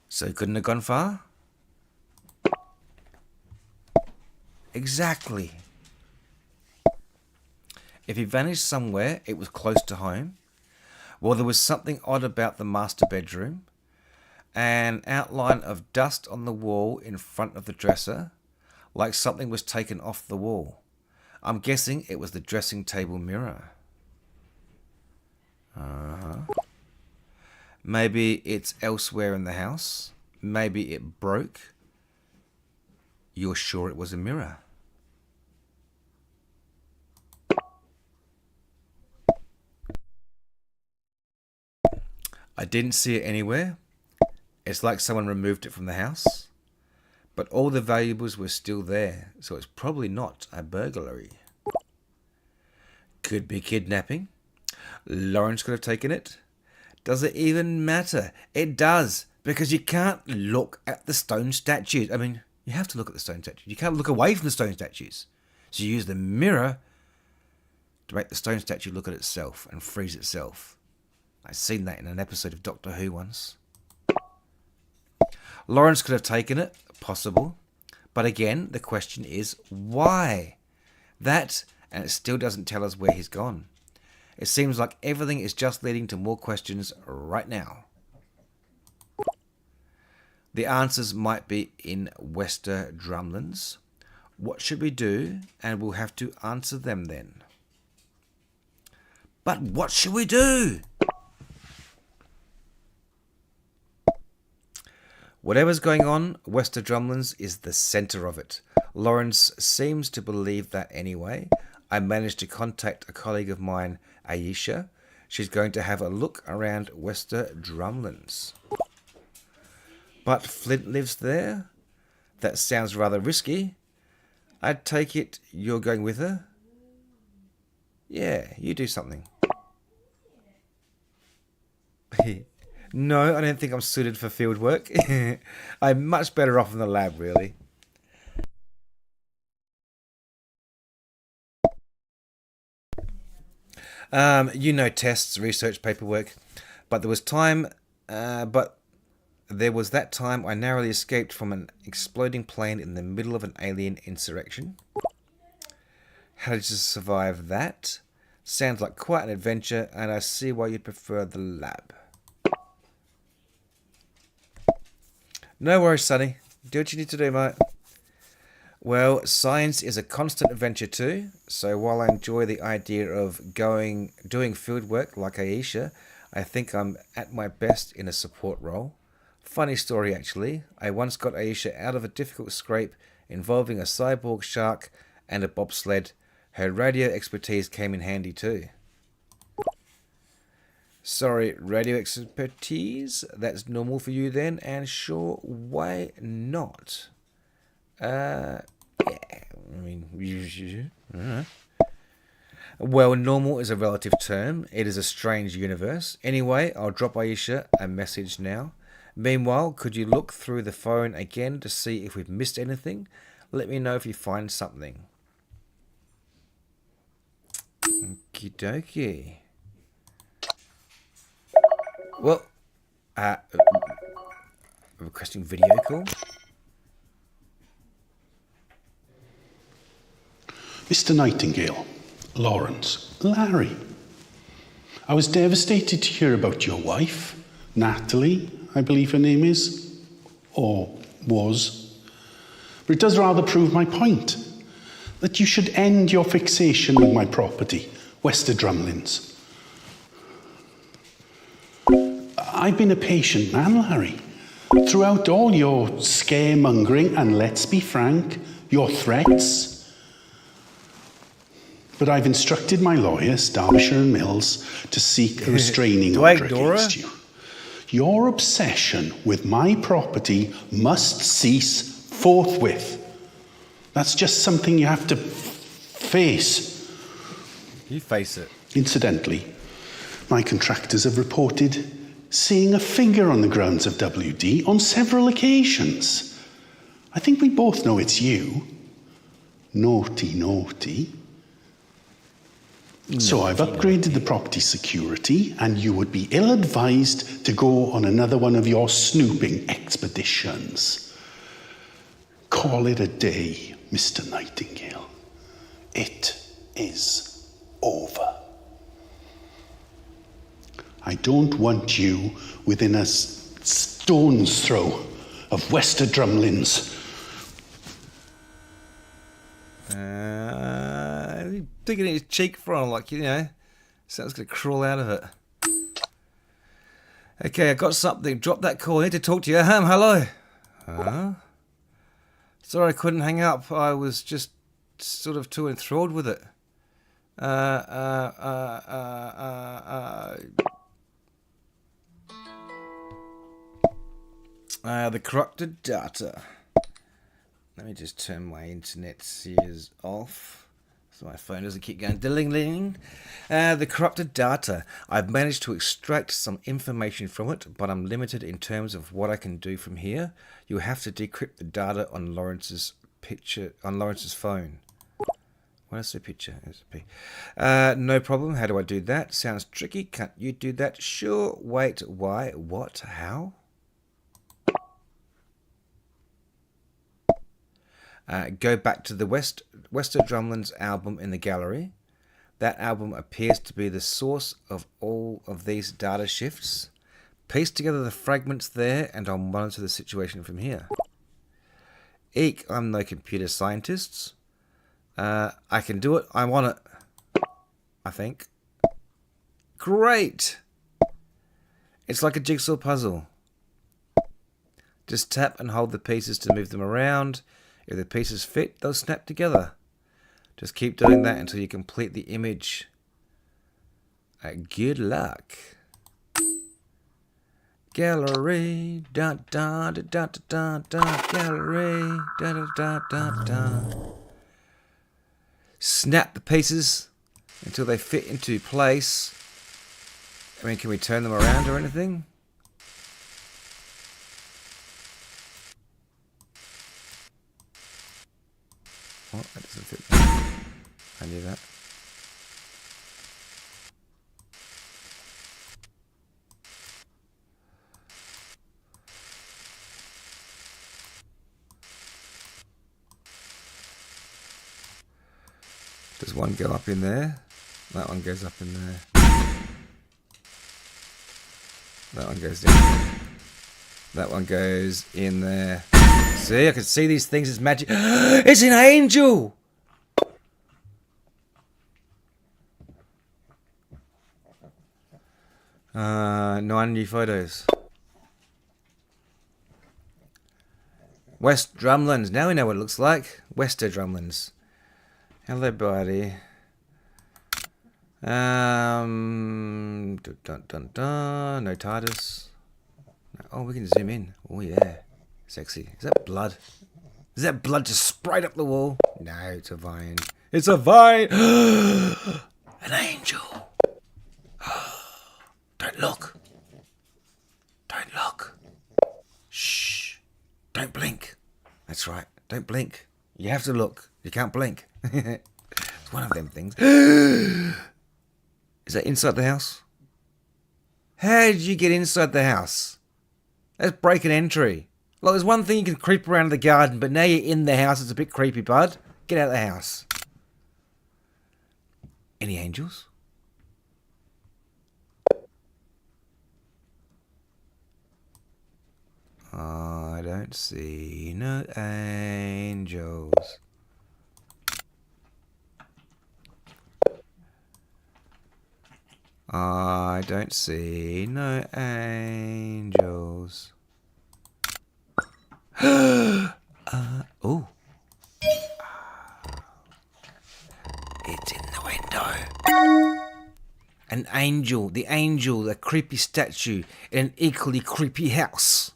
So he couldn't have gone far? Exactly. If he vanished somewhere, it was close to home. Well, there was something odd about the master bedroom. An outline of dust on the wall in front of the dresser, like something was taken off the wall. I'm guessing it was the dressing table mirror. Maybe it's elsewhere in the house. Maybe it broke. You're sure it was a mirror? I didn't see it anywhere. It's like someone removed it from the house. But all the valuables were still there, so it's probably not a burglary. Could be kidnapping. Lawrence could have taken it. Does it even matter? It does, because you can't look at the stone statues. I mean, you have to look at the stone statues. You can't look away from the stone statues. So you use the mirror to make the stone statue look at itself and freeze itself. I've seen that in an episode of Doctor Who once. Lawrence could have taken it, possible. But again, the question is, why? That, and it still doesn't tell us where he's gone. It seems like everything is just leading to more questions right now. The answers might be in Wester Drumlands. What should we do? And we'll have to answer them then. But what should we do? Whatever's going on, Wester Drumlands is the centre of it. Lawrence seems to believe that anyway. I managed to contact a colleague of mine, Aisha. She's going to have a look around Wester Drumlands. But Flint lives there? That sounds rather risky. I take it you're going with her? Yeah, you do something. No, I don't think I'm suited for field work. I'm much better off in the lab, really. Tests, research, paperwork. But there was that time I narrowly escaped from an exploding plane in the middle of an alien insurrection. How did you survive that? Sounds like quite an adventure, and I see why you'd prefer the lab. No worries, Sonny. Do what you need to do, mate. Well, science is a constant adventure too, so while I enjoy the idea of doing field work like Aisha, I think I'm at my best in a support role. Funny story actually, I once got Aisha out of a difficult scrape involving a cyborg shark and a bobsled. Her radio expertise came in handy too. Sorry, radio expertise? That's normal for you then? And sure, why not? Yeah, I mean, well, normal is a relative term. It is a strange universe. Anyway, I'll drop Aisha a message now. Meanwhile, could you look through the phone again to see if we've missed anything? Let me know if you find something. Okie dokie. Well, requesting video call. Mr. Nightingale, Lawrence, Larry. I was devastated to hear about your wife, Natalie, I believe her name is, or was. But it does rather prove my point, that you should end your fixation with my property, Wester Drumlands. I've been a patient man, Larry. Throughout all your scaremongering and, let's be frank, your threats. But I've instructed my lawyers, Derbyshire and Mills, to seek a restraining order against you. Your obsession with my property must cease forthwith. That's just something you have to face. You face it. Incidentally, my contractors have reported seeing a figure on the grounds of WD on several occasions. I think we both know it's you. Naughty, naughty. So I've upgraded the property security, and you would be ill-advised to go on another one of your snooping expeditions. Call it a day, Mr. Nightingale. It is over. I don't want you within a stone's throw of Wester Drumlins. Digging at his cheek front like, you know, sounds going to crawl out of it. Okay, I got something. Drop that call. I need to talk to you. Hello. Huh? Sorry I couldn't hang up. I was just sort of too enthralled with it. The corrupted data. Let me just turn my internet sears off so my phone doesn't keep going ding-ling. The corrupted data. I've managed to extract some information from it, but I'm limited in terms of what I can do from here. You have to decrypt the data on Lawrence's phone. What is the picture? No problem. How do I do that? Sounds tricky. Can't you do that? Sure. Wait. Why? What? How? Go back to the Wester Drumlins album in the gallery. That album appears to be the source of all of these data shifts. Piece together the fragments there, and I'll monitor the situation from here. Eek, I'm no computer scientist. I can do it. I want it. I think. Great! It's like a jigsaw puzzle. Just tap and hold the pieces to move them around. If the pieces fit, they'll snap together. Just keep doing that until you complete the image. Good luck. Gallery, da da da da da da. Gallery, da da da da da. Snap the pieces until they fit into place. I mean, can we turn them around or anything? What? That doesn't fit there. I knew that. Does one go up in there? That one goes up in there. That one goes down there. That one goes in there. See, I can see these things as magic. It's an angel! No new photos. West Drumlins. Now we know what it looks like. Wester Drumlins. Hello, buddy. Dun, dun, dun, dun. No TARDIS. Oh, we can zoom in. Oh, yeah. Sexy. Is that blood? Is that blood just sprayed up the wall? No, it's a vine. It's a vine! An angel! Don't look. Don't look. Shh. Don't blink. That's right. Don't blink. You have to look. You can't blink. It's one of them things. Is that inside the house? How did you get inside the house? That's break and entry. Look, there's one thing you can creep around the garden, but now you're in the house. It's a bit creepy, bud. Get out of the house. Any angels? I don't see no angels. I don't see no angels. Oh. It's in the window. An angel. The angel, a creepy statue in an equally creepy house.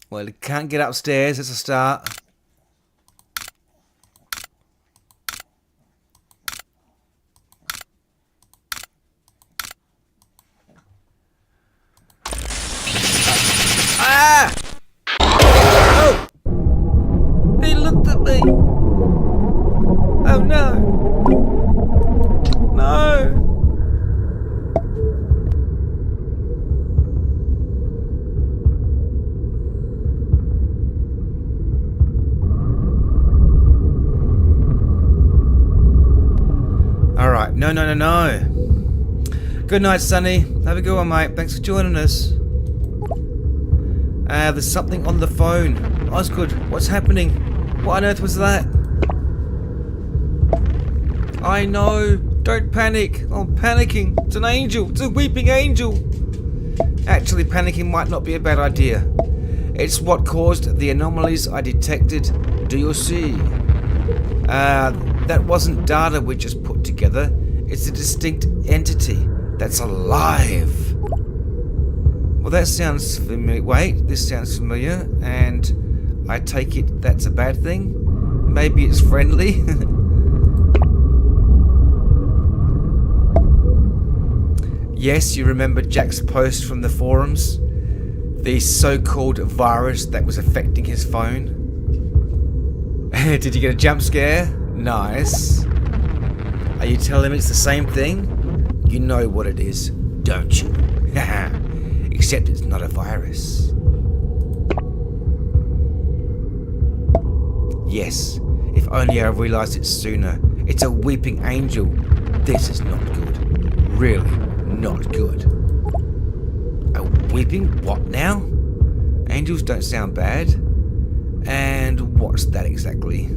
Well, it can't get upstairs. It's a start. Ah! Oh! He looked at me. Oh no! No! Alright, no. Good night, Sonny. Have a good one, mate. Thanks for joining us. There's something on the phone. Osgood, what's happening? What on earth was that? I know. Don't panic. I'm panicking. It's an angel. It's a weeping angel. Actually, panicking might not be a bad idea. It's what caused the anomalies I detected. Do you see? That wasn't data we just put together. It's a distinct entity that's alive. Well, that sounds familiar. Wait, this sounds familiar, and I take it that's a bad thing? Maybe it's friendly? Yes, you remember Jack's post from the forums? The so-called virus that was affecting his phone? Did you get a jump scare? Nice. Are you telling me it's the same thing? You know what it is, don't you? Except it's not a virus. Yes, if only I realised it sooner. It's a weeping angel. This is not good. Really not good. A weeping what now? Angels don't sound bad. And what's that exactly?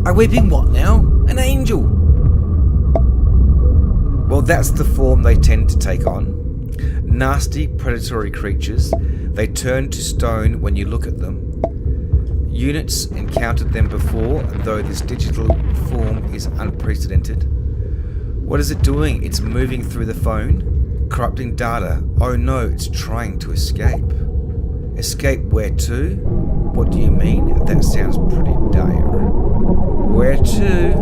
A weeping what now? An angel. Well, that's the form they tend to take on. Nasty, predatory creatures. They turn to stone when you look at them. Units encountered them before, though this digital form is unprecedented. What is it doing? It's moving through the phone, corrupting data. Oh no, it's trying to escape. Escape where to? What do you mean? That sounds pretty dire. Where to?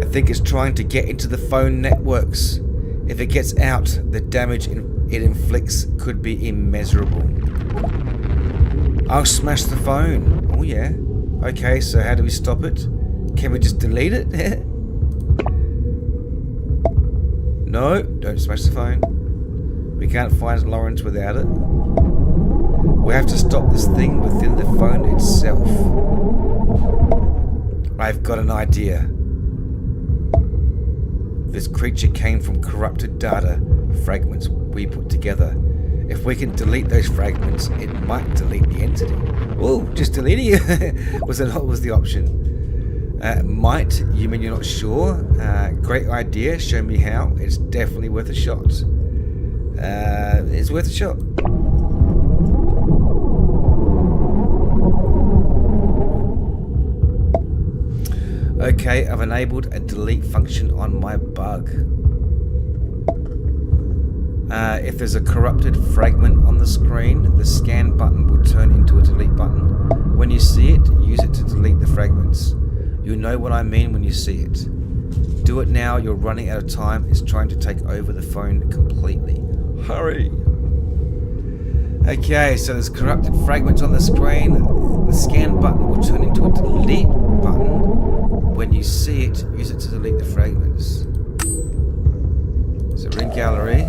I think it's trying to get into the phone networks. If it gets out, the damage it inflicts could be immeasurable. I'll smash the phone. Oh yeah. Okay, so how do we stop it? Can we just delete it? No, don't smash the phone. We can't find Lawrence without it. We have to stop this thing within the phone itself. I've got an idea. This creature came from corrupted data fragments we put together. If we can delete those fragments, it might delete the entity. Oh, just deleting it was the option. Might? You mean you're not sure? Great idea. Show me how. It's definitely worth a shot. It's worth a shot. Okay, I've enabled a delete function on my bug. If there's a corrupted fragment on the screen, the scan button will turn into a delete button. When you see it, use it to delete the fragments. You'll know what I mean when you see it. Do it now, you're running out of time. It's trying to take over the phone completely. Hurry! Okay, so there's corrupted fragments on the screen. The scan button will turn into a delete button. When you see it, use it to delete the fragments. So we're in gallery.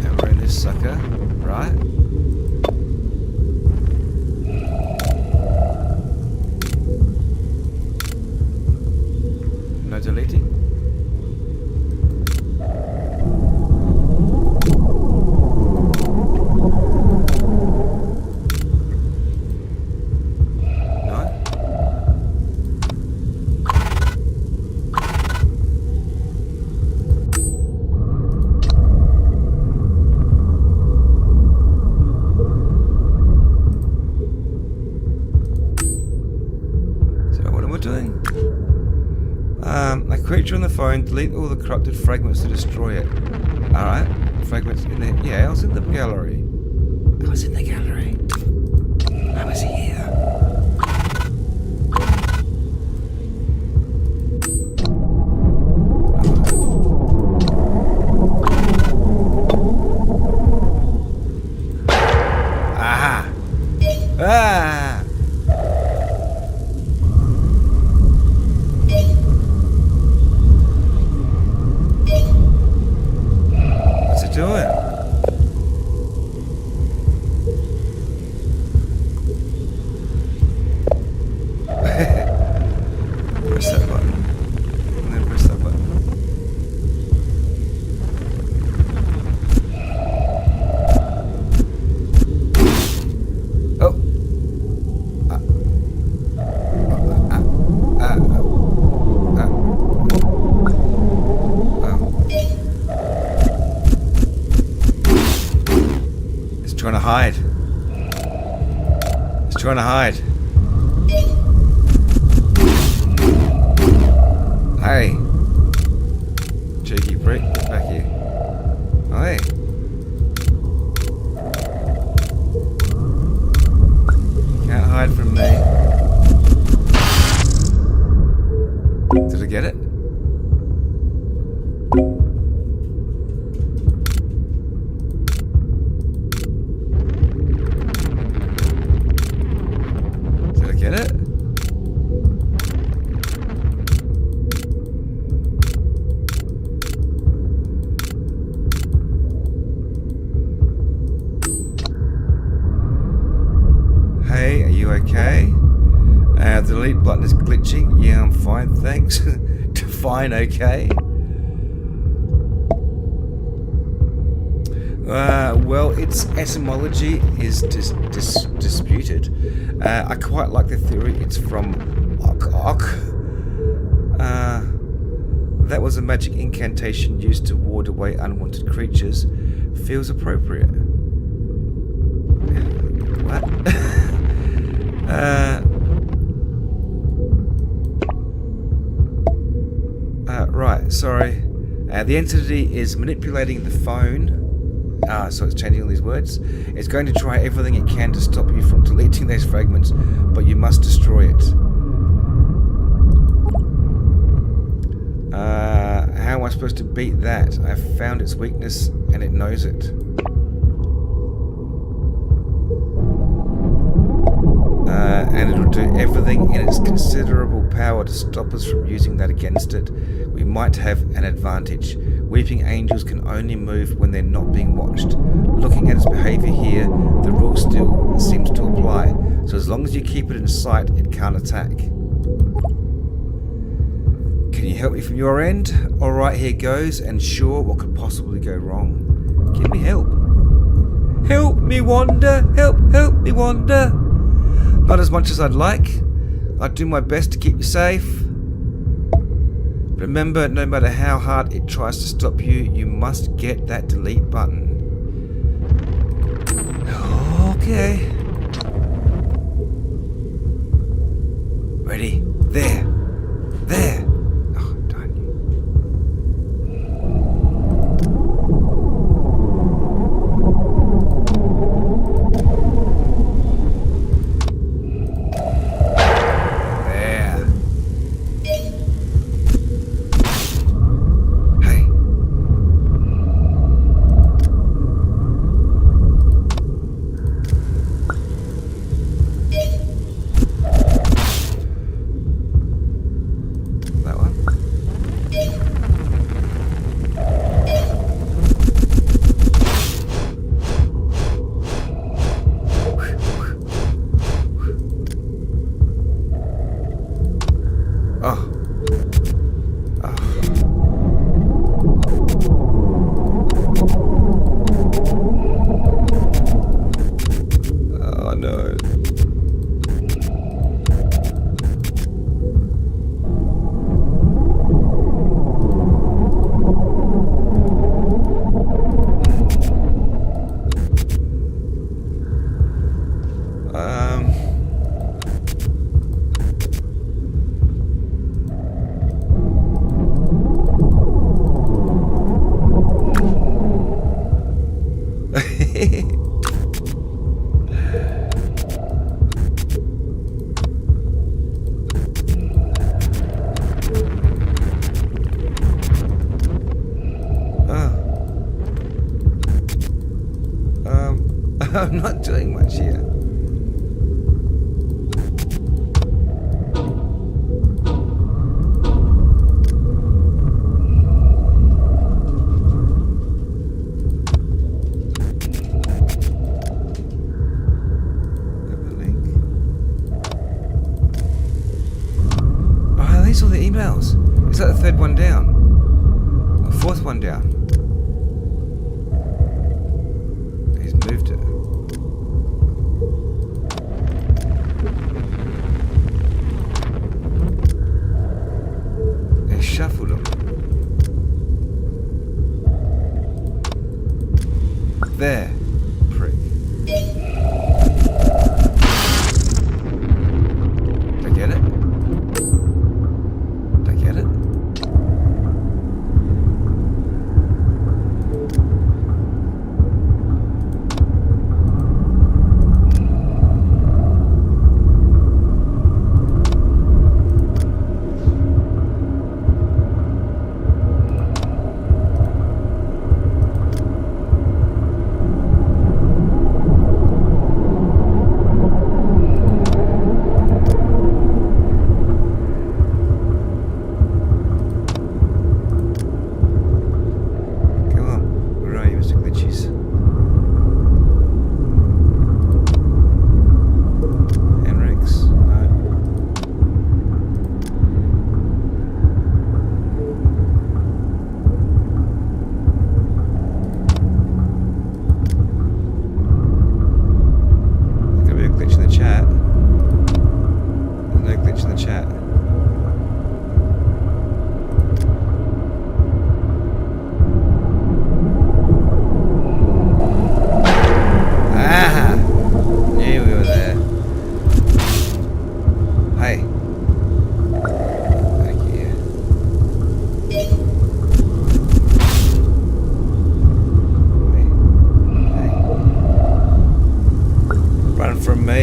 And we're in this sucker, right? No deleting. creature on the phone. Delete all the corrupted fragments to destroy it. Alright. Fragments in the... Yeah, I was in the gallery. I was in the gallery. I was here. Aha! Ah! What's it doing? Press that button. And then press that button. Oh! It's trying to hide. It's trying to hide. Hey. Cheeky prick, get back here. Hey. Can't hide from me. Did I get it? Did I get it? Hey, are you okay? The delete button is glitching. Yeah, I'm fine, thanks. Fine, okay. Well, its etymology is disputed. I quite like the theory it's from Ok. That was a magic incantation used to ward away unwanted creatures. Feels appropriate. What? Right, sorry. The entity is manipulating the phone. So it's changing all these words. It's going to try everything it can to stop you from deleting those fragments, but you must destroy it. How am I supposed to beat that? I've found its weakness and it knows it. And it'll do everything in its considerable power to stop us from using that against it. We might have an advantage. Weeping angels can only move when they're not being watched. Looking at its behavior here, the rule still seems to apply. So as long as you keep it in sight, it can't attack. Can you help me from your end? Alright, here goes. And sure, what could possibly go wrong? Give me help. Help me, Wanda! Help me, Wanda! Not as much as I'd like. I'd do my best to keep you safe. Remember, no matter how hard it tries to stop you, you must get that delete button. Okay. Ready? There. There. Oh, darn you. There. Hey. I'm not doing much here. Oh, are these all the emails? Is that the third one down? Or fourth one down? He's moved it. He shuffled them. There. Prick. Did I get it? Did I get it?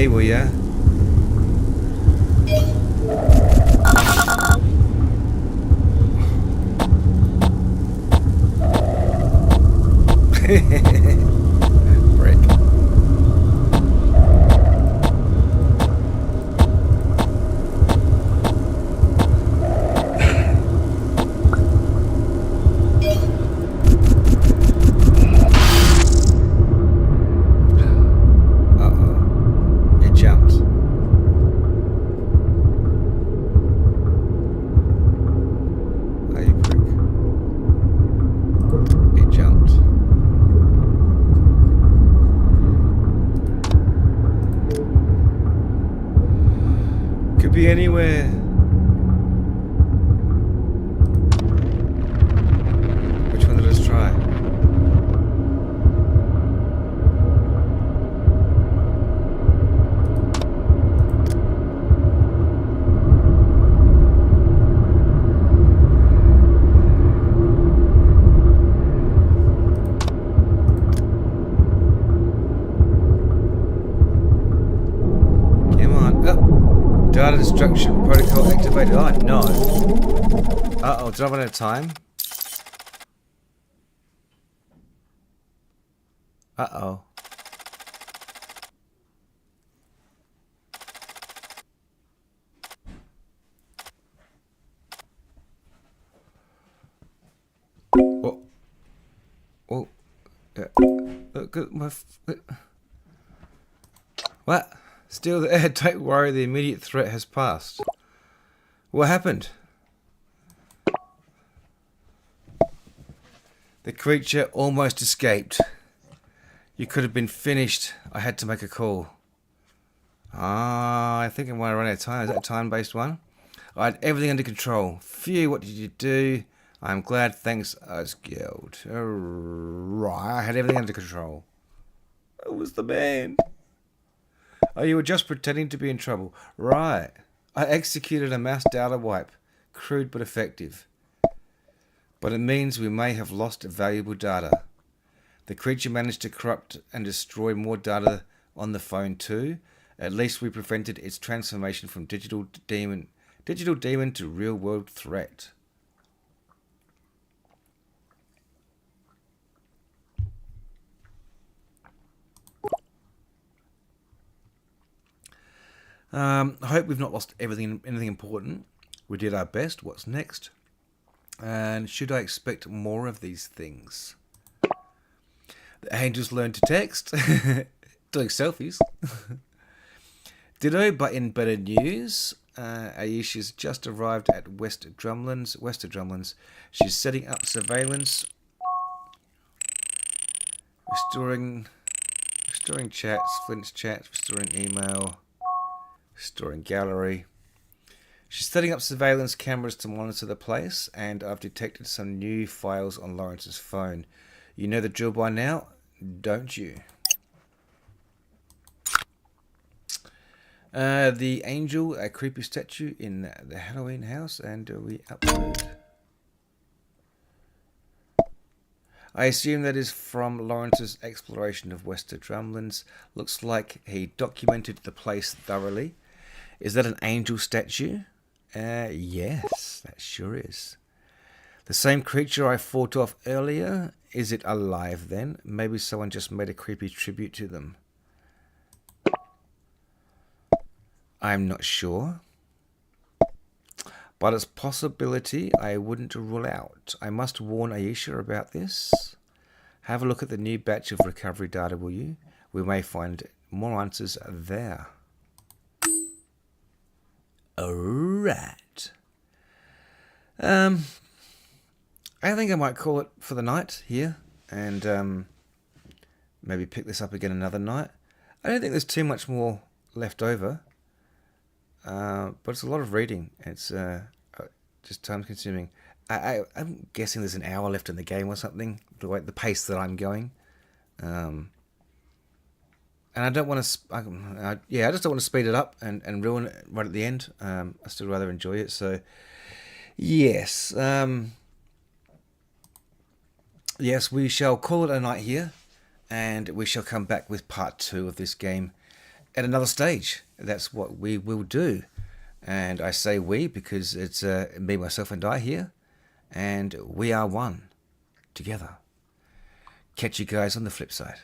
Will ya? Brick. Be anywhere. Which one did I try? Data destruction protocol activated. Oh no. Uh-oh, did I run out of time? Uh-oh. Oh. Oh. Yeah. Look at my... What? Still there, don't worry, the immediate threat has passed. What happened? The creature almost escaped. You could have been finished. I had to make a call. Ah, I think I'm running out of time. Is that a time-based one? I had everything under control. Phew, what did you do? I'm glad, thanks, Guild. Right, I had everything under control. I was the man. Oh, you were just pretending to be in trouble. Right. I executed a mass data wipe. Crude but effective. But it means we may have lost valuable data. The creature managed to corrupt and destroy more data on the phone too. At least we prevented its transformation from digital demon to real world threat. I hope we've not lost anything important. We did our best. What's next? And should I expect more of these things? The angels learn to text. Doing selfies. Ditto, but in better news, Aisha's just arrived at west of Drumlands. She's setting up surveillance, restoring chats, Flint's chats, restoring email, restoring gallery. She's setting up surveillance cameras to monitor the place, and I've detected some new files on Lawrence's phone. You know the drill by now, don't you? The angel, a creepy statue in the Halloween house, and we upload. I assume that is from Lawrence's exploration of Wester Drumlands. Looks like he documented the place thoroughly. Is that an angel statue? Yes, that sure is. The same creature I fought off earlier. Is it alive then? Maybe someone just made a creepy tribute to them. I'm not sure. But it's a possibility I wouldn't rule out. I must warn Aisha about this. Have a look at the new batch of recovery data, will you? We may find more answers there. Alright. I think I might call it for the night here. And maybe pick this up again another night. I don't think there's too much more left over. But it's a lot of reading. It's just time consuming. I'm guessing there's an hour left in the game or something, the pace that I'm going. And I don't want to. I just don't want to speed it up and ruin it right at the end. I still rather enjoy it. So, yes, yes, we shall call it a night here, and we shall come back with part 2 of this game at another stage. That's what we will do. And I say we because it's me, myself, and I here. And we are one together. Catch you guys on the flip side.